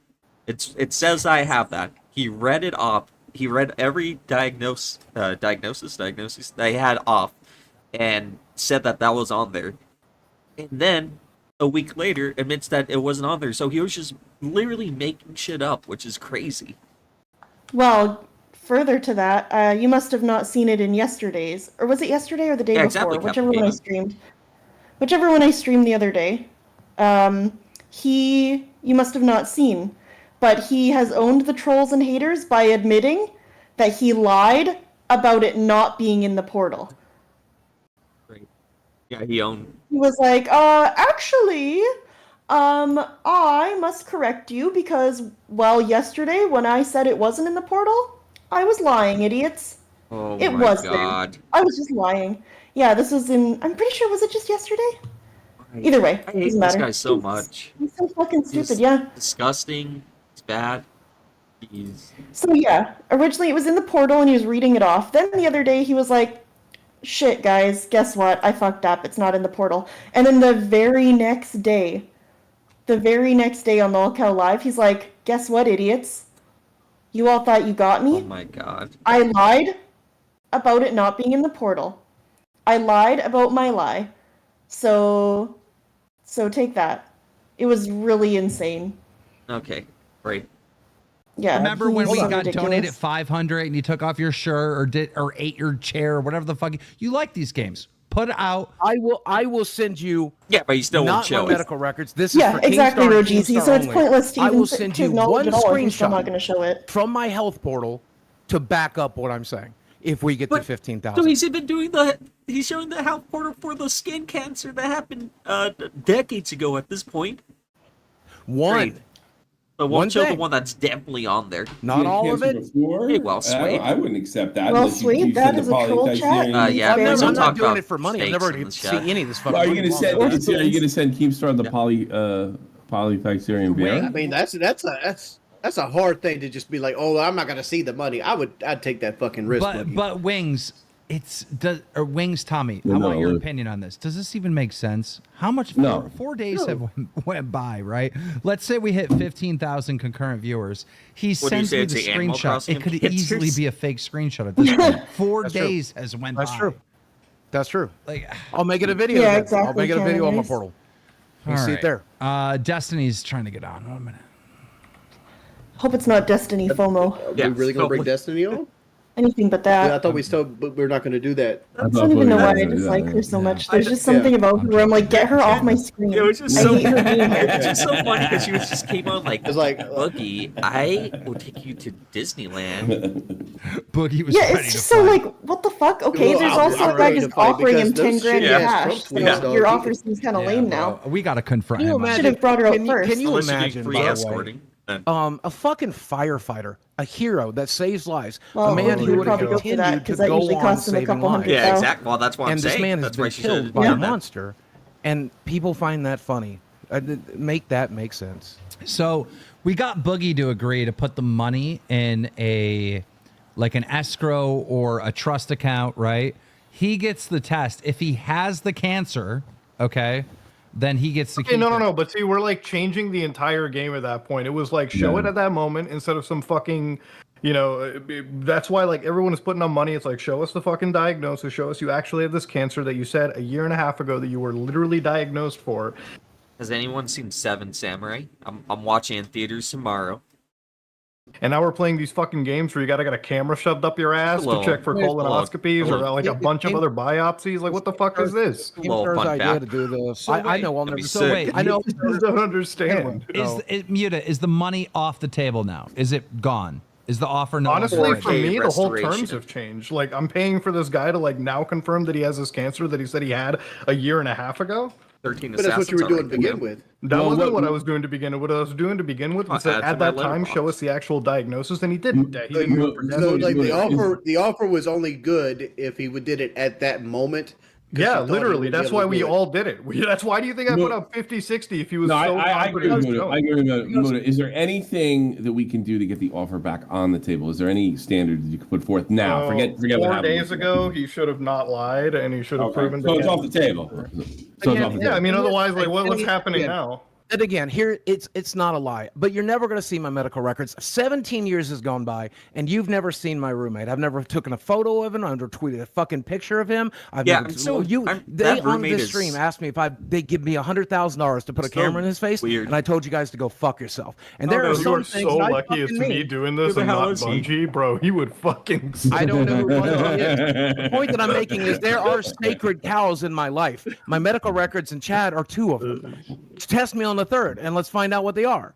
It says I have that. He read it off. He read every diagnosis they had off and said that was on there. And then a week later admits that it wasn't on there. So he was just literally making shit up, which is crazy. Well, further to that, you must have not seen it in yesterday's, or was it yesterday or the day Yeah, before? exactly, Whichever Captain one I Gamer. streamed. Whichever one I streamed the other day. You must have not seen, but he has owned the trolls and haters by admitting that he lied about it not being in the portal. Yeah, he owned. He was like, actually, I must correct you because, well, yesterday when I said it wasn't in the portal, I was lying, idiots. Oh It my was god. there. I was just lying. Yeah, this was I'm pretty sure, was it just yesterday? Either way, I hate doesn't this matter. guy so much. He's so fucking stupid, He's yeah. disgusting. He's bad. He's So yeah, originally it was in the portal and he was reading it off. Then the other day he was like, shit guys, guess what? I fucked up. It's not in the portal. And then the very next day on Lolcow Live, he's like, guess what, idiots? You all thought you got me? Oh my god. I lied about it not being in the portal. I lied about my lie. So take that. It was really insane. Okay, great. Yeah. Remember when we so got ridiculous. donated 500 and you took off your shirt or ate your chair or whatever the fuck? You like these games. Put it out. I will send you. Yeah, but you still won't not show my it. medical records. This Yeah, is for exactly, Keemstar and Rogisi. Keemstar So it's only. pointless to I even will to send you acknowledge one it all if you're still not screenshot going to show it. from my health portal to back up what I'm saying. If we get to 15,000. So he's even doing he's showing the health portal for the skin cancer that happened decades ago at this point. One. But One won't show the thing. one that's definitely on there. Not all of it. Hey, well, sweet. I wouldn't accept that. Well, unless sweet, you that said is the a cool polycytherium. chat. Yeah, Fair so I'm talk not doing about it for money. I've steaks never in the see chat. any of this fucking. Are you gonna send? Or Are you things. gonna send Keemstar the polycytherium bear? I mean, that's a hard thing to just be like, oh, I'm not gonna see the money. I'd take that fucking risk. But Wings, Wings, Tommy, I No, want your look. opinion on this. Does this even make sense? How much? No. 4 days have went by, right? Let's say we hit 15,000 concurrent viewers. He What do you sends say, me it's the the Animal screenshot. Crossing It could pictures? easily be a fake screenshot at this point. 4 That's true. days has went That's by. true. That's true. Like, I'll make it a video. Yeah, then. exactly, I'll make it a video on my Candace. portal. You all can see right. it there. Destiny's trying to get on. 1 minute. Hope it's not Destiny FOMO. Are we really gonna bring Destiny on? Anything but Yeah, I that. thought but we're not gonna do that. I don't even know why I dislike her so much. There's just something about her where I'm like, get her off my screen. It was just I so hate her being here. it's just so funny because she just came on like, It's like, Boogie, I will take you to Disneyland. Boogie was Yeah, ready it's to just fight. so like, what the fuck? Okay, Well, there's I'm also a guy ready to just fight offering him because 10 those grand in shit-ass cash. Trump So tweets, dog. your offer seems kind of lame bro, now. we got to confront Can you him. on imagine? Should have brought her out Can you, first. can you Unless you do imagine? free by the way, escorting. a fucking firefighter, a hero that saves lives, Well, a man he who would would have probably go for that, continued to 'cause that go usually on costs him a saving couple lives. hundred. Yeah, exactly. Well, that's why I'm And saying. this man has That's been why she killed should by have a done that. monster, and people find that funny. Make that make sense. So we got Boogie to agree to put the money in an escrow or a trust account, right? He gets the test. If he has the cancer, okay, then he gets to keep No. it. But see, we're like changing the entire game at that point. It was like show it at that moment instead of some fucking, that's why like everyone is putting on money. It's like show us the fucking diagnosis. Show us you actually have this cancer that you said a year and a half ago that you were literally diagnosed for. Has anyone seen Seven Samurai? I'm watching in theaters tomorrow. And now we're playing these fucking games where you gotta get a camera shoved up your ass Hello. to check for Hello. colonoscopies or Hello. like a bunch of other biopsies. Like what the fuck is this? Little fun idea fact. to do the. So I wait, know I'll that'd never. be So sick. wait, I just don't understand. Muta, is the money off the table now? Is it gone? Is the offer no longer Honestly, ready? for me, the whole restoration. terms have changed. Like, I'm paying for this guy to like now confirm that he has this cancer that he said he had a year and a half ago. 13 But that's what you were Assassins doing to already begin came with. That Well, wasn't what- what I was doing to begin with. What I was doing to begin with was I'll that add at to my that time letterbox. show us the actual diagnosis, and he didn't. He didn't do it for So Destiny. like the offer was only good if he did it at that moment. 'cause Yeah, he thought he literally. would be That's able why to we do it. all did it. That's why do you think I No. put up 50, 60 if he was No, so I agree with confident? Muta. I agree with Muta. Is there anything that we can do to get the offer back on the table? Is there any standard that you can put forth now? Forget what 4 happened. days ago, he should have not lied, and he should have Okay. proven. So it's to off the table. So it's off the Yeah, I table. mean, otherwise, like, what's happening again, now? And again, here it's not a lie, but you're never going to see my medical records. 17 years has gone by, and you've never seen my roommate. I've never taken a photo of him. I've never tweeted a fucking picture of him. I've Yeah, never, I'm so- they that on roommate this is- stream asked me if they give me $100,000 to put a So camera in his face, weird. and I told you guys to go fuck yourself. And Oh, there no, are you some are things so that I lucky it's fucking me mean. doing this Who the and hell not is he? Bungie, bro. He would fucking. I don't know who Bungie is. The point that I'm making is there are sacred cows in my life. My medical records in Chad are 2 of them. Test me on the 3rd, and let's find out what they are.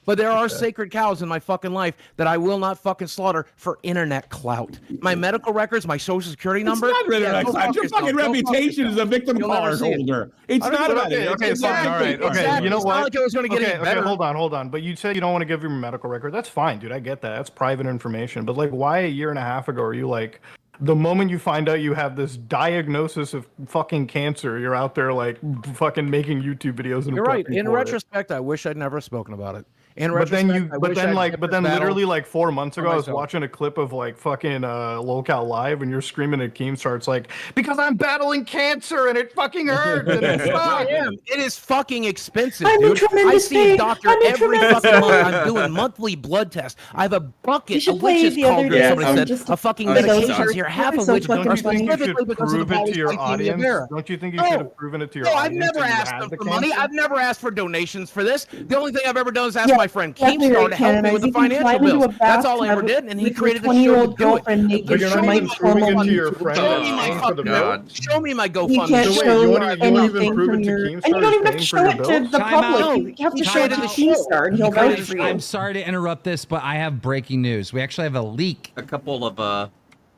But there are sacred cows in my fucking life that I will not fucking slaughter for internet clout. My medical records, my social security number. It's not really yeah, like go that. fuck Your yourself. fucking Go fuck reputation as a yourself. victim You'll never card see it. holder. It's I don't not know, about it. Okay, fine. All right. Okay, Exactly. you know It's what? not like it was going to get any better. Hold on. But you said you don't want to give your medical record. That's fine, dude. I get that. That's private information. But like, why a year and a half ago are you like, the moment you find out you have this diagnosis of fucking cancer, you're out there like fucking making YouTube videos and You're right. prepping In for it. retrospect, I wish I'd never spoken about it. In But then retrospect, I wish I'd never battled literally like 4 months for ago, I was myself. watching a clip of like fucking Locale Live, and you're screaming at Keemstar. It's like, because I'm battling cancer and it fucking hurts and it I sucks. am. It is fucking expensive, I'm in dude. I tremendous see a pain. doctor I'm in every tremendous fucking month. pain. I'm doing monthly blood tests. I have a You bucket should of play witches the other cauldron. day Somebody and said just a fucking make those medications up. here, half of So which fucking are Don't you think you specifically should because of the prove it to your polycythemia audience? vera. Don't you think you should have proven it to your No, I've audience? never that you asked had them the for money. cancer? I've never asked for donations for this. The only thing I've ever done is ask Yeah, my friend exactly Keemstar right, to help me with the You can financial climb into bills. a That's all I ever bathtub did, and he with your created the show to 20-year-old do it. girlfriend naked. But you're not Show even me proving it to hormone your friend Show that's me my paying for the fucking bill. bill. Show me my You GoFundMe. can't So wait, show you won't even anything prove from it to your, Keemstar and you don't is even have to paying for show your it to bills? the Time public. out. You have to He show it to created the show. Keemstar, and he'll vouch for you. I'm sorry to interrupt this, but I have breaking news. We actually have a leak. A couple of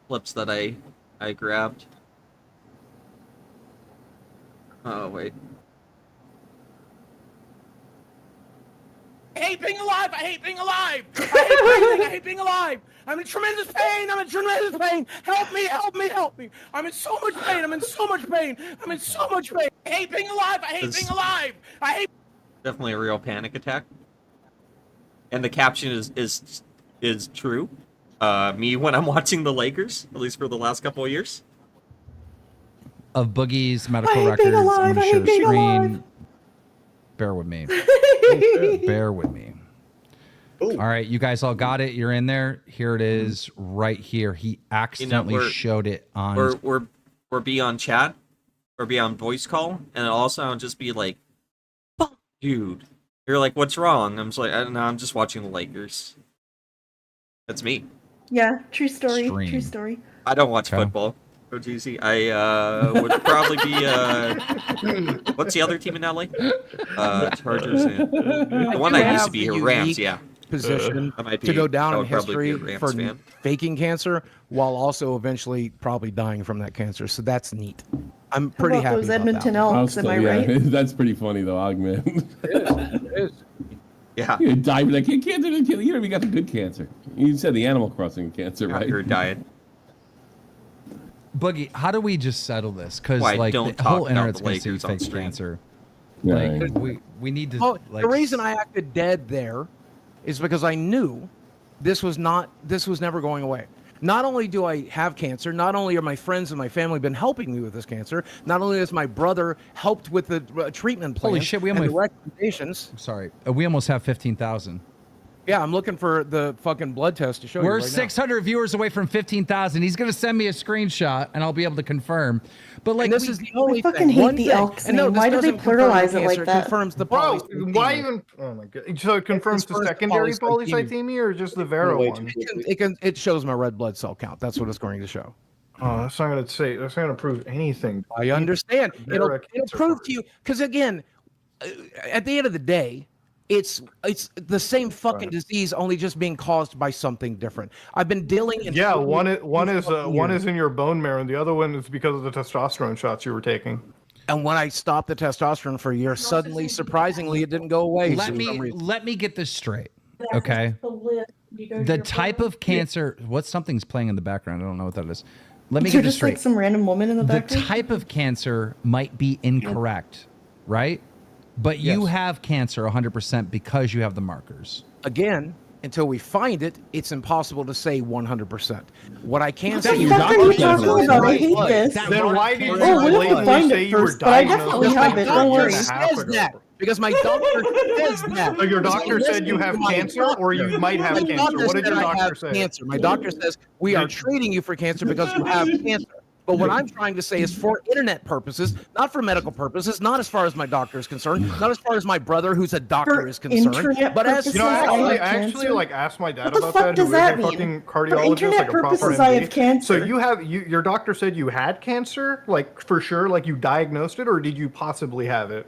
clips that I grabbed. Oh wait. I hate being alive. I hate being alive. I hate breathing. I hate being alive. I'm in tremendous pain. I'm in tremendous pain. Help me, help me, help me. I'm in so much pain. I'm in so much pain. I'm in so much pain. I hate being alive. I hate being alive. I hate. Definitely a real panic attack. And the caption is true. Me when I'm watching the Lakers, at least for the last couple of years. Of Boogie's medical hate records. being alive, I'm I gonna hate share the being screen. alive. Bear with me. Bear with me. All right, you guys all got it. You're in there. Here it is, right here. He accidentally showed it on. Or be on chat, or be on voice call, and it'll also just be like, "Fuck, dude." You're like, "What's wrong?" I'm just like, "I don't know. I'm just watching the Lakers." That's me. Yeah, true story. Stream. True story. I don't watch Okay. football. Oh, GC. I would probably be what's the other team in LA? Chargers and the one that used to be here, Rams. Yeah. Position I might to go I down in would probably be history a Rams for fan. faking cancer while also eventually probably dying from that cancer. So that's neat. I'm How pretty about happy those about Edmonton that. Elks? Am I right? That's pretty funny though, Augment. Yeah. You die with that cancer. You don't even got the good cancer. You said the Animal Crossing cancer, right? Your diet. Boogie, how do we just settle this? Because Why, like don't the talk whole about internet's the gonna see Lakers on fake stream. cancer. Right. Like we need to. Well, like, the reason I acted dead there is because I knew this was never going away. Not only do I have cancer, not only are my friends and my family been helping me with this cancer, not only has my brother helped with the treatment plan Holy shit, we and the almost. recommendations. Sorry, we almost have 15,000. Yeah, I'm looking for the fucking blood test to show you We're right now. 600 viewers away from 15,000. He's gonna send me a screenshot, and I'll be able to confirm. But like, And this is the only fucking thing. hate One the thing. Elks And no, name. this Why do they doesn't confirm the pluralize it like cancer, that? confirms the Bro, polycythemia. why even? Oh my god! So it confirms the confirms secondary polycythemia. polycythemia or just the Vera one? It shows my red blood cell count. That's what it's going to show. Oh, that's not gonna say. That's not gonna prove anything. I understand. It'll Vera prove to you because again, at the end of the day, it's the same fucking disease, only just being caused by something different. I've been dealing. Yeah, one is in your bone marrow, and the other one is because of the testosterone shots you were taking. And when I stopped the testosterone for a year, suddenly, surprisingly, it didn't go away. let me get this straight, okay? The type of cancer. What something's playing in the background? I don't know what that is. Let me Is there get this just like straight. some random woman in the The background? type of cancer might be incorrect, right? But you have cancer 100% because you have the markers. Again, until we find it, it's impossible to say 100%. What I can What say the is fuck are you talking about? I hate this. Then why did you Oh, we have to blatantly find say it you were first, but I diagnosed definitely with have it. Don't worry. a half says ago? that because my doctor says that. So your doctor said you have cancer, or you might have My cancer. doctor What did said your I doctor have say? Cancer. My doctor says we are treating you for cancer because you have cancer. But what I'm trying to say is for internet purposes, not for medical purposes, not as far as my doctor is concerned, not as far as my brother who's a doctor is concerned, internet but as You know, I actually cancer? like asked my dad What the about fuck that. does Who that is a mean? fucking For cardiologist, internet like a proper purposes, I have MD. cancer. So your doctor said you had cancer, like for sure, like you diagnosed it, or did you possibly have it?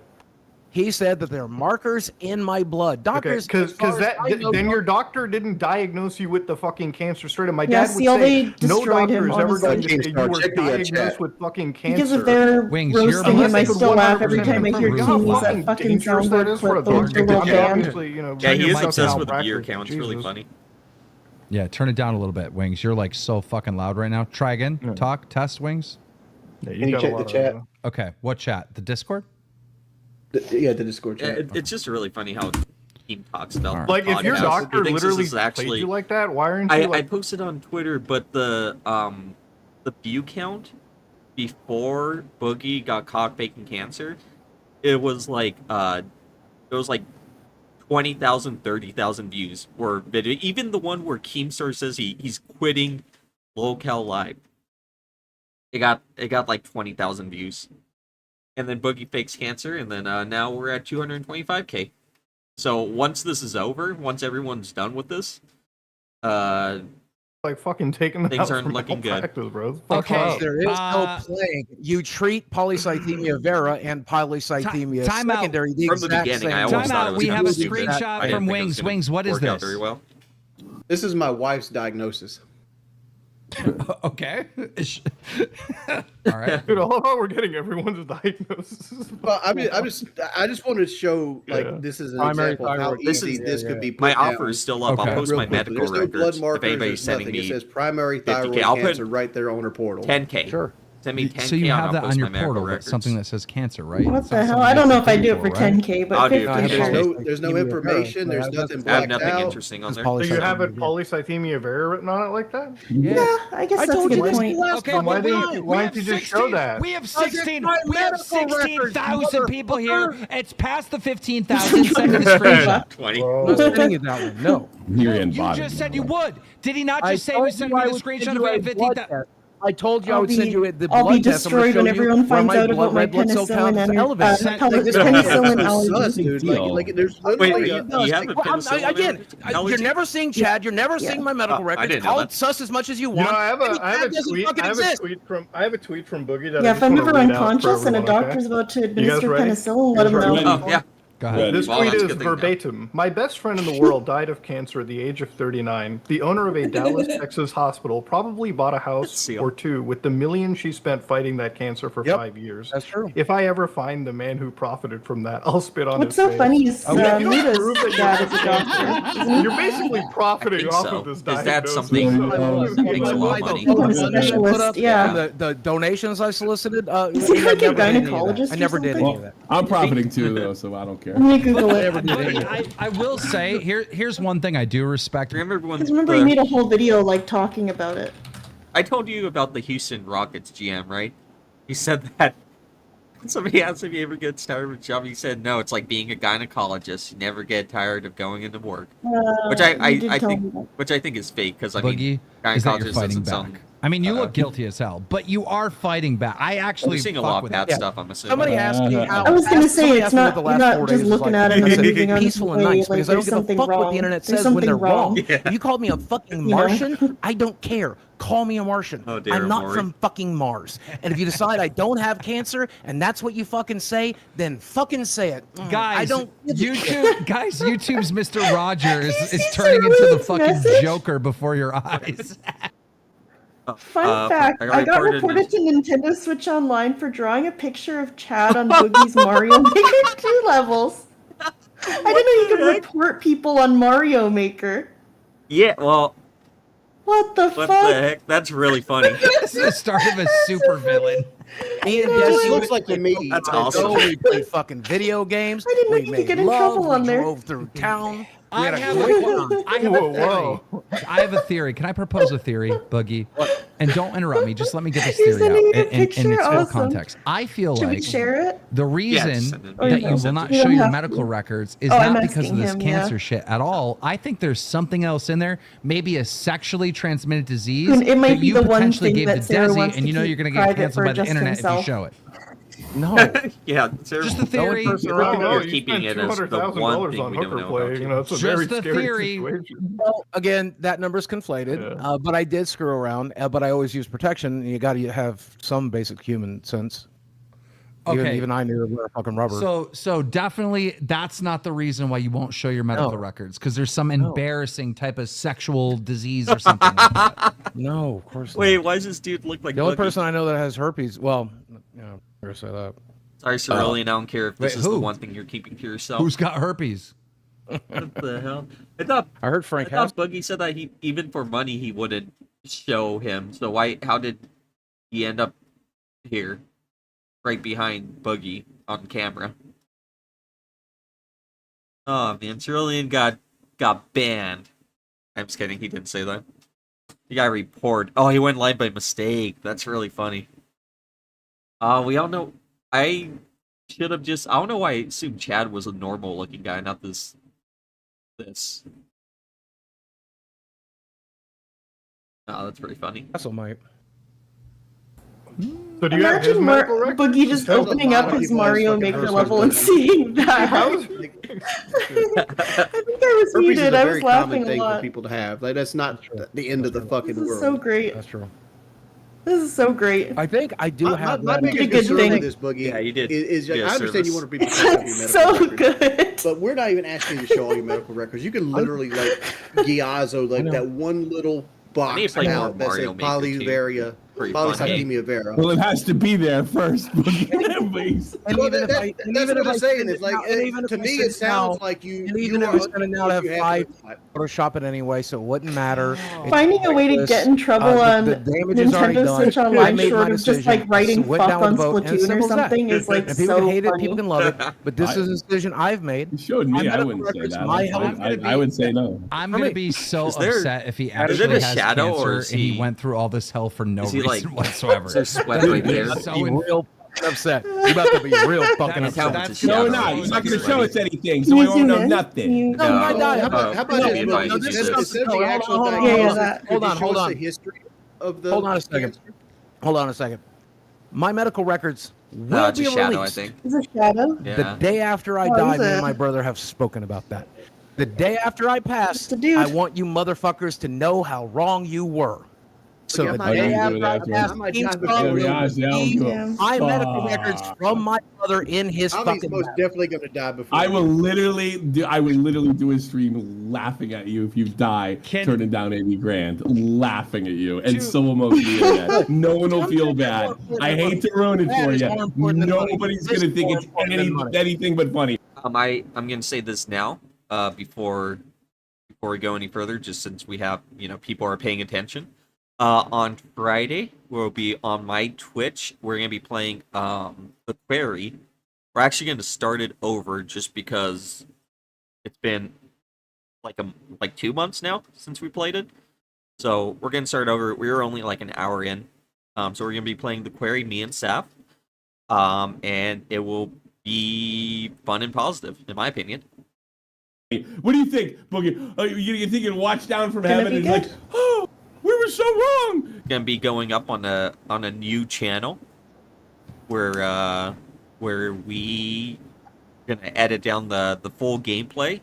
he said that there are markers in my blood. Doctors, because as far as I know, then your doctor didn't diagose you with the fucking cancer straight up. My Yeah, dad see, would say they no destroyed doctor him, is ever honestly. going to say you were Check the diagnosed chat. with fucking cancer. Because if they're Wings, you're roasting him, I Unless it still could laugh every 100% time I hear confirm. You know Kiwi's how that fucking dangerous that soundboard is for a clip going doctor to to a band. obviously, you know, Yeah, he bring is yourself obsessed to with the malpractice. beer count. It's really Jesus. funny. Yeah, turn it down a little bit, Wings. You're like so fucking loud right now. Try again. Talk. Test, Wings. Yeah, Can you got a check lot the of chat? Okay. What chat? The Discord? Yeah, the Discord Yeah, chat. it's just really funny how he talks about. Like, the if your podcast. doctor He thinks this literally is played you like that, why aren't you? I posted on Twitter, but the view count before Boogie got caught faking cancer, it was like 20,000, 30,000 views were video. Even the one where Keemstar says he's quitting Local Live, it got like 20,000 views. And then Boogie fakes cancer, and then now we're at 225K. So once this is over, once everyone's done with this, like fucking taking the things aren't looking good. Bro. There is no plague. You treat polycythemia vera and polycythemia Time out. secondary the From the exact beginning, same I always Time thought it out. was We have a confusing. I screenshot didn't from think it was Wings. gonna Wings, what is work out this? very well. This is my wife's diagnosis. Okay. All right. Dude, I love how we're getting everyone's diagnosis. Well, I just wanted to show this is an Primary example of how thyroid. easy this could be. My put down. offer is still up. I'll post Real my quickly. medical There's no blood records. markers. If anybody's There's sending nothing. me It says primary 50K, thyroid I'll put cancer right there on her portal. 10K. Sure. Send me 10K. So you and have I'll that post on my your medical portal, records. something that says cancer, right? What It's the not hell? something I don't you know if I pay do it for, for right? 10K, but I'll do 50 it. sure. There's no information. There's nothing I have blacked nothing out. interesting on there. So you have it polycythemia vera written on it like that? Yeah, I guess that's a good point. Okay, Then why but didn't you just show that? We have Because it's 16. my We have medical 16,000 records, people here. motherfucker. It's past the 15,000. Send me the screenshot. 20. I'm not sending you that one. No. You're in You body. just said you would. Did he not I just say told we send you me I the would screenshot send of you a it? blood 15,000. test. I told you I would send you the I'll blood be test. I'm gonna destroyed show when you everyone where finds my out about my red blood cell penicillin count is and elevated. penicillin Sus, allergy. dude. Like there's Wait, literally you have a penicillin Again, allergy? you're never seeing Chad. You're never seeing my medical I records. didn't know Call that. it sus as much as you You want. know, I have Any a Chad doesn't tweet. fucking I exist. have a tweet from Boogie that Yeah, I if just I'm want to ever read out for unconscious and a everyone, doctor's okay? about to You guys administer ready? penicillin, let him You guys know. ready? Oh, yeah. Go ahead. This Well, tweet that's is good thing now. verbatim. My best friend in the world died of cancer at the age of 39. The owner of a Dallas, Texas hospital probably bought a house or two with the millions she spent fighting that cancer for 5 years. That's true. If I ever find the man who profited from that, I'll spit on What's his so face. funny is Okay, if you don't Mita's prove that dad you're- is a doctor, isn't he? You're basically profiting think off so. of this Is that diagnosis. something- makes a lot of money. Become a specialist, yeah. The donations I solicited. Is he like a never did any of that. gynecologist I or never did any something? of that. I'm profiting too, though, so I don't care. Let me Google I it. never did any of that. I will say here's one thing I do respect. Remember when Because remember he made a whole video like talking about it. I told you about the Houston Rockets GM, right? He said that somebody asked if he ever gets tired of a job. He said no, it's like being a gynecologist. You never get tired of going into work. Which you did tell me that. I think is fake because I Boogie, mean is that you're gynecologist fighting doesn't back. sound. I mean, you look guilty as hell, but you are fighting back. I actually You're seeing a fuck lot of with bad that. stuff. I'm assuming. Somebody asked me how. I was gonna say somebody it's asked me not what the you're last not 4 just days was looking like. at it and I said, moving on peaceful and his way, nice like, because I don't there's give a something fuck what wrong. the internet There's says when they're something wrong. wrong. If you called me a fucking You know? Martian, I don't care. Call me a Martian. Oh, dear, I'm not Maury. from fucking Mars. And if you decide I don't have cancer and that's what you fucking say, then fucking say it. Guys, I don't. YouTube's Mr. Rogers is turning into the fucking message? Joker before your eyes. Fun fact, I got reported to Nintendo Switch Online for drawing a picture of Chad on Boogie's Mario Maker 2 levels. I didn't know you could report people on Mario Maker. Yeah, well, What the what fuck? the heck? That's really funny. This is the start of a super villain. Me and This Jesse looks like to me. That's we awesome. We played fucking video games. I didn't know we you could made get in love. trouble on we there. drove through town. We I had a have, great time. I have a Whoa, theory. whoa. I have a theory. Can I propose a theory, Boogie? And don't interrupt me. Just let me get this You're theory out sending me the in picture? its full Awesome. context. I feel Should we like share it? the reason Yes. that you will not You show don't your have medical to. records is Oh, I'm not because of asking this him, yeah. cancer shit at all. I think there's something else in there, maybe a sexually transmitted disease It might that be you the one potentially thing gave that to Sarah Desi, wants and to you know keep you're going to get private canceled for by the just internet if you himself. show it. No. Yeah, Sarah, Just the theory. You're Oh, you keeping spent it as the one $200,000 thing on we don't hooker know play. about. You know, it's a Just very the scary theory. situation. Well, again, that number's conflated, but I did screw around. But I always use protection. You got to have some basic human sense. Okay. Even I knew to wear fucking rubber. So definitely that's not the reason why you won't show your medical No. records, because there's some embarrassing type of sexual disease or something like that. No, of course not. Wait, why does this dude look like The only Boogie? person I know that has herpes. Well, yeah, I'm gonna say that. Sorry, Cerulean, I don't care if this Wait, is who? the one thing you're keeping to yourself. Who's got herpes? What the hell? I heard Frank thought Boogie said that he even for money he wouldn't show him. So why? How did he end up here, right behind Boogie on camera? Oh man, Cerulean got banned. I'm just kidding. He didn't say that. He got reported. Oh, he went live by mistake. That's really funny. We all know. I should have just. I don't know why I assumed Chad was a normal-looking guy, not this. Oh, that's pretty funny. That's all, mate. So do you have his Imagine medical records? Boogie just There's a opening lot up of his people that Mario fucking Maker herpes level and does. seeing that. How is- I think I was Herpes is a muted. I was very common laughing a thing for lot. people to have. Like, that's not the end of the fucking This is world. so great. That's true. This is so great. I think I do have My that. biggest Good concern thing. with this, Boogie, Yeah, you did. is Yeah, I understand you service. want to be protective of your medical So records, good. but we're not even asking you to show all your medical records. You can literally like Giazzo, like that one little I need box to play more out that says Mario Maker, too. polyvaria, Pretty fun game. polycythemia vera. Well, it has to be there first. Please. And Well, even if I, and that's even what if I I'm saying. send It's it like now- and even if to I me, send it sounds now- like you. And even you if I send it now to have you 5 it. Photoshop it anyway, so it wouldn't matter. It's Finding a way to pointless. get in trouble on the damage is already Nintendo done. Switch I Online made short my of just like decision. writing Went fuck down on the vote, and Splatoon or simple as that. something is like And people so can hate it, funny. people can love it, but this is a decision I've made. You showed My me. I medical wouldn't say records, that. my health- I would say no. I'm For gonna me. be so Is there- upset if he is it actually a has shadow, or cancer is and he he- went through all this hell for no Is he, reason like, whatsoever. so sweat right there? You're about to So be in- real fucking upset. You're about to be real fucking That's- upset. that's No, shadow. we're not. You're not going to show us anything, so Can we you won't zoom know in? nothing. No, I die. How How about about no, this? no, Look, no, it this says is- the hold on, actual hold on, diagnosis. hold on. Could Hold you on, show hold us on. the history of the Hold on a second. cancer? Hold on a second. My medical records will No, it's be a shadow, released I think. Is it shadow? the Yeah. day after I Oh, die. is Me and it? my brother have spoken about that. The day after I pass, Just a dude. I want you motherfuckers to know how wrong you were. So Yeah, the my day dad- after I pass, I might Team die Scrum before will you. receive Yeah. my medical records from my brother in his Tommy's fucking most lab. definitely going to die before. I you. will literally do a stream laughing at you if you die, turning down 80 grand, laughing at you, and so will most of the internet. No one will feel bad. I hate to ruin it for you. Nobody's gonna think it's anything but funny. I'm gonna say this now, before we go any further, just since we have people are paying attention. On Friday, we'll be on my Twitch. We're gonna be playing The Quarry. We're actually gonna start it over just because it's been like 2 months now since we played it. So we're gonna start over. We were only like an hour in. So we're gonna be playing The Quarry, me and Saf. And it will be fun and positive, in my opinion. What do you think, Boogie? You think you'd watch down from Gonna heaven be and good. like, oh, we were so wrong. Gonna be going up on a new channel where we gonna edit down the full gameplay,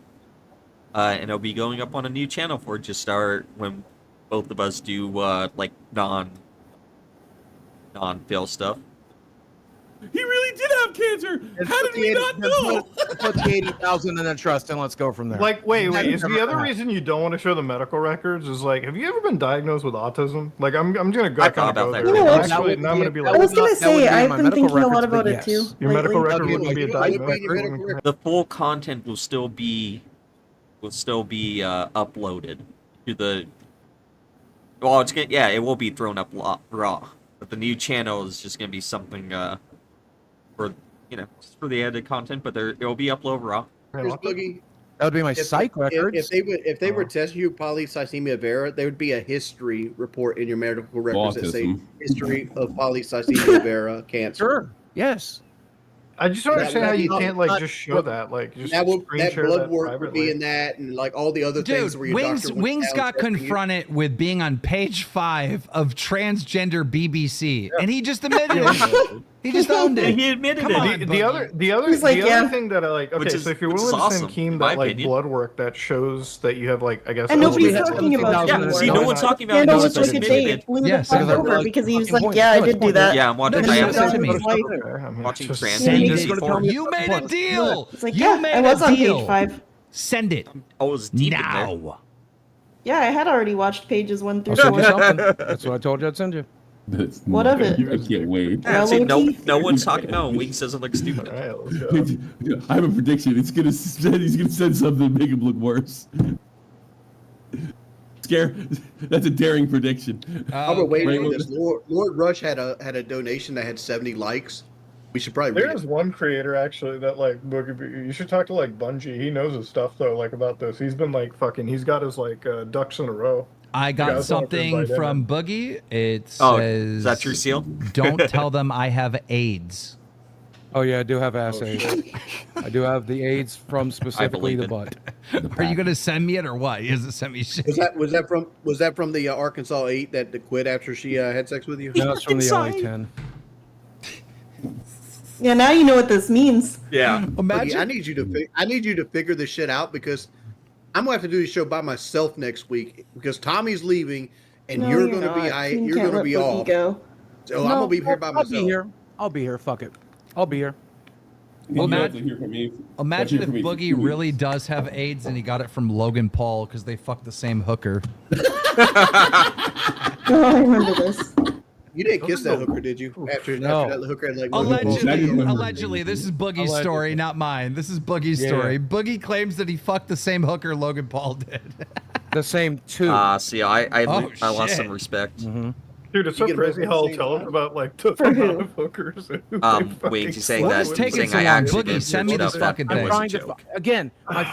and it'll be going up on a new channel for just when both of us do like non-fail stuff. He really did have cancer. How did we not know? Put the 80,000 in a trust and let's go from there. Like, wait, is the other reason? reason you don't want to show the medical records is like, have you ever been diagnosed with autism? Like, I'm gonna go I kind thought of go about that there. You know what? Actually, and I'm gonna be I like, was gonna say I've been thinking a lot records, about but it yes. too. your medical lately. record wouldn't be a diagnosis. The full content will still be uploaded to the. Well, it will be thrown up raw, but the new channel is just gonna be something for just for the added content, but it will be uploaded raw. Here's Boogie. That would be my psych records. If they were testing you polycythemia vera, there would be a history report in your medical records that say Autism. history of polycythemia vera cancer. Sure. Yes. I just don't That- understand how that- you not- can't like not- just show that, like just That screen share blood that work would privately. be in that, and like all the other things Dude, where your Wings doctor went Wings down got testing you. confronted with being on page 5 of transgender BBC, and he just admitted it. He just owned it. He admitted Come it. on, The Boogie. other He's like, the other yeah. thing that I like, Which okay, is- so if you're which willing is to awesome, send Keem in my that like opinion. blood work that shows that you have like, I guess, And nobody's LGBT talking about Yeah, it. see, no one's talking about it. Scandal No was one's like a admitted date. it. Blew Yes, the fuck because over like, because he was fucking like, point. yeah, I No, did it's do point. that. Yeah, I'm watching. No, I you am sent it to me. watching Just trans Send BBC it. for- You made a deal. It's like, You yeah, made I was a on deal. page 5. Send it I was deep in there. now. Yeah, I had already watched pages 1 through I'll send you 4. something. That's what I told you I'd send you. That's What of it? I can't wait. Yeah, see, no Low-key. one's talking about it. Wings doesn't look stupid. All right, let's go. I have a prediction. He's gonna send something to make him look worse. That's a daring prediction. I've been waiting Okay. for this. Lord Rush had a donation that had 70 likes, We should probably read There's it. one creator actually that like Boogie. You should talk to like Bungie. He knows his stuff though, like about this. He's been like fucking. He's got his like ducks in a row. I The got guys wanted to something invite him from in. Boogie. It says, Oh, is that your seal? Don't tell them I have AIDS. Oh yeah, I do have ass AIDS. I do have the AIDS from specifically the believe butt. Are you gonna send me it or what? He hasn't sent me shit. Was that from the Arkansas 8 that quit after she had sex with you? No, it's from the Arkansas LA 10. Yeah, now you know what this means. Yeah. Boogie, I need you to figure this shit out because I'm gonna have to do this show by myself next week because Tommy's leaving and No, you're you're gonna be not. You you're can't gonna let be Boogie off. go. So I'm gonna be here by myself. I'll be here. I'll be here. Fuck it. I'll be here. You have to hear from me. Imagine if That's it for me. Boogie really does have AIDS and he got it from Logan Paul because they fucked the same hooker. Oh, I remember this. You didn't kiss that hooker, did you? After that hooker had like Allegedly, this is Boogie's Allegedly. story, not mine. This is Boogie's Yeah. story. Boogie claims that he fucked the same hooker Logan Paul did. The same two. See, I lost shit. some respect. Dude, it's so crazy how I'll tell him about like the amount of hookers. And who they Wait, you saying What that? is taking saying so I long? actually Boogie, did send me stuff this that fucking was thing. a trying to joke. again. I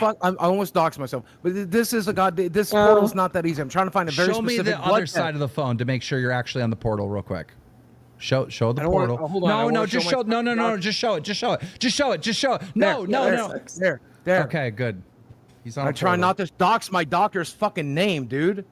almost doxed myself, but this is a this portal's not that easy. I'm trying to find a very Show me specific the blood other side of the phone to make sure you're actually on the portal real quick. Show the I don't wanna- portal. hold on, I no, wanna just show show. my- No, just show it. Just show it. Just show it. Just show it. No, no. There. Okay, good. He's on. I a try portal. not to dox my doctor's fucking name, dude.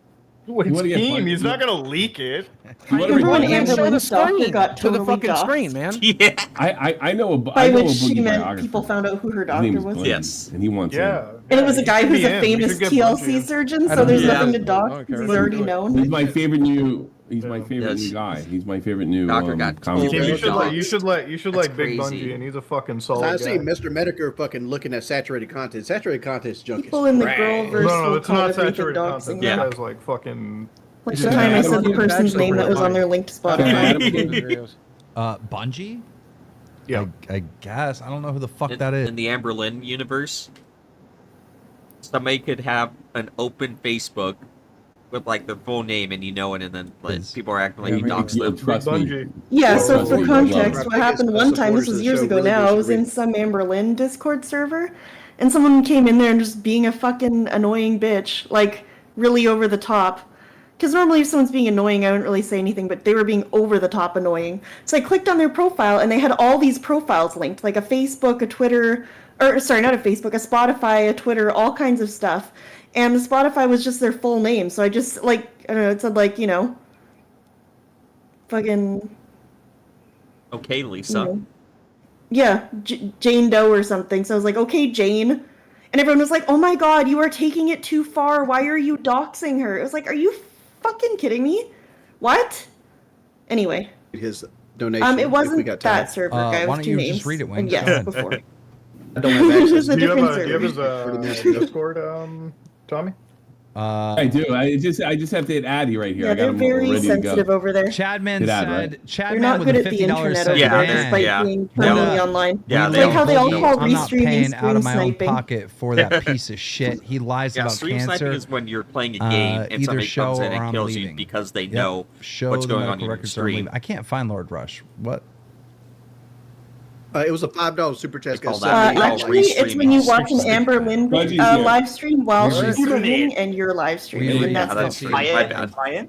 It's Team. He's not gonna leak it. Remember when Amber show the Lynn's doctor screen got to the totally fucking doxxed? screen, man. Yeah. I know a By I know a which she Boogie meant biographer. people found out who her His doctor name's was. Glenn, Yes. and he wants Yeah. And it was a guy who's a Yeah, we famous should get TLC Bungie. surgeon, I so don't there's care. nothing to I dox don't because care. he's already He's known. my favorite new. He's my favorite Yes. new guy. He's my favorite new. Doctor got comic told. Team, book. you should let That's Big crazy. Bungie, and he's a fucking solid I guy. see Mr. Medicare fucking looking at saturated content. Saturated content's junk. People in the girl verse No, will it's call not everything saturated doxing. content. Yeah. That guy's like fucking. Like Yeah. the time I said the It's person's actually name that was on pretty their link to Spotify. Bungie? Yeah. I guess. I don't know who the fuck that is. In the Amber Lynn universe, somebody could have an open Facebook with like their full name and you know it, and then like, people are acting like you doxed them. Trust me. Bungie. Yeah, so Trust for me, context, what I guess happened the one time, this supporters was of the years show ago really now, I was in disagree. some Amber Lynn Discord server, and someone came in there and just being a fucking annoying bitch, like, really over the top. Because normally if someone's being annoying, I wouldn't really say anything, but they were being over the top annoying. So I clicked on their profile, and they had all these profiles linked, like a Facebook, a Twitter, or sorry, not a Facebook, a Spotify, a Twitter, all kinds of stuff. And the Spotify was just their full name, so I just, like, I don't know, it said, like, you know, fucking... Okay, Lisa. No. Yeah, Jane Doe or something. So I was like, okay, Jane. And everyone was like, oh my god, you are taking it too far. Why are you doxing her? It was like, are you fucking kidding me? What? Anyway. His donation. It if wasn't we got time. that server guy. It why was don't two you names. just read it, Wayne? And Go yes, ahead. before. I don't have access. It's a Do you have different a, do you have server. his Discord, Tommy? I do. I just have to hit Addy right here. Yeah, I got they're him very ready to go. sensitive over there. Chadman Get out, said, right? Chadman They're not with good a at the $50 internet sub. over Yeah, there, they're- despite yeah. being No. permanently online. Yeah, We they like how they all don't- call I'm not restreaming paying out of my own sniping. pocket for that piece of shit. He lies Yeah, about stream cancer. sniping is when you're playing a game and either somebody show comes in or and I'm kills you leaving. because they Yep. know Show what's the going on medical in your records or I'm stream. leaving. I can't find Lord Rush. What? It was a $5 super chat. call that Actually, it's when you watch an Amber Lynn Bungie's here. live stream while Really? she's streaming and you're live streaming. Really? And Yeah, that's that's not true. free. My bad.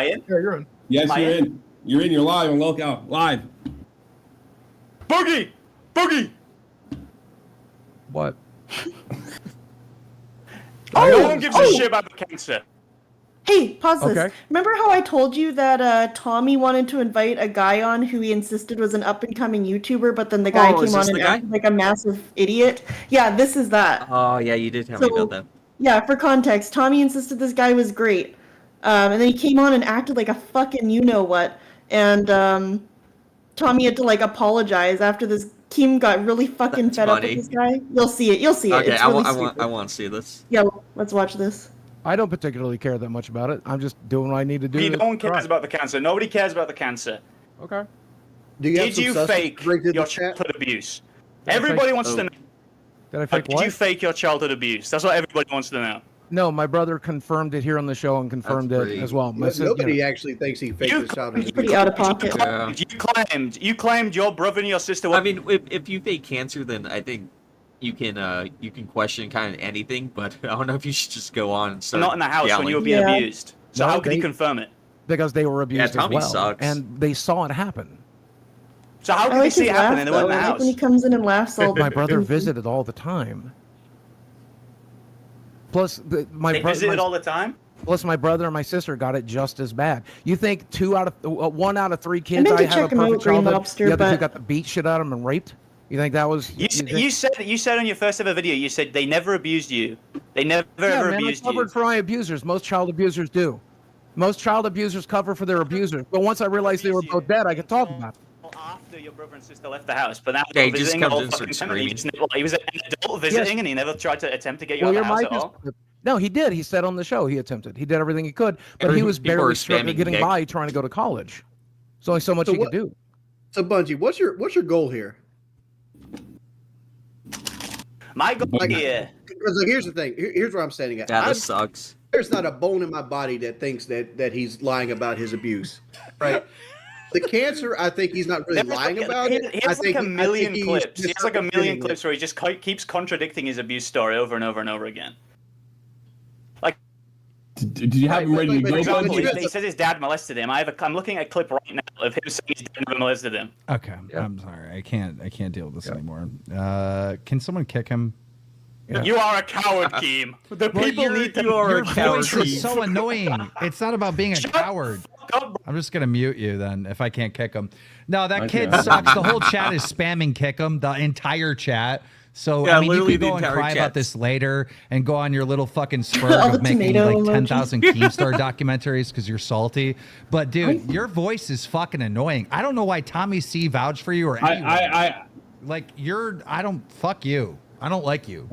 Yeah, you're in. Yes, you're in. You're in. You're live on Lookout Live. Boogie! Boogie! What? No one gives a shit about the cancer. Hey, pause this. Okay. Remember how I told you that Tommy wanted to invite a guy on who he insisted was an up-and-coming YouTuber, but then the guy Oh, is came on this and the guy? acted like a massive idiot? Yeah, this is that. Oh, yeah, you did tell me about that. Yeah, for context, Tommy insisted this guy was great. And then he came on and acted like a fucking you-know-what. And Tommy had to, like, apologize after this. Kim got really fucking That's fed up funny. with this guy. You'll see it. You'll see it. Okay, It's I really want stupid. to see this. Yeah, let's watch this. I don't particularly care that much about it. I'm just doing what I need to do. No one cares about the cancer. Nobody cares about the cancer. Okay. Do you have Did some you substance fake to bring to your the chat? childhood abuse? Did I Everybody fake- wants to know. Did I fake Did what? you fake your childhood abuse? That's what everybody wants to know. No, my brother confirmed it here on the show and confirmed it as well. Nobody actually thinks he faked his childhood. He's pretty out of pocket. You claimed your brother and your sister were... I mean, if you fake cancer, then I think you can question kind of anything, but I don't know if you should just go on and start Not in the house yelling. when you were being abused. So how can you confirm it? Because they were abused Tommy as well. sucks. And they saw it happen. So how I can they like see his it happen laugh, and they weren't in though. the I like house? when he comes in and laughs all My brother goofy. visited all the time. Plus, They visited all the time? Plus, my brother and my sister got it just as bad. You think 1 out of 3 I kids meant to have a check him out, perfect Green childhood? Lobster, The other two but- got the beat shit out of them and raped? You think that was... You said on your first ever video, you said they never abused you. They never ever abused I you. covered for my abusers. Most child abusers do. Most child abusers cover for their abusers. But once I realized they were both dead, I could talk about it. After your brother and sister left the house, but now Yeah, he you're just visiting comes all in and fucking starts time, and screaming. he was an adult visiting, and he never tried to attempt to get you out of the house at all. No, he did. He said on the show he attempted. He did everything he could, but he was People barely are spamming getting Nick. by trying to go to college. There's only so much So he what- could do. So Bungie, what's your goal here? My goal here. Because here's the thing. Here's where I'm standing at. Yeah, this sucks. There's not a bone in my body that thinks that he's lying about his abuse, right? The cancer, I think he's not really lying about it. He I has think like a million he's clips. He has like a million misrepresenting clips where he just keeps contradicting his abuse story over and over and over again. Did you have him ready to For go? example, Bungie? he says his dad molested him. I'm looking at a clip right now of him saying his dad never molested him. Okay, I'm sorry. I can't deal with this anymore. Can someone kick him? You are a coward, Keem. The Well, people need to. your voice is so annoying. It's not about being a coward. I'm just gonna mute you then if I can't kick him. No, that kid sucks. The whole chat is spamming kick him. The entire chat. So Yeah, I mean, you literally can the go and entire cry about chat. this later and go on your little fucking All spur the of making tomato like emojis. 10,000 Keemstar documentaries because you're salty. But dude, your voice is fucking annoying. I don't know why Tommy C vouched for you or anyone. Like I don't fuck you. I don't like you.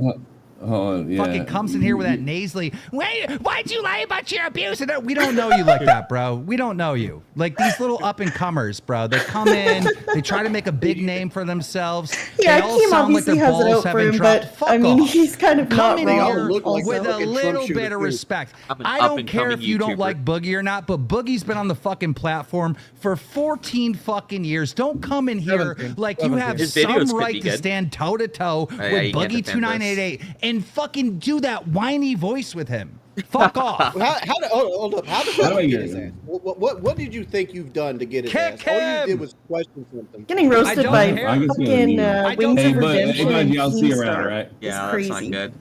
Fucking comes in here with that nasally. Wait, why'd you lie about your abuse? And we don't know you like that, bro. We don't know you. Like these little up and comers, bro. They come in, they try to make a big name for themselves. Yeah, they all Keem sound like obviously their has it balls out for haven't him, dropped. but Fuck I mean, off. he's kind of Come not in wrong. here look like with a fucking little Trump bit of shooter, too. respect. I'm an I don't up-and-coming care if you don't YouTuber. like Boogie or not, but Boogie's been on the fucking platform for 14 fucking years. Don't come in here 17. like you have His some videos could right be to good. stand toe to toe yeah, with you can't Boogie defend 2988 and fucking do that whiny voice with him. Fuck off. Hold up. How How do I did you get get his it? ass? What did you think you've done to get his Kick ass? All you him! did was question something. Getting roasted don't by care. I'm just gonna fucking leave. I don't Wings care. of Hey, but Redemption and Bungie, I'll see you Keemstar. around, right? Yeah, It's that's crazy. not good.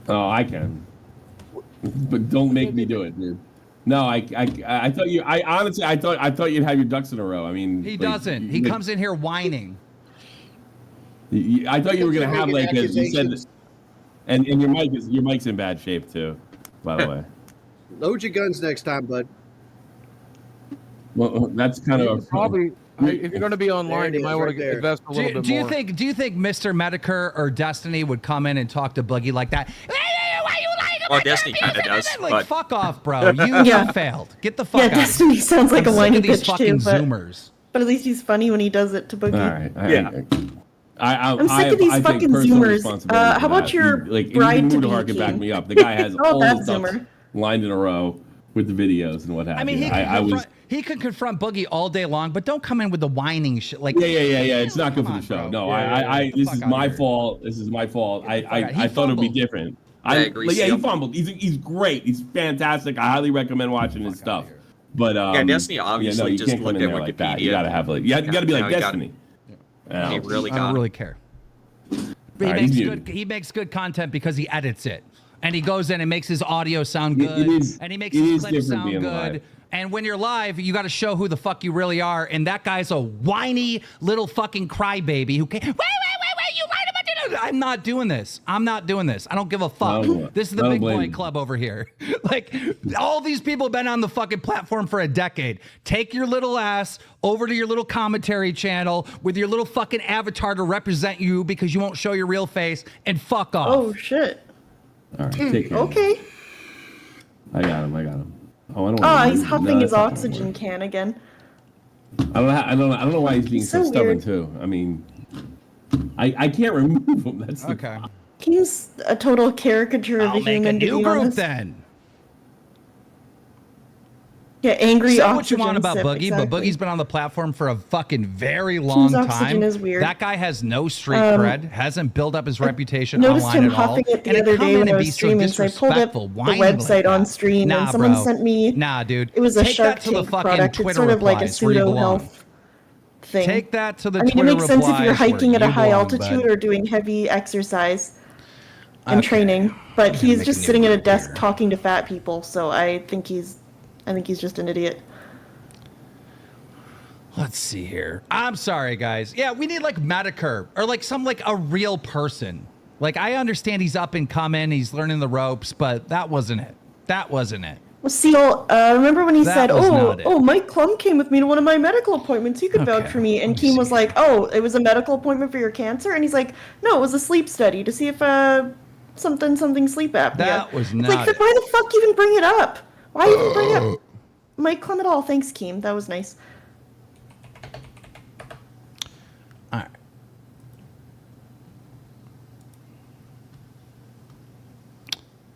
Oh, I can. But don't make me do it, dude. No, I thought you. I honestly, I thought you'd have your ducks in a row. I mean, He like, doesn't. He comes in here whining. I thought you were gonna have Making like a, you said, accusations. and your mic's in bad shape too, by the way. Load your guns next time, bud. Well, that's kind of Probably, if you're going to be online, There it you might is, want right to there. invest a little bit Do you more. think Mr. Medicare or Destiny would come in and talk to Boogie like that? Why you lying Well, about Destiny your kind of abuse? does, Like, but fuck off, bro. You Yeah. failed. Get the fuck Yeah, out. Destiny sounds like I'm a sick whiny of these bitch fucking too, but Zoomers. at least he's funny when he does it to Boogie. all right. Yeah. I'm sick of these fucking Zoomers. How about your bride to to be, Harkin back King? me up. The guy has Oh, all that the ducks Zoomer. lined in a row with the videos and what have I mean, you. he can confront Boogie all day long, but don't come in with the whining shit. Like, Yeah. It's not good for the Come on, show. bro. No, this is Fuck my outta here. fault. This is my fault. He I thought it would be fumbled. different. I agree, Like, yeah, he Seal. fumbled. He's great. He's fantastic. I highly recommend watching his stuff. But Destiny obviously you just can't come looked in at there like that. Wikipedia. You gotta have like you gotta be Yeah, like no, you gotta- Destiny. He really I got don't him. really care. But All right, he's muted. he makes good content because he edits it. And he goes in and makes his audio sound good. It is- and he makes it his is clips different sound being good. live. And when you're live, you got to show who the fuck you really are. And that guy's a whiny little fucking crybaby who can't. Wait, you lied about it. I'm not doing this. I don't give a fuck. This is the I don't big blame boy you. club over here. Like, all these people have been on the fucking platform for a decade. Take your little ass over to your little commentary channel with your little fucking avatar to represent you because you won't show your real face and fuck off. Oh shit. All right, take care. Okay. I got him. Oh, I don't. Oh, he's huffing his that's not gonna oxygen work. can again. I don't know why he's being He's so so stubborn weird. too. I mean, I can't remove him. That's the Okay. He's a total caricature of I'll a make human. a new to be group honest. then. Yeah, angry. Say what you want Oxygen about sip, Boogie, exactly. but Boogie's been on the platform for a fucking very long Team's time. Oxygen is weird. That guy has no street cred, hasn't built up his reputation Noticed online him at all. huffing it the And to other come day in when I and was be so streaming, so I pulled up disrespectful, the whining website like on that. stream, Nah, and someone bro. sent me. Nah, dude. It was a Take Shark that to the Tank fucking product. Twitter It's sort of like a replies where you pseudo belong. health thing. Take that to the I mean, Twitter it makes sense if you're replies where hiking at a you high belong, altitude bud. or doing heavy exercise and Okay. training. But he's make a just new sitting at a group desk here. talking to fat people. So I think he's just an idiot. Let's see here. I'm sorry, guys. Yeah, we need like Medicare or like some like a real person. Like I understand he's up and coming, he's learning the ropes, but that wasn't it. That wasn't it. Well, Seal, remember when he That said, was "Oh, not it. Mike Klum came with me to one of my medical appointments. He could vouch Okay, for me." And Keem was like, "Oh, it was a medical appointment for your cancer?" And he's like, "No, it was a sleep study to see if something sleep apnea." That was It's not like, then it. why the fuck even bring it up? Why even bring up Mike Klum at all? Thanks, Keem. That was nice. All right.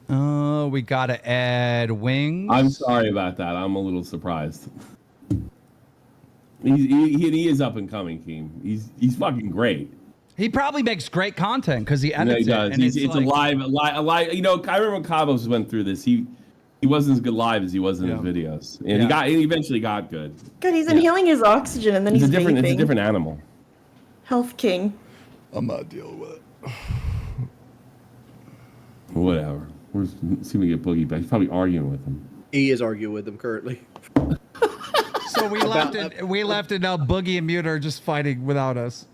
We gotta add wings. I'm sorry about that. I'm a little surprised. He is up and coming, Keem. He's fucking great. He probably makes great content because he Yeah, edits he does. it. And It's like, a live. You know, I remember when Cabos went through this. He wasn't as good live as he was in his videos, and he eventually got good. God, he's inhaling his oxygen and then It's he's a different. vaping. It's a different animal. Health king. I'm not dealing with it. Whatever. We're see if we get Boogie back. He's probably arguing with him. He is arguing with them currently. so we left it. We left it. Now Boogie and Mute are just fighting without us.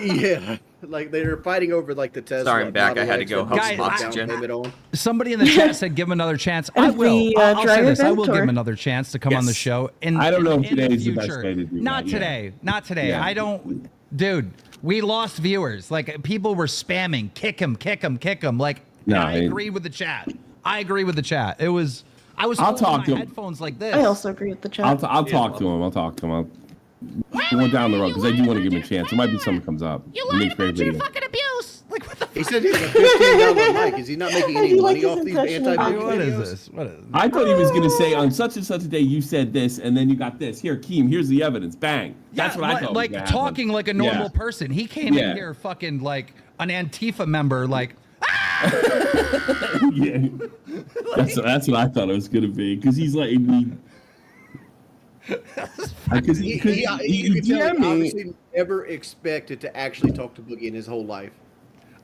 Yeah, like they're fighting over like the Tesla. Sorry, I'm back. I had to go Model hug X some and down oxygen. payment on. Somebody in the chat said give him another chance. And I if will. we, I'll try say this. I will event, give him or- another chance to come on the Yes. show. I don't know if in today's the best future. day to do Not that, yeah. today. Not today. Yeah. I don't. Dude, we lost viewers. Like people were spamming. Kick him. Kick him. Kick him. Like No, I agree with the chat. I agree with the chat. It was. I was I'll holding talk my to him. headphones like this. I also agree with the chat. I'll talk to him. I'll talk to him. Going down the road because I do want to give him a chance. It might be something comes up. You He makes great videos. fucking abuse. Like what the He said he's a $15 mic. Is he not making any You like money his off these impression of anti-bug What is videos? this? What is this? I thought he was going to say on such and such a day you said this and then you got this. Here, Keem, here's the evidence. Bang. That's what I thought. Like was gonna talking happen. like a normal Yeah. person. He came Yeah. in here fucking like an Antifa member. Like Yeah. That's what I thought it was going to be because he's like. Because You can tell he obviously never expected to actually talk to Boogie in his whole life.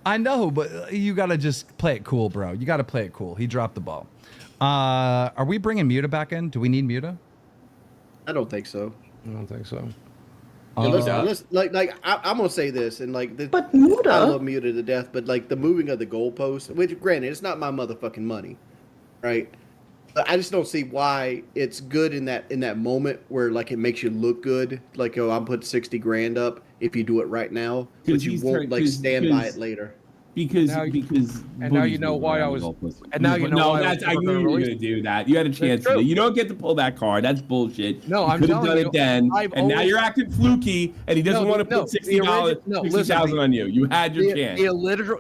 I know, but you gotta just play it cool, bro. You gotta play it cool. He dropped the ball. Are we bringing Muta back in? Do we need Muta? I don't think so. I don't think so. Listen, I'm gonna say this, and like, But Muta. I love Muta to death, but like the moving of the goalpost, which granted, it's not my motherfucking money, right? But I just don't see why it's good in that moment where like it makes you look good, like oh, I'm putting 60 grand up if you do it right now, but you won't like stand by it later. Because now you Boogie's know why I was. goalpost. And now you know No, why that's I was knew you were gonna do that. You had a chance to. You don't get to pull that card. That's bullshit. No, you I'm could have telling done you, it then, I've and now always- you're acting fluky, and he doesn't want to put $60, $60,000 on you. You had your chance.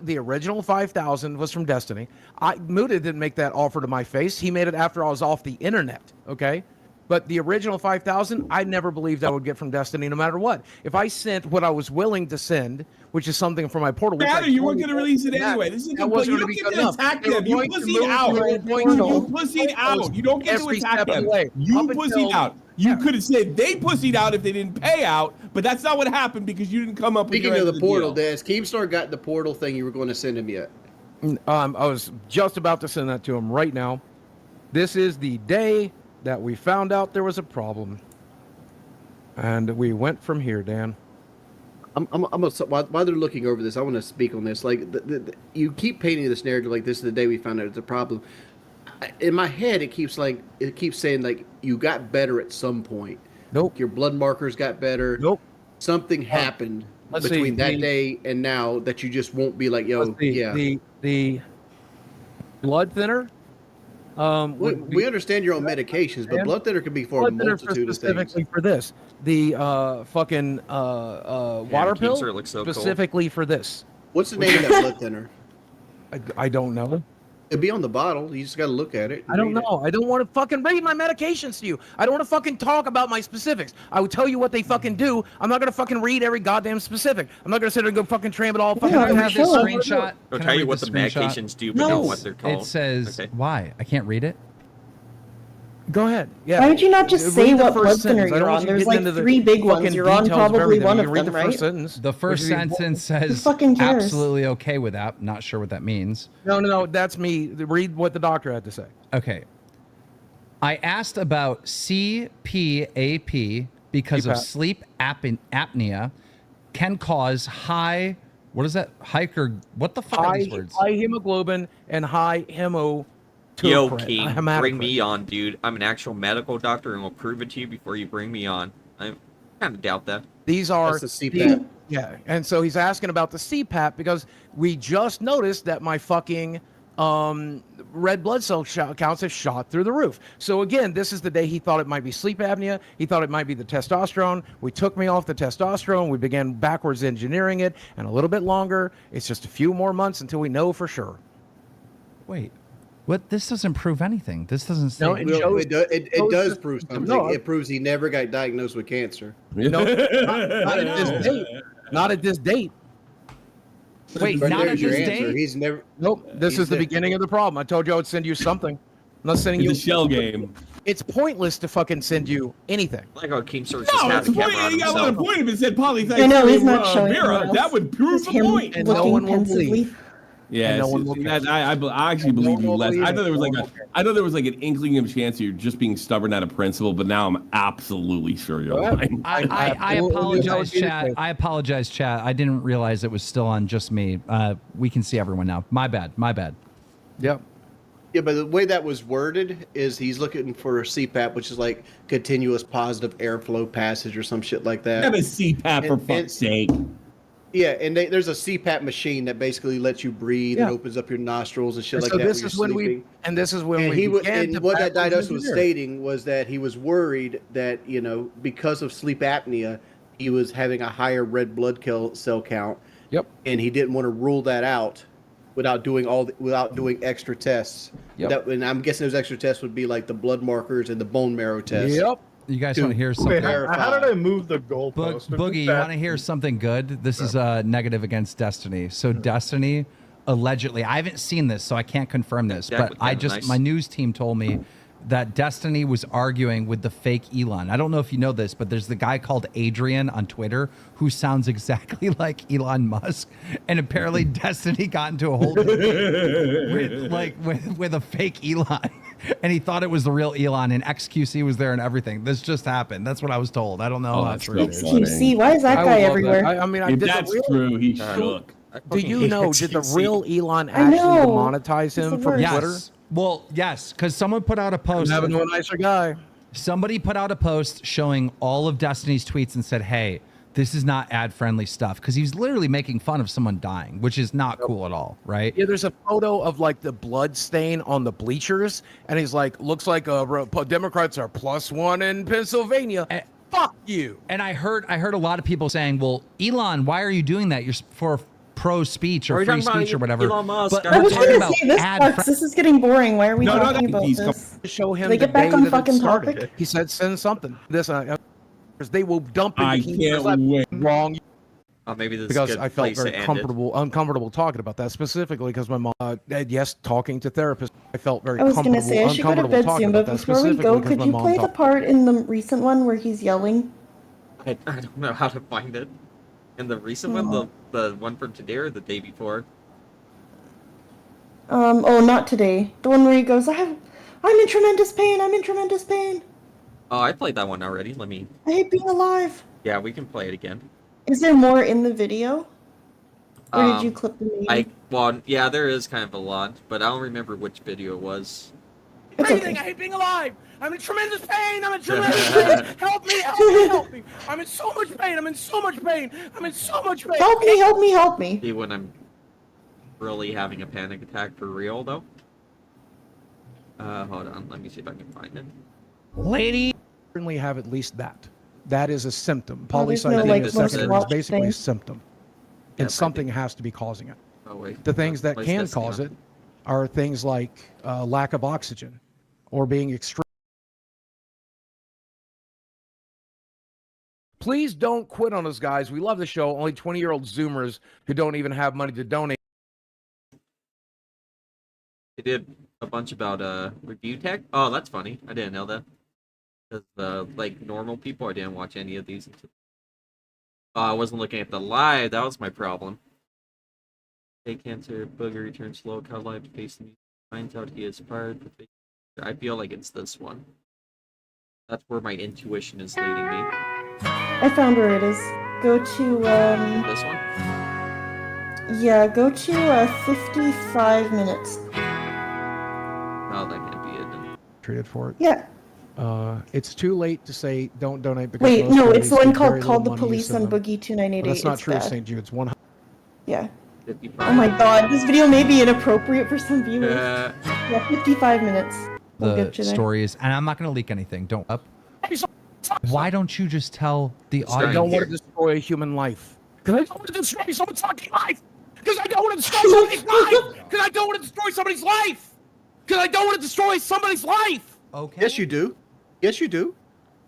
The original 5,000 was from Destiny. Muta didn't make that offer to my face. He made it after I was off the internet. Okay. But the original 5,000, I never believed I would get from Destiny, no matter what. If I sent what I was willing to send, which is something from my portal, which Matter, I you weren't told going to release it anyway. This is that wasn't you going don't to be get good to enough. attack They were them. You going to pussied move out. your You portal. pussied out. You don't get to Every attack step of them. the way. You Up pussied until- out. You could have said they pussied out if they didn't pay out, but that's not what happened because you didn't come up with Speaking your of end the deal. portal, Des, Keemstar got the portal thing you were going to send him yet? I was just about to send that to him right now. This is the day that we found out there was a problem. And we went from here, Dan. While they're looking over this, I want to speak on this. Like, you keep painting this narrative like this is the day we found out it's a problem. In my head, it keeps saying like you got better at some point. Nope. Your blood markers got better. Nope. Something happened between that day and now that you just won't be like, yo, yeah. The blood thinner. We understand you're on medications, but blood thinner can be for a multitude of things. Specifically for this, the fucking water pill Keemstar looks so cool. specifically for this. What's the name of that blood thinner? I don't know. It'd be on the bottle. You just got to look at it. I don't know. I don't want to fucking read my medications to you. I don't want to fucking talk about my specifics. I would tell you what they fucking do. I'm not gonna fucking read every goddamn specific. I'm not gonna sit there and go fucking tram it all. Fucking Can I have this screenshot? They'll Can I tell you read what the the screenshot? medications do, but not what they're called. It says Okay. why? I can't read it. Go ahead. Yeah. Why would you not just Read say the what first blood thinner sentence. I don't you're want on? you There's getting like into the 3 big ones. fucking You're on details of probably everything. one You of can read them, the first right? sentence. The first Which is- sentence says fucking cares? absolutely okay with that. Not sure what that means. No. That's me. Read what the doctor had to say. Okay. I asked about CPAP because of CPAP. sleep apnea can cause high. What is that? What the fuck are these words? High hemoglobin and high hemo. Yo, King, bring me on, dude. I'm an actual medical doctor, and we'll prove it to you before you bring me on. I kind of doubt that. These are That's the CPAP. Yeah, and so he's asking about the CPAP because we just noticed that my fucking red blood cell counts have shot through the roof. So again, this is the day he thought it might be sleep apnea. He thought it might be the testosterone. We took me off the testosterone. We began backwards engineering it, and a little bit longer. It's just a few more months until we know for sure. Wait. What? This doesn't prove anything. This doesn't say. No, It does prove something. No. It proves he never got diagnosed with cancer. No, not at this date. Not at this date. Wait, But not there's at your this answer. date? He's never. Nope. This He's is the never- beginning of the problem. I told you I would send you something. I'm not sending you It's a shell game. It's pointless to fucking send you anything. Like how King Source just No, had it's the point. camera on You got one himself. point if it said polycythemia. I know, he's not showing Vera. anyone else. That would prove Just the him point. And no looking one will pensively. believe. Yeah, And no one it's- will that- care. I actually believe you will less. believe I thought there was it. like No a, one will I thought there was like an inkling of chance you're just being stubborn out of principle, but now I'm absolutely sure you're lying. I apologize, chat. I apologize, chat. I didn't realize it was still on just me. We can see everyone now. My bad. My bad. Yep. Yeah, but the way that was worded is he's looking for a CPAP, which is like continuous positive airflow passage or some shit like that. Have a CPAP for And- fuck's sake. Yeah, and there's a CPAP machine that basically lets you breathe and opens up your nostrils and shit And like so that. this when is you're when sleeping. this is when And we began and to what that backwards diagnosis was engineer. stating was that he was worried that because of sleep apnea, he was having a higher red blood cell count. Yep. And he didn't want to rule that out without doing extra tests. Yep. And I'm guessing those extra tests would be like the blood markers and the bone marrow test. Yep. You guys To want to hear something? How did I move the goalpost? Boogie, you want to hear something good? This is negative against Destiny. So Destiny, allegedly, I haven't seen this, so I can't confirm this, Jack but with that, nice. my news team told me that Destiny was arguing with the fake Elon. I don't know if you know this, but there's the guy called Adrian on Twitter who sounds exactly like Elon Musk, and apparently Destiny got into a whole debate with a fake Elon, and he thought it was the real Elon, and XQC was there and everything. This just happened. That's what I was told. I don't know. Oh, how that's true it so is. XQC, why is that I guy would love everywhere? that. I mean, If did that's the real, true, he shook. do you know? Did the real Elon I actually know. demonetize It's the him from worst. Twitter? Yes. Well, yes, because someone put out a post. Having no nicer guy. Somebody put out a post showing all of Destiny's tweets and said, hey, this is not ad-friendly stuff. Because he was literally making fun of someone dying, which is not cool at all, right? Yeah, there's a photo of like the blood stain on the bleachers, and he's like, looks like Democrats are +1 in Pennsylvania. Fuck you. And I heard a lot of people saying, well, Elon, why are you doing that? You're for pro speech Are or we free talking about speech or whatever. Elon Musk? But I I was talking gonna about say this ad sucks. This is getting boring. Why are we talking about he's this? Show him They the get back day on that it fucking started. topic? He said, send something. This, they will dump it. I can't wait. Wrong. Oh, maybe this Because is a good I felt place very to end it. uncomfortable talking about that specifically because my mom, yes, talking to therapists, I felt very I was gonna say I should go to uncomfortable bed talking soon, about but that before we specifically go, because could my you mom play the talked. part in the recent one where he's yelling? I don't know how to find it. In the recent one, the one from today or the day before? Oh, not today. The one where he goes, I'm in tremendous pain. I'm in tremendous pain. Oh, I played that one already. Let me. I hate being alive. Yeah, we can play it again. Is there more in the video? Or did you clip the name? Well, yeah, there is kind of a lot, but I don't remember which video it was. Breathing, I hate being alive. I'm in tremendous pain. I'm in tremendous pain. Help me, help me, help me. I'm in so much pain. I'm in so much pain. I'm in so much pain. Help me, help me, help me. See when I'm really having a panic attack for real, though. Hold on. Let me see if I can find it. Lady, certainly have at least that. That is a symptom. Oh, there's no, Polycythemia like, secondary is most basically a thing. symptom. Yeah, And something has to be causing it. Oh, wait. The things that Why is can this thing cause on? it are things like lack of oxygen or being extreme. Please don't quit on us, guys. We love the show. Only 20-year-old Zoomers who don't even have money to donate. They did a bunch about review tech. Oh, that's funny. I didn't know that. Because like normal people, I didn't watch any of these. I wasn't looking at the live. That was my problem. Fake cancer, Boogie returns slow, cut live to face me. Finds out he is fired. I feel like it's this one. That's where my intuition is leading me. I found where it is. Go to This one? yeah, go to 55 minutes. Oh, that can't be it then. Treated for it. Yeah. It's too late to say don't donate because Wait, most no, it's charities the one give called very Call little the money Police to on them. Boogie 2988. Well, that's not It's true, bad. St. Jude's. 100. Yeah. Oh my god, this video may be inappropriate for some viewers. Yeah, 55 minutes. We'll The get you there. story is, and I'm not going to leak anything. Don't up. Why don't you just tell the I audience? don't want to destroy a human life. Because I don't want to destroy someone's fucking life. Because I don't want to destroy somebody's life. Because I don't want to destroy somebody's life. Because I don't want to destroy somebody's life. Okay. Yes, you do. Yes, you do.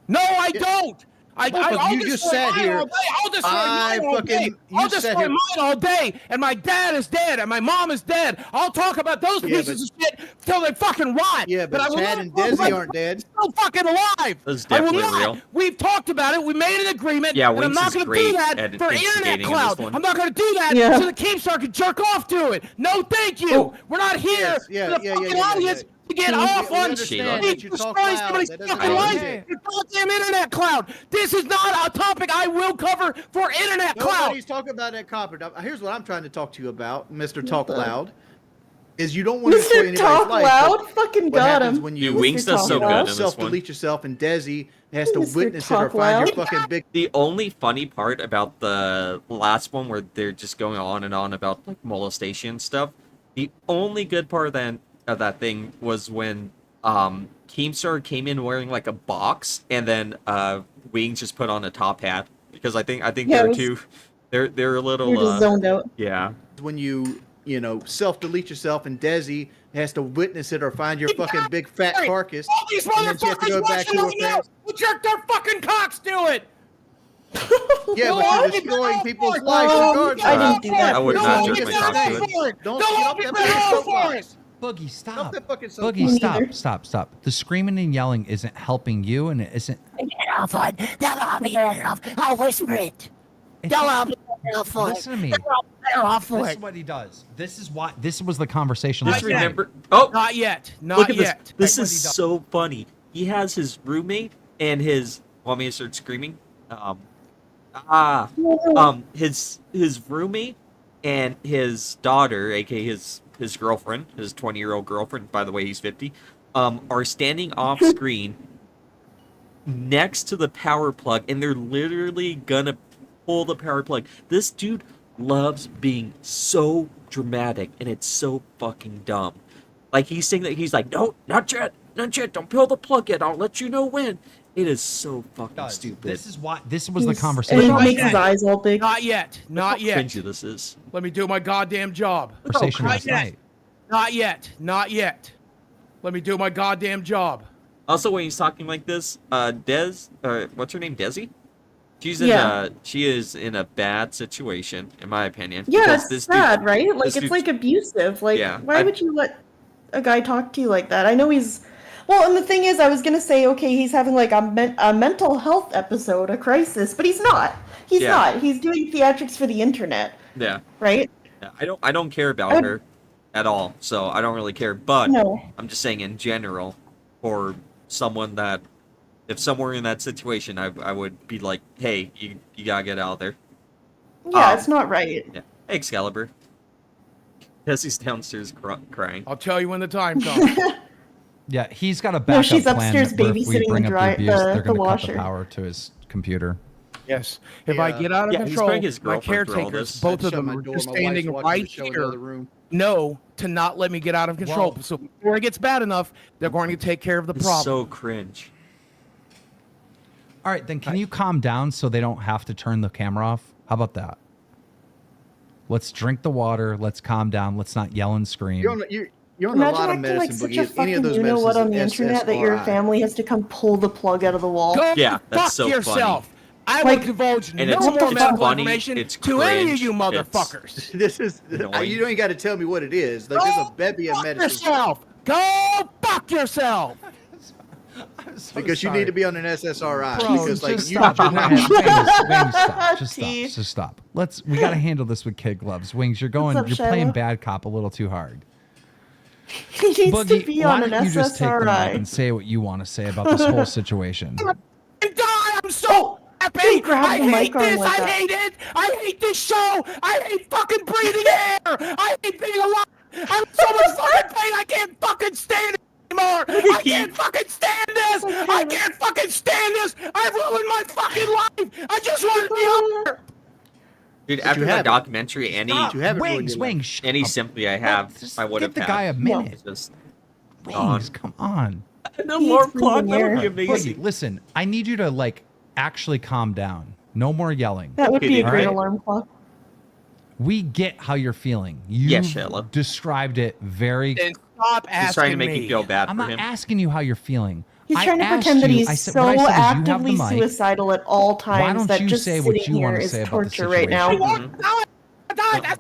No, I don't. I'll you just destroy sat mine here. all day. I'll destroy mine all day. I'll destroy mine all day. And my dad is dead. And my mom is dead. I'll talk about those pieces of shit till they fucking rot. Yeah, but I will Chad not and talk Desi about aren't dead. Still fucking alive. That's I will definitely not. real. We've talked about it. We made an agreement. Yeah, and I'm Winx not is going to great do that at for instigating Internet in Cloud. this one. I'm not going to do that Yeah. so the Keemstar can jerk off to it. No, thank you. We're not here for the fucking audience to get off we on understand that you talk destroying loud. somebody's That doesn't fucking mean life. shit. Your goddamn Internet Cloud. This is not a topic I will cover for Internet Cloud. Nobody's talking about that copper. Here's what I'm trying to talk to you about, Mr. Talk Loud. Is you don't want to destroy Mr. anybody's Talk life. Loud? but Fucking what got happens him. when you Dude, Winx does so good in this one. self-delete yourself, and Desi has to Mr. witness it or Talk find your Loud. fucking big. The only funny part about the last one where they're just going on and on about like molestation stuff, the only good part of that thing was when Keemstar came in wearing like a box and then Wings just put on a top hat because I think Yeah, they're it was- too they're a little You're just zoned out. yeah. When you self-delete yourself, and Desi has to witness it or find your fucking big fat carcass, All these and then she has to go motherfuckers back to her watching right now parents. will jerk their fucking cocks to it. Yeah, No, but I you're didn't destroying go people's for it. lives No, regardless. I didn't do that. I would No, not you jerk my didn't cock do to that. it. Don't Don't get let off me that go fucking for soapbox. it. Boogie, stop. that fucking Boogie, soapbox. stop, neither. stop, stop. The screaming and yelling isn't helping you, and it isn't. I'll whisper it. Listen to me. Off This is what he does. This is why. This was the conversation. Just last night. remember. Oh, Not yet. Not look at yet. this. This is so funny. He has his roommate and his. Want me to start screaming? His roommate and his daughter, aka his girlfriend, his 20-year-old girlfriend. By the way, he's 50. Are standing off screen next to the power plug, and they're literally gonna pull the power plug. This dude loves being so dramatic, and it's so fucking dumb. Like he's saying that he's like, no, not yet, don't pull the plug yet. I'll let you know when. It is so fucking stupid. This is why. This was the And conversation. he last makes his night. eyes all big. Not yet. Not How yet. cringy this is. Let me do my goddamn job. Conversation Not last yet. night. Not yet. Not yet. Let me do my goddamn job. Also, when he's talking like this, what's her name, Desi? She is in a bad situation, in my opinion. Yeah, because it's this sad, dude- right? Like this it's dude- like abusive. Like Yeah, why would you let a guy talk to you like that? I know he's well, and the thing is, I was gonna say, okay, he's having like a mental health episode, a crisis, but he's not. He's Yeah. not. He's doing theatrics for the internet, Yeah. right? Yeah, I don't care about her at all, so I don't really care. But No. I'm just saying in general, for someone that, if someone were in that situation, I would be like, hey, you gotta get out of there. Yeah, it's not right. Yeah. Hey, Excalibur. Desi's downstairs crying. I'll tell you when the time comes. Yeah, he's got a backup No, she's plan upstairs where if we babysitting bring the up the abuse, they're the going to cut washer. the power to his computer. Yes. If I get out of Yeah, he's control, bringing his my girlfriend through all caretakers, this. both I of shut them my are door, just my wife's standing watching right the show in the here, other room. know to not let me get out of control. Whoa. So before it gets bad enough, they're going to take care of the It's problem. so cringe. All right, then can you calm down so they don't have to turn the camera off? How about that? Let's drink the water. Let's calm down. Let's not yell and scream. You're on Imagine a lot of acting like medicine, such a Boogie. Any of fucking those you know what on the medicines internet that your SSRI. family has to come pull the plug out of the wall. Go Yeah, that's fuck so yourself. funny. I Like- will divulge And no it's more medical funny, information it's to any of cringe, you it's- motherfuckers. This is you annoying. don't even got to tell me what it is. Like there's a bevy of Fuck medicine yourself. Go fuck yourself. because you need to be on an SSRI Bro, because like just you stop. don't Wings, stop. Just stop. T. Just stop. We gotta handle this with kid gloves. Wings, you're up, you're playing Shiloh? bad cop a little too hard. He needs Boogie, to be why on an don't you just take the mic SSRI. and say what you want to say about this whole situation? I'm so happy. He grabbed I the hate mic arm this. like I that. hate it. I hate this show. I hate fucking breathing air. I hate being alive. I'm so much fucking pain. I can't fucking stand it anymore. I can't fucking stand this. I can't fucking stand this. I've ruined my fucking life. I just want to be over. Dude, after that haven't. documentary, any You haven't ruined your life. Wings, shut any up. sympathy I have, Just I would give have the had. guy a minute. It's just Wings, come on. an alarm clock. That would be Boogie, amazing. listen, I need you to actually calm down. No more yelling. That would be a All great right. alarm clock. We get how you're feeling. You Yes, Shiloh. described it very. Then stop asking He's trying to make me. you feel bad I'm for not him. asking you how you're feeling. He's I trying to asked pretend that you- he's I said- so what I said is you have actively the mic. suicidal at all times don't that you just say what sitting you here wanna is say about the torture right now. I situation? won't die. That's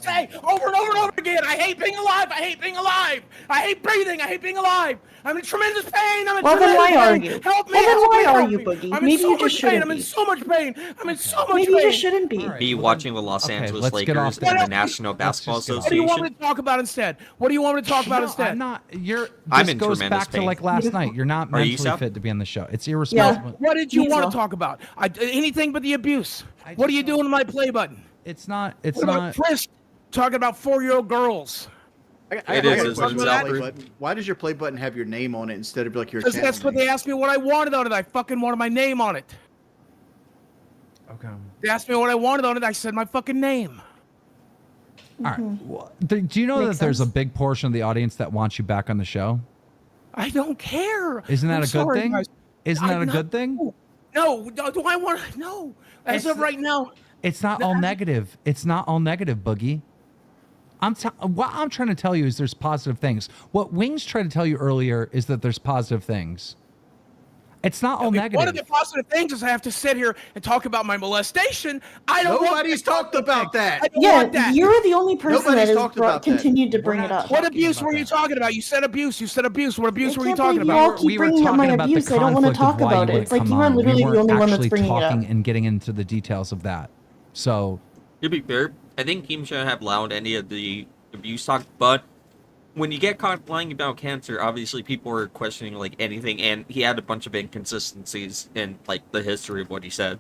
what I say over and over and over again. I hate being alive. I hate being alive. I hate breathing. I hate being alive. I'm in tremendous pain. I'm in Well, then tremendous why are pain. you? Help me. Well, then help why me, are help you, me. Boogie? I'm Maybe in so you much just pain. shouldn't I'm in be. so much pain. I'm in so much Maybe pain. you just shouldn't be. Be watching the Los Okay, Angeles let's get off Lakers that. and the National Basketball just get off What do you want me Association. to talk about instead? What do you want me to talk about No, instead? I'm not. You're. I'm This in goes tremendous back to pain. like last night. You're not Are you, mentally Sal? fit to be on the show. It's irresponsible. What did you Me want as to well. talk about? Anything but the abuse. What are you doing to my play button? It's not. It's What about not. Chris talking about 4-year-old girls? It is, got a isn't question it, about Alfred? play button. Why does your play button have your name on it instead of like your Because channel that's what name? they asked me what I wanted on it. I fucking wanted my name on it. Okay. They asked me what I wanted on it. I said my fucking name. All right. Well, do you know Makes that there's a sense. big portion of the audience that wants you back on the show? I don't care. Isn't that I'm a good sorry, thing? guys. Isn't that a good thing? No, do I want to? No. As of right now, It's not all negative. It's not all negative, Boogie. What I'm trying to tell you is there's positive things. What Wings tried to tell you earlier is that there's positive things. It's not all negative. one of the positive things is I have to sit here and talk about my molestation. I don't want Nobody's that talked about that. I don't Yeah, want that. you're the only person Nobody's that talked has about that. continued to bring it up. What abuse were you talking about? You said abuse. You said abuse. What abuse were you can't talking believe you about? all keep bringing up my abuse. I don't want to talk about it. It's like you are literally the only one that's bringing it up. talking and getting into the details of that. So, To be fair, I think Kim shouldn't have allowed any of the abuse talk, but when you get caught lying about cancer, obviously people are questioning like anything, and he had a bunch of inconsistencies in like the history of what he said.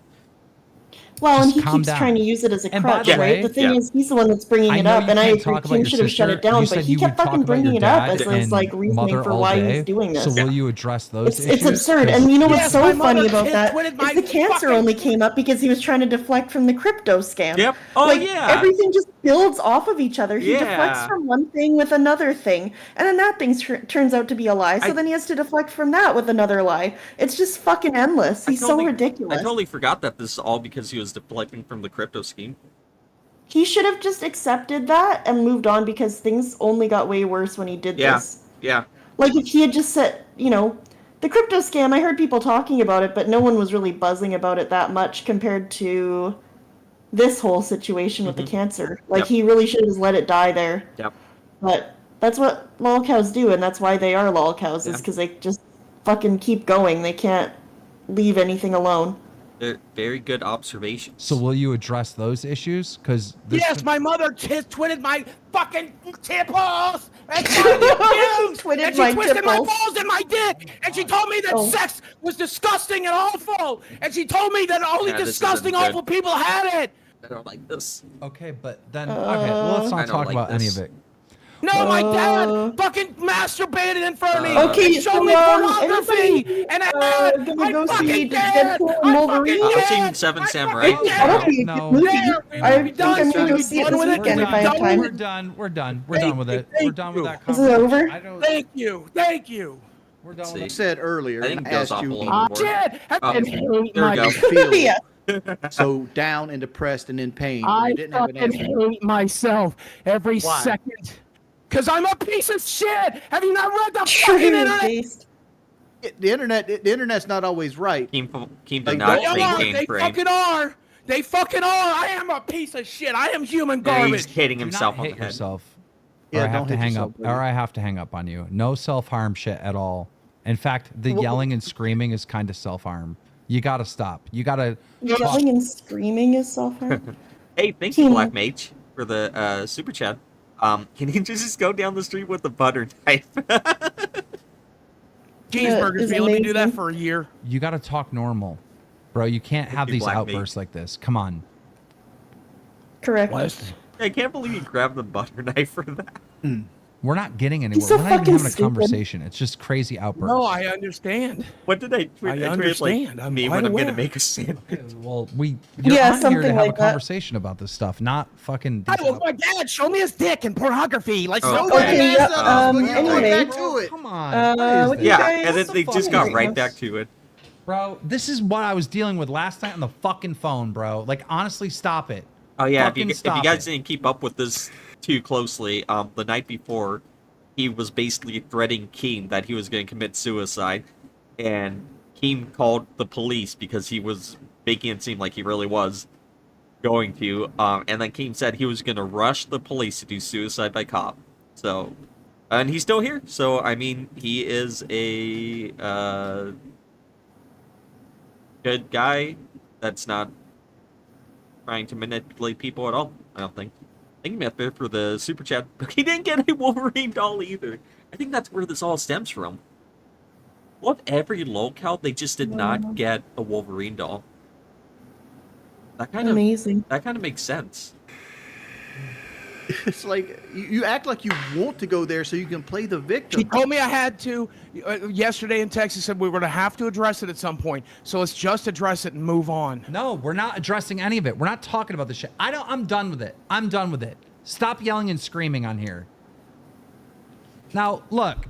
Well, and Just he calm keeps down. trying to use it as a And by crutch, the right? way- The thing Yeah. is, he's the one that's bringing I it know up, you and I can't agree talk about Kim your should have shut sister. it down, You but said he you kept would talk fucking about your bringing it up dad as his like and reasoning mother for all why day. he's doing this. So will you address those It's issues? absurd, and you know what's Yes, so my funny mother about that twitted my is the cancer fucking- only came up because he was trying to deflect from the crypto scam. Yep. Oh, like, yeah. everything just builds off of each other. He deflects Yeah. from one thing with another thing, and then that thing turns out to be a lie. So then he has to deflect from that with another lie. It's just fucking endless. He's so ridiculous. I totally forgot that this is all because he was deflecting from the crypto scheme. He should have just accepted that and moved on because things only got way worse when he did Yeah. this. Yeah. Like if he had just said, the crypto scam, I heard people talking about it, but no one was really buzzing about it that much compared to this whole situation with the cancer. Like Yep. he really should have just let it die there. Yep. But that's what lolcows do, and that's why they are lolcows, is because they just fucking keep going. They can't leave anything alone. They're very good observations. So will you address those issues? Because Yes, my mother twitted my fucking tipples and called me abused, Twitted and she my twisted my tipples. balls and my dick, and she told me that Oh. sex was disgusting and awful, and she told me that only Yeah, this isn't disgusting, good. awful people had it. I don't like this. Okay, but then okay, well, let's I not don't talk like about any this. of it. No, my dad fucking masturbated in front of me. Okay, and showed me so, pornography, and I gonna go see fucking Deadpool did. and Wolverine? I've seen Seven Samurai. That'll be a No. good movie. There, I we're think done. I'm gonna go We're see it done this with it. weekend if I have We're time. We're done. We're done. We're done with it. Thank We're done with that Is it conversation. over? I don't. Thank you. Thank you. We're done See. with You it. said earlier, I think I it goes asked off a you little Ah, more. shit. Oh, And there we go. feel Yeah. so down and depressed and in pain. And I you didn't have an fucking answer. hate myself every Why? second. Because I'm a piece of shit. Have you not read the fucking internet? The internet's not always right. Keem did Like, not They are. maintain They brain. fucking are. They fucking are. I am a piece of shit. I am human Yeah, garbage. he's hitting Do himself not on hit the head. yourself. Yeah, or I have don't to hit hang yourself, up. buddy. Or I have to hang up on you. No self-harm shit at all. In fact, the yelling and screaming is kind of self-harm. You gotta stop. You gotta. Yelling and screaming is self-harm. Hey, thank you, Black Mage, for the super chat. Can you just go down the street with a butter knife? Cheeseburgers, is man. Let me do that amazing. for a year. You gotta talk normal, bro. You can't have you, these Black outbursts like this. Come on. Correct. I can't believe you grabbed the butter knife for that. We're not getting anywhere. so We're not even fucking having a stupid. conversation. It's just crazy outbursts. No, I understand. What did I tweet? I tweeted, understand. Like, I'm me quite when I'm aware. gonna make a sandwich. Well, you're Yeah, on here to something have like a that. conversation about this stuff, not fucking. I these was my dad. Show me his dick and pornography. Like, Oh, so Okay, That's yeah, not us, but anyway. back to it. Come on. What Yeah, guys- and then they what's just the got fuck? right back to it. Bro, this is what I was dealing with last night on the fucking phone, bro. Like, honestly, stop it. Oh yeah, if Fucking you stop guys it. didn't keep up with this too closely, the night before, he was basically threatening Keem that he was going to commit suicide, and Keem called the police because he was making it seem like he really was going to, and then Keem said he was going to rush the police to do suicide by cop. So, and he's still here. So I mean, he is a good guy that's not trying to manipulate people at all, I don't think. Thank you, Matt, for the super chat. But he didn't get a Wolverine doll either. I think that's where this all stems from. What if every locale they just did not get a Wolverine doll? That kind Amazing. That kind of makes sense. It's like you act like you want to go there so you can play the victim. She told me I had to. Yesterday in Texas, said we were going to have to address it at some point. So let's just address it and move on. No, we're not addressing any of it. We're not talking about this shit. I'm done with it. I'm done with it. Stop yelling and screaming on here. Now, look.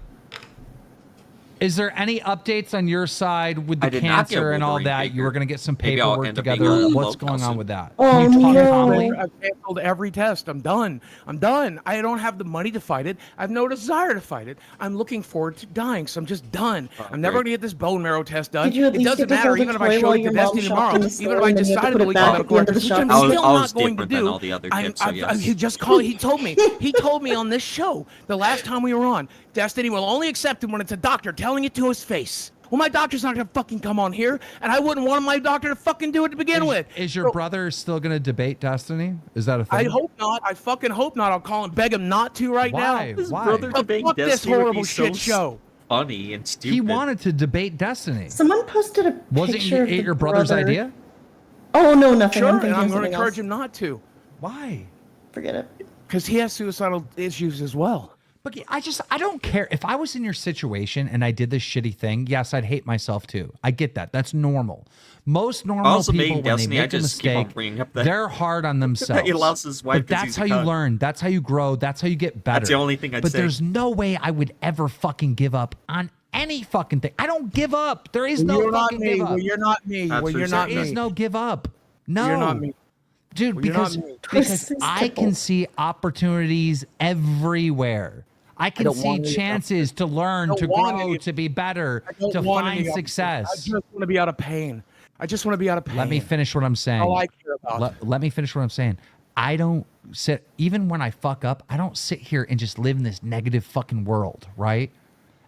Is there any updates on your side with I the did not get cancer and all Wolverine that? figure. You were going to get some Maybe I'll paperwork end up being together. a What's local going on soon. with that? Oh, Can you talk no. calmly? I've canceled every test. I'm done. I'm done. I don't have the money to fight it. I have no desire to fight it. I'm looking forward to dying, so I'm just done. I'm never great. going to get this bone marrow test done. Did you at It least doesn't get to matter, hold the even if I toy showed while it to your mom Destiny shopped tomorrow. in the Even store if I and then you had to decided put to it leave back the at medical the end of the records, which I'm shop? I was still not going to different than do. all the other I'm- kids, so yes. He just called. He told me. He told me on this show the last time we were on. Destiny will only accept him when it's a doctor telling it to his face. Well, my doctor's not gonna fucking come on here, and I wouldn't want my doctor to fucking do it to begin with. Is your So, brother still going to debate Destiny? Is that a thing? I hope not. I fucking hope not. I'll call him, beg him not to right Why? now. His Why? brother Oh, debating fuck this Destiny would be horrible so shit show. funny and stupid. He wanted to debate Destiny. Someone posted a Wasn't picture of the your brother's brother. idea? Oh no, nothing. Sure, I'm and thinking I'm of going to something encourage else. him not to, Why? Forget it. because he has suicidal issues as well. But I don't care. If I was in your situation and I did this shitty thing, yes, I'd hate myself too. I get that. That's normal. Most normal Also, people, being when Destiny, they I make a just keep on mistake, bringing up that they're hard on themselves. he loves his wife But 'cause that's he's a how you cunt. learn. That's how you grow. That's how you get better. That's the only thing I'd But say. there's no way I would ever fucking give up on any fucking thing. I don't give up. There is no You're not fucking me. give up. Well, you're not me. That's Well, for you're sure. not There is me. no give up. No. You're not me. Dude, Well, you're not because me. Twist I his can see opportunities everywhere. I can don't see want any chances to learn, I to don't want grow, any- to be better, I don't to want find any of it. I success. just want to be out of pain. I just want to be out of pain. Let me finish what I'm saying. All I care about. Let me finish what I'm saying. I don't sit, even when I fuck up, I don't sit here and just live in this negative fucking world, right?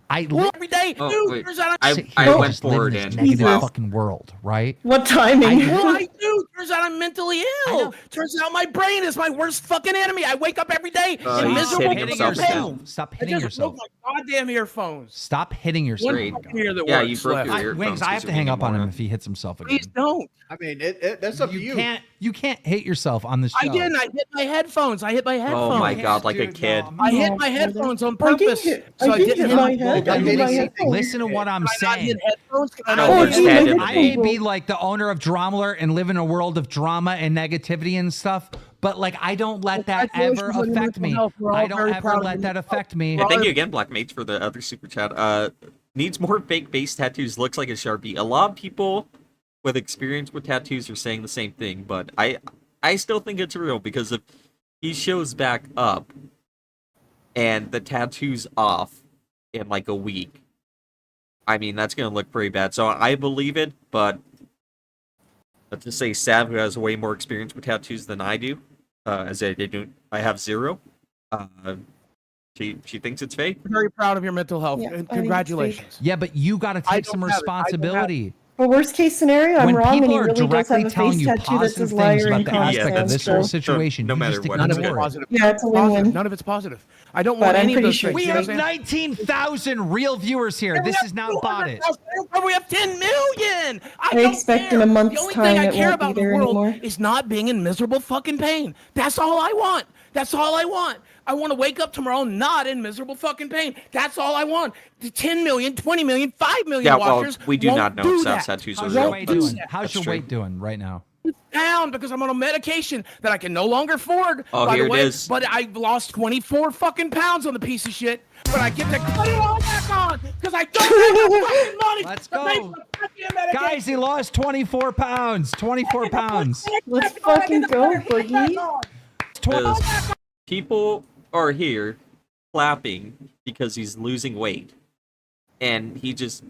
I Well, li- every day, Oh, dude. wait. Turns out I sit here I and went just live in forward this and negative wow. fucking world, right? What timing? Well, I do. Turns out I'm mentally ill. Turns out my brain is my worst fucking enemy. I wake up every day he's in miserable hitting himself pain. down. Stop I hitting just yourself. broke my goddamn earphones. Stop hitting yourself. One fucking ear that Yeah, works you broke left. your ear. Wings, I have to hang up on him if he hits himself again. Please don't. I mean, that's up to you. You can't hit yourself on this show. I didn't. I hit my headphones. I hit my headphones. Oh my god, like a Dude, kid. I hit my headphones on purpose. So I didn't hit my head. Listen to what I'm Can I not saying. hit headphones? Can I I not don't hit understand headphones? it. I may be like the owner of Dromler and live in a world of drama and negativity and stuff, but like I don't let that ever Congratulations on your affect me. mental health. We're all I don't very ever proud of let you. that affect me. And thank you again, Black Mage, for the other super chat. Needs more fake base tattoos. Looks like a Sharpie. A lot of people with experience with tattoos are saying the same thing, but I still think it's real because if he shows back up and the tattoo's off in like a week, I mean, that's going to look pretty bad. So I believe it, but let's just say Sav, who has way more experience with tattoos than I do, as I have 0. She thinks it's fake. I'm very proud of your mental health. Yeah, I think it's Congratulations. Yeah, but you got to take some responsibility. Well, worst case scenario, I'm When wrong, and people he are really does directly have a telling face you tattoo that positive says things liar about and the aspect of constant. this whole situation, no you matter just what, ignore it's it. Positive. Yeah, it's a Positive. win-win. None of it's positive. I don't But want I'm any of pretty those sure things. We You have understand? 19,000 real viewers here. This is not botted. We have 10 million. I expect in a month's The only time thing I it care won't be about in there the world anymore. is not being in miserable fucking pain. That's all I want. That's all I want. I want to wake up tomorrow not in miserable fucking pain. That's all I want. The 10 million, 20 million, 5 million Yeah, well, watchers we do won't not know do if that. Sav's tattoos are How's real. your weight doing? How's That's your true. weight doing right now? Down because I'm on a medication that I can no longer afford. Oh, by here the it way, is. But I've lost 24 fucking pounds on the piece of shit. But I get to put it all back on because I don't have the fucking money. Let's to pay go. for the fucking medication. Guys, he lost 24 pounds. 24 pounds. Let's fucking go, Boogie. Because people are here clapping because he's losing weight. And he just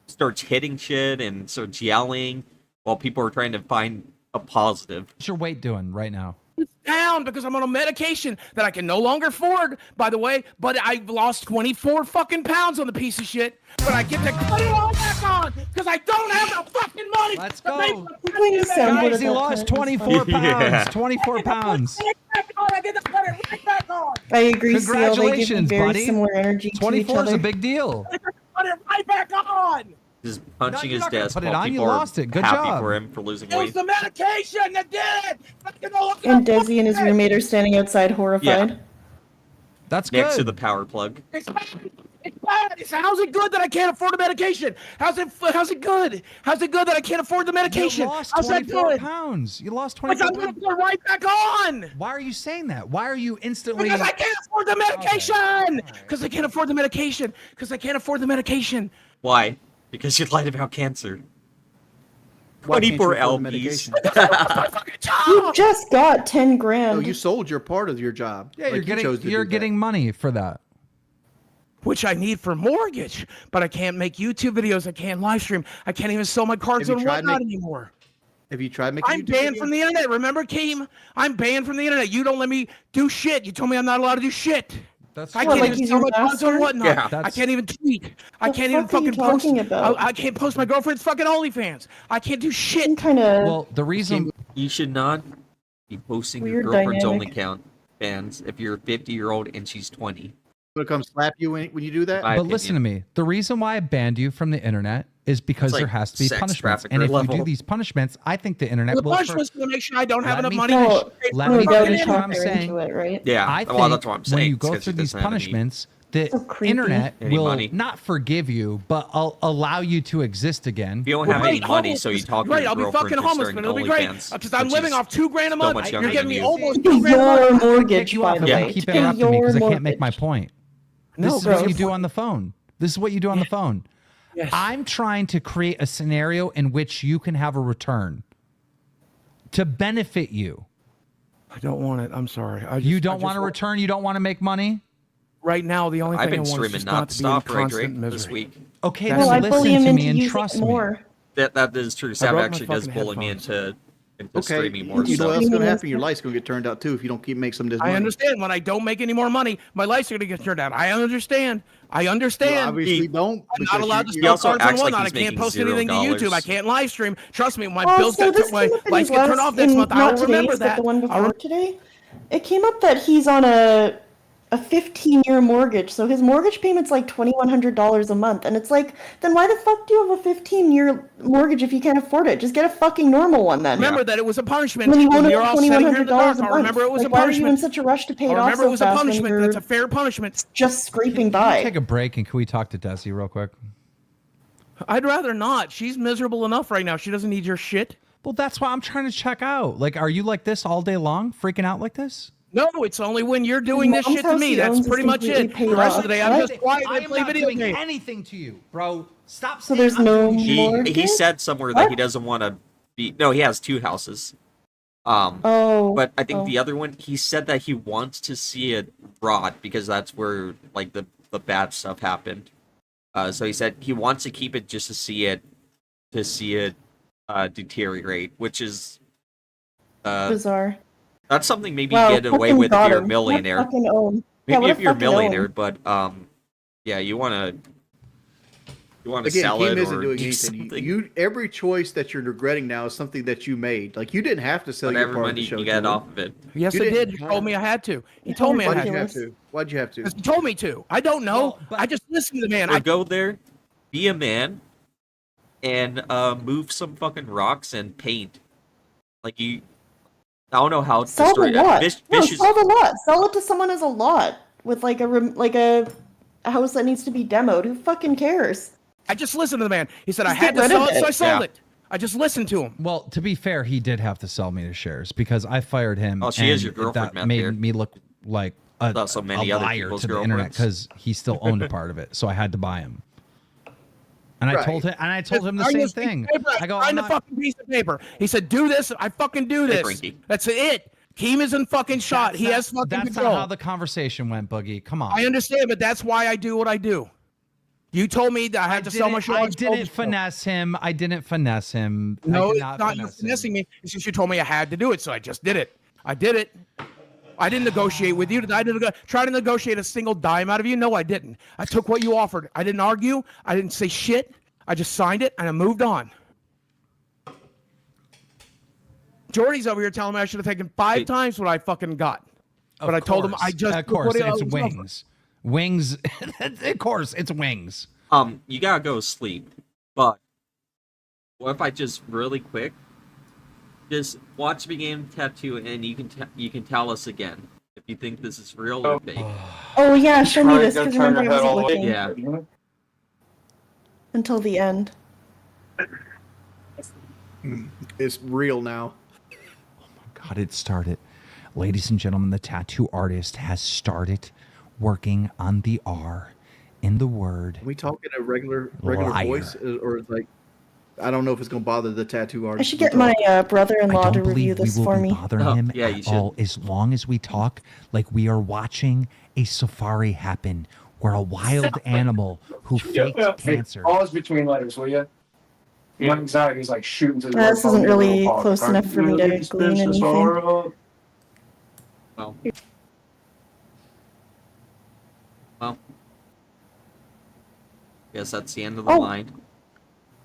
starts hitting shit and starts yelling while people are trying to find a positive. What's your weight doing right now? Down because I'm on a medication that I can no longer afford, by the way, but I've lost 24 fucking pounds on the piece of shit. But I get to put it all back on because I don't have the fucking money. Let's to pay go. for the fucking Guys, he medication. lost 24 pounds. 24 pounds. I get to put it right back on. I agree, Seal. They give me Congratulations, very buddy. similar energy to each 24 is other. a big deal. Put it right back on. Just punching you're his not gonna desk put it while on, you people are lost it. Good happy job. for him for losing It was weight. the medication that did it. And Desi and his roommate are standing outside horrified. Yeah. That's Next good. to the power plug. It's bad. It's bad. How's it good that I can't afford the medication? How's it good? How's it good that I can't afford the medication? You lost How's that 24 good? pounds. You lost Because 24 I'm pounds. going to put it right back on. Why are you saying that? Why are you instantly... Because I can't afford the medication. Because I can't afford the medication. Because I can't afford the medication. Why? Because you lied about cancer. Why can't you 24 afford the LPs. You just got 10 grand. No, you sold your part of your job. Yeah, Like, you're you chose getting to you're do that. getting money for that. Which I need for mortgage. But I can't make YouTube videos. I can't live stream. I can't even sell my cards Have on you tried whatnot make- anymore. Have you tried making I'm YouTube banned videos? from the internet. Remember, Keem? I'm banned from the internet. You don't let me do shit. You told me I'm not allowed to do shit. That's I What, can't like even he's sell your my cards on master? whatnot. Yeah. I can't even tweet. I The can't even fuck are you fucking post. talking about? I can't post my girlfriend's fucking OnlyFans. I can't do shit. Some kind of Well, the reason... You should not be posting your Weird girlfriend's dynamic. only count fans if you're a 50-year-old and she's 20. Gonna come slap you when you do that? My But opinion. listen to me. The reason why I banned you from the internet is because It's like there has to be sex punishments. trafficker And if you level. do these punishments, I think the internet The will... punishment's gonna make sure I don't have Let enough me money. finish. to pay Let for me the fucking finish what internet. I'm They're saying. into it, right? Yeah, I think well, that's what I'm saying. when you It's go 'cause through she these doesn't have any- punishments, the So creepy. internet Any will money. not forgive you, but allow you to exist again. If you don't Well, have any right, money, so you talk to right, your I'll be girlfriend fucking for homeless, starting but it'll be great OnlyFans, because I'm which living is off $2 grand a so month. much You're younger giving than me you. almost Pay $2 grand a your month. mortgage, You by off the if way. you keep To pay interrupting me because I your can't make my mortgage. point. No, This is bro. what you do on the phone. This is what you do on the phone. Yes. I'm trying to create a scenario in which you can have a return to benefit you. I don't want it. I'm sorry. You don't want to return? You don't want to make money? Right now, the only thing I've been I want is streaming just not to be in non-stop, right, constant Drake, this misery. week. Okay, That's Well, I then bully listen him to into me and using trust it me. more. That is true. Sav broke my actually does fucking bully me headphones. into Okay. streaming more. You know what So else is gonna Streaming happen? Your is- life's gonna get turned out too if you don't keep making some of this money. I understand. When I don't make any more money, my life's going to get turned out. I understand. I You understand. obviously don't. I'm because not allowed to you sell also cards and acts like whatnot. I he's can't making post anything to $0. YouTube. I can't live stream. Trust me, my Oh, bills so get this my came up in lights his get turned last- off next in- month. not I'll remember today's, but that. the one I'll before rem- today. It came up that he's on a 15-year mortgage, so his mortgage payment's like $2,100 a month, and it's like, then why the fuck do you have a 15-year mortgage if you can't afford it? Just get a fucking normal one then. Remember that it was a punishment. When you won't When you're have all sitting here in the dark, $2,100 a I'll month. remember it was Like, a why are you in punishment. such a rush to pay it I'll off remember so it was a fast when punishment. you're That's a fair punishment. just scraping Can we by? take a break and can we talk to Desi real quick? I'd rather not. She's miserable enough right now. She doesn't need your shit. Well, that's why I'm trying to check out. Like, are you like this all day long, freaking out like this? No, it's only when you're doing this Mom's shit to house me. he That's owns is pretty much completely it. paid The rest off. of the day, I'm What? just quiet I and am play not video doing games. anything to you, bro. Stop So saying there's I'm no doing shit. mortgage? He said somewhere that he doesn't want to be. No, he has 2 houses. But I think the other one, he said that he wants to see it rot because that's where like the bad stuff happened. So he said he wants to keep it just to see it deteriorate, which is Bizarre. that's something maybe Wow, you get away fucking with if got you're a him. What millionaire. fucking own. Yeah, Maybe what if a you're a fucking millionaire, own. but yeah, you wanna Again, sell Kim it isn't or doing do anything. something. You every choice that you're regretting now is something that you made. Like you didn't have to sell your Whatever part of money the you show. can get to him. off of it. Yes, You I didn't did. He told me I had to. He told me I Why'd had you to. have to? Why'd you have to? Because he told me to. I don't know. I just listened to the man. Or go there, be a man, and move some fucking rocks and paint. Like you, I don't know how. Sell the lot. No, Vicious. sell the lot. Sell it to someone as a lot with like a house that needs to be demoed. Who fucking cares? I just listened to the man. He said I Just had get to rid sell of it, so it. I sold Yeah. it. I just listened to him. Well, to be fair, he did have to sell me the shares because I fired him. Oh, she is and your girlfriend, That Matt, there. made me look like a Not so many other liar people's to the internet girlfriends. because he still owned a part of it. So I had to buy him. And I Right. told him the Sign same this piece of thing. paper. I go, Sign I'm the not, fucking piece of paper. He said, "Do this." I fucking do Hey, this. Frankie. That's it. Keem isn't fucking shot. He has fucking that's control. not how the conversation went, Boogie. Come on. I understand, but that's why I do what I do. You told me that I had to sell my show. I sold the didn't show. finesse him. I didn't finesse him. I No, did it's not not you finesse him. finessing me. It's just you told me I had to do it, so I just did it. I did it. I didn't negotiate with you. I didn't try to negotiate a single dime out of you. No, I didn't. I took what you offered. I didn't argue. I didn't say shit. I just signed it and I moved on. Jordy's over here telling me I should have taken 5 times what I fucking got. But I told him I just Of course, took what it's I was wings. Wings. Of course, it's wings. You gotta go sleep. But what if I just really quick, just watch the game Tattoo, and you can tell us again if you think this is real or fake. Oh yeah, show me this because remember I wasn't looking Yeah. until the end. It's real now. God, it started. Ladies and gentlemen, the tattoo artist has started working on the R in the word. Are we talking a regular Liar. voice, or like I don't know if it's gonna bother the tattoo artist. I should get my brother-in-law I to don't review believe this we will for be me. bothering him yeah, you at should. all as long as we talk like we are watching a safari happen where a wild animal who faked cancer. Pause between letters, will you? My anxiety is like shooting to the This isn't really close enough for me to glean anything. Well. Guess that's the end of the line.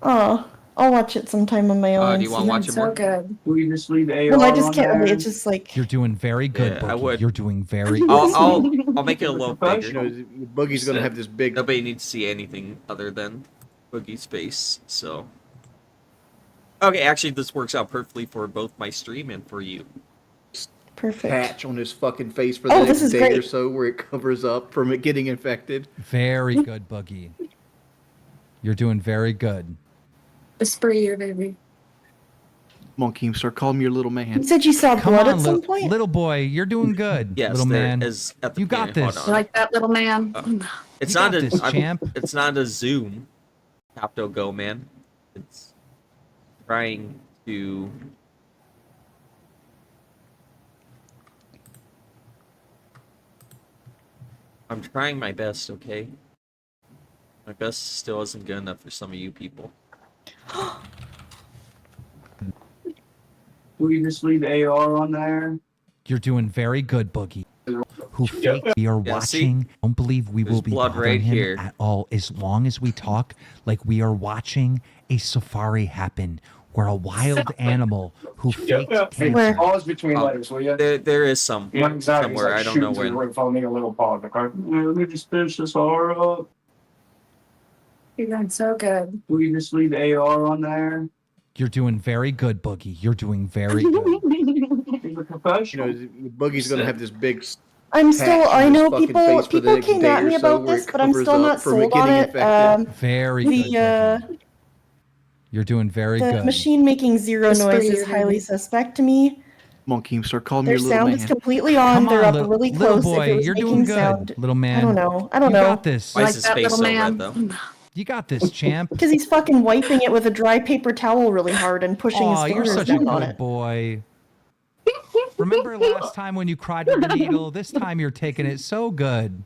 Oh, I'll watch it sometime on my own. Do you want to watch it more? good. Will you just leave AR Well, I just on can't. there? It's just like You're doing very good, Yeah, I Boogie. would. You're doing very I'll good. make it a little bigger. You know, Boogie's gonna have this big. Nobody needs to see anything other than Boogie's face. So. Okay, actually, this works out perfectly for both my stream and for you. Perfect. Patch on his fucking face for Oh, the this next is day great. or so, where it covers up from it getting infected. Very good, Boogie. You're doing very good. Spray your baby. Come on, Keem, start calling me your little man. You said you saw Come blood on, at some little, point. little boy. You're doing good, Yes, little there man. is at the You got beginning. this. Hold You on. like that little man? It's You not got a this, champ. It's not a Zoom. Capto Go man. It's trying to. I'm trying my best, okay? My best still isn't good enough for some of you people. Will you just leave AR on there? You're doing very good, Boogie. Who fake we are Yeah, see? watching. Don't believe we There's will be blood bothering right him here. at all as long as we talk like we are watching a safari happen where a wild animal who faked cancer. Pause between letters, will you? There is some My anxiety is somewhere. like I don't know shooting to the when. roof. I'll need a little pause, okay? Let me just finish this R up. You're doing so good. Will you just leave AR on there? You're doing very good, Boogie. You're doing very good. He's a professional. You know, Boogie's gonna have this big. I'm patch still. on I his know fucking people. face for the People next came day at or me so, about where this, it but I'm covers still up not from sold it getting on it. infected. Very good. The You're doing very the good. machine making zero Whisper noise your is highly baby. suspect to me. Come on, Keemstar, call me Their your little sound man. is completely on. Come They're on, up little, really little close. If boy, it was you're making doing good, sound, little man. I don't know. I don't you know. got this. Why is his face so red, though? You got this, champ. Because he's fucking wiping it with a dry paper towel really hard and pushing his Oh, you're fingers such a down on good it. boy. Remember last time when you cried with the needle? This time you're taking it so good.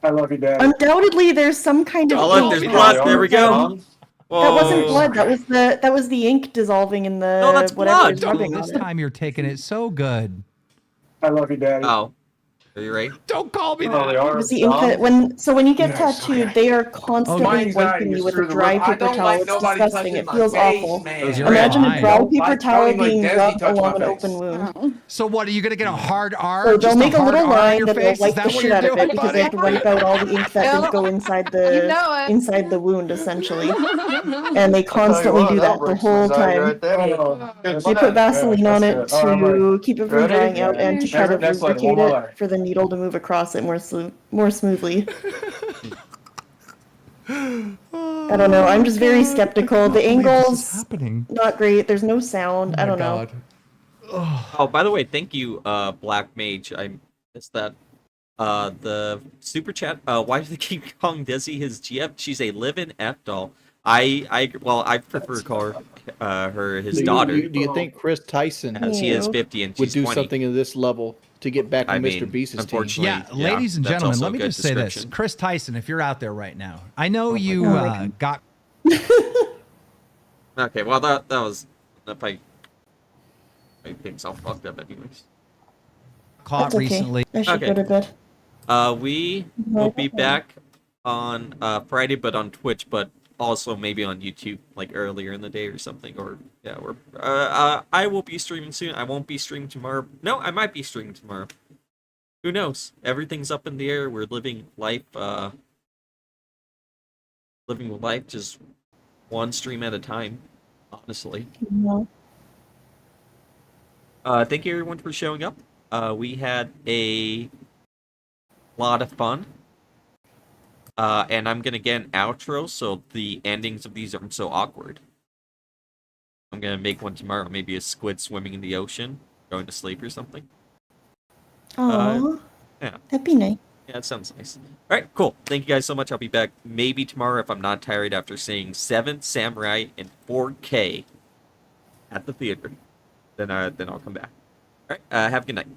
I love you, Dad. Undoubtedly, there's some kind of. Oh, look, ink there's blood. There we go. That wasn't blood. That was the ink dissolving in the No, that's whatever blood. is rubbing This on it. time you're taking it so good. I love you, Daddy. Oh. Are you right? Don't call me that. It was the ink that when you get tattooed, they are constantly wiping you with a dry paper towel. It's disgusting. It feels awful. Imagine a dry paper towel being rubbed along an open wound. So what, are you going to get a hard R? So they'll Just make a hard little R on line your and they'll face? Is wipe that the what shit you're out of it doing, because they have to wipe out all the ink that didn't go inside the wound, essentially. And they constantly do that the whole time. They put Vaseline on it to keep it from drying out and to try to lubricate it for the needle to move across it more smoothly. I don't know. I'm just very skeptical. The angles, not great. There's no sound. I don't know. Oh, by the way, thank you, Black Mage. I missed that. The super chat. Why do they keep calling Desi his GF? She's a live-in F doll. I prefer to call her his daughter. Do you think Chris Tyson As he is 50 and would she's do 20. something of this level to get back on Mr. Beast's team? Yeah, ladies and that's gentlemen, also let a me good just say this. description. Chris Tyson, if you're out there right now, I know you got... Okay, well, that was... If I think all fucked up anyways. caught That's okay. recently. I should go to bed. We will be back on Friday, but on Twitch, but also maybe on YouTube, like earlier in the day or something. Or yeah, I will be streaming soon. I won't be streaming tomorrow. No, I might be streaming tomorrow. Who knows? Everything's up in the air. We're living life, just one stream at a time. Honestly. No. Thank you everyone for showing up. We had a lot of fun. And I'm gonna get an outro so the endings of these aren't so awkward. I'm gonna make one tomorrow, maybe a squid swimming in the ocean, going to sleep or something. Oh, Yeah. that'd be nice. Yeah, that sounds nice. Alright, cool. Thank you guys so much. I'll be back maybe tomorrow if I'm not tired after seeing 7 Samurai in 4K at the theater. Then I'll come back. Alright, have a good night.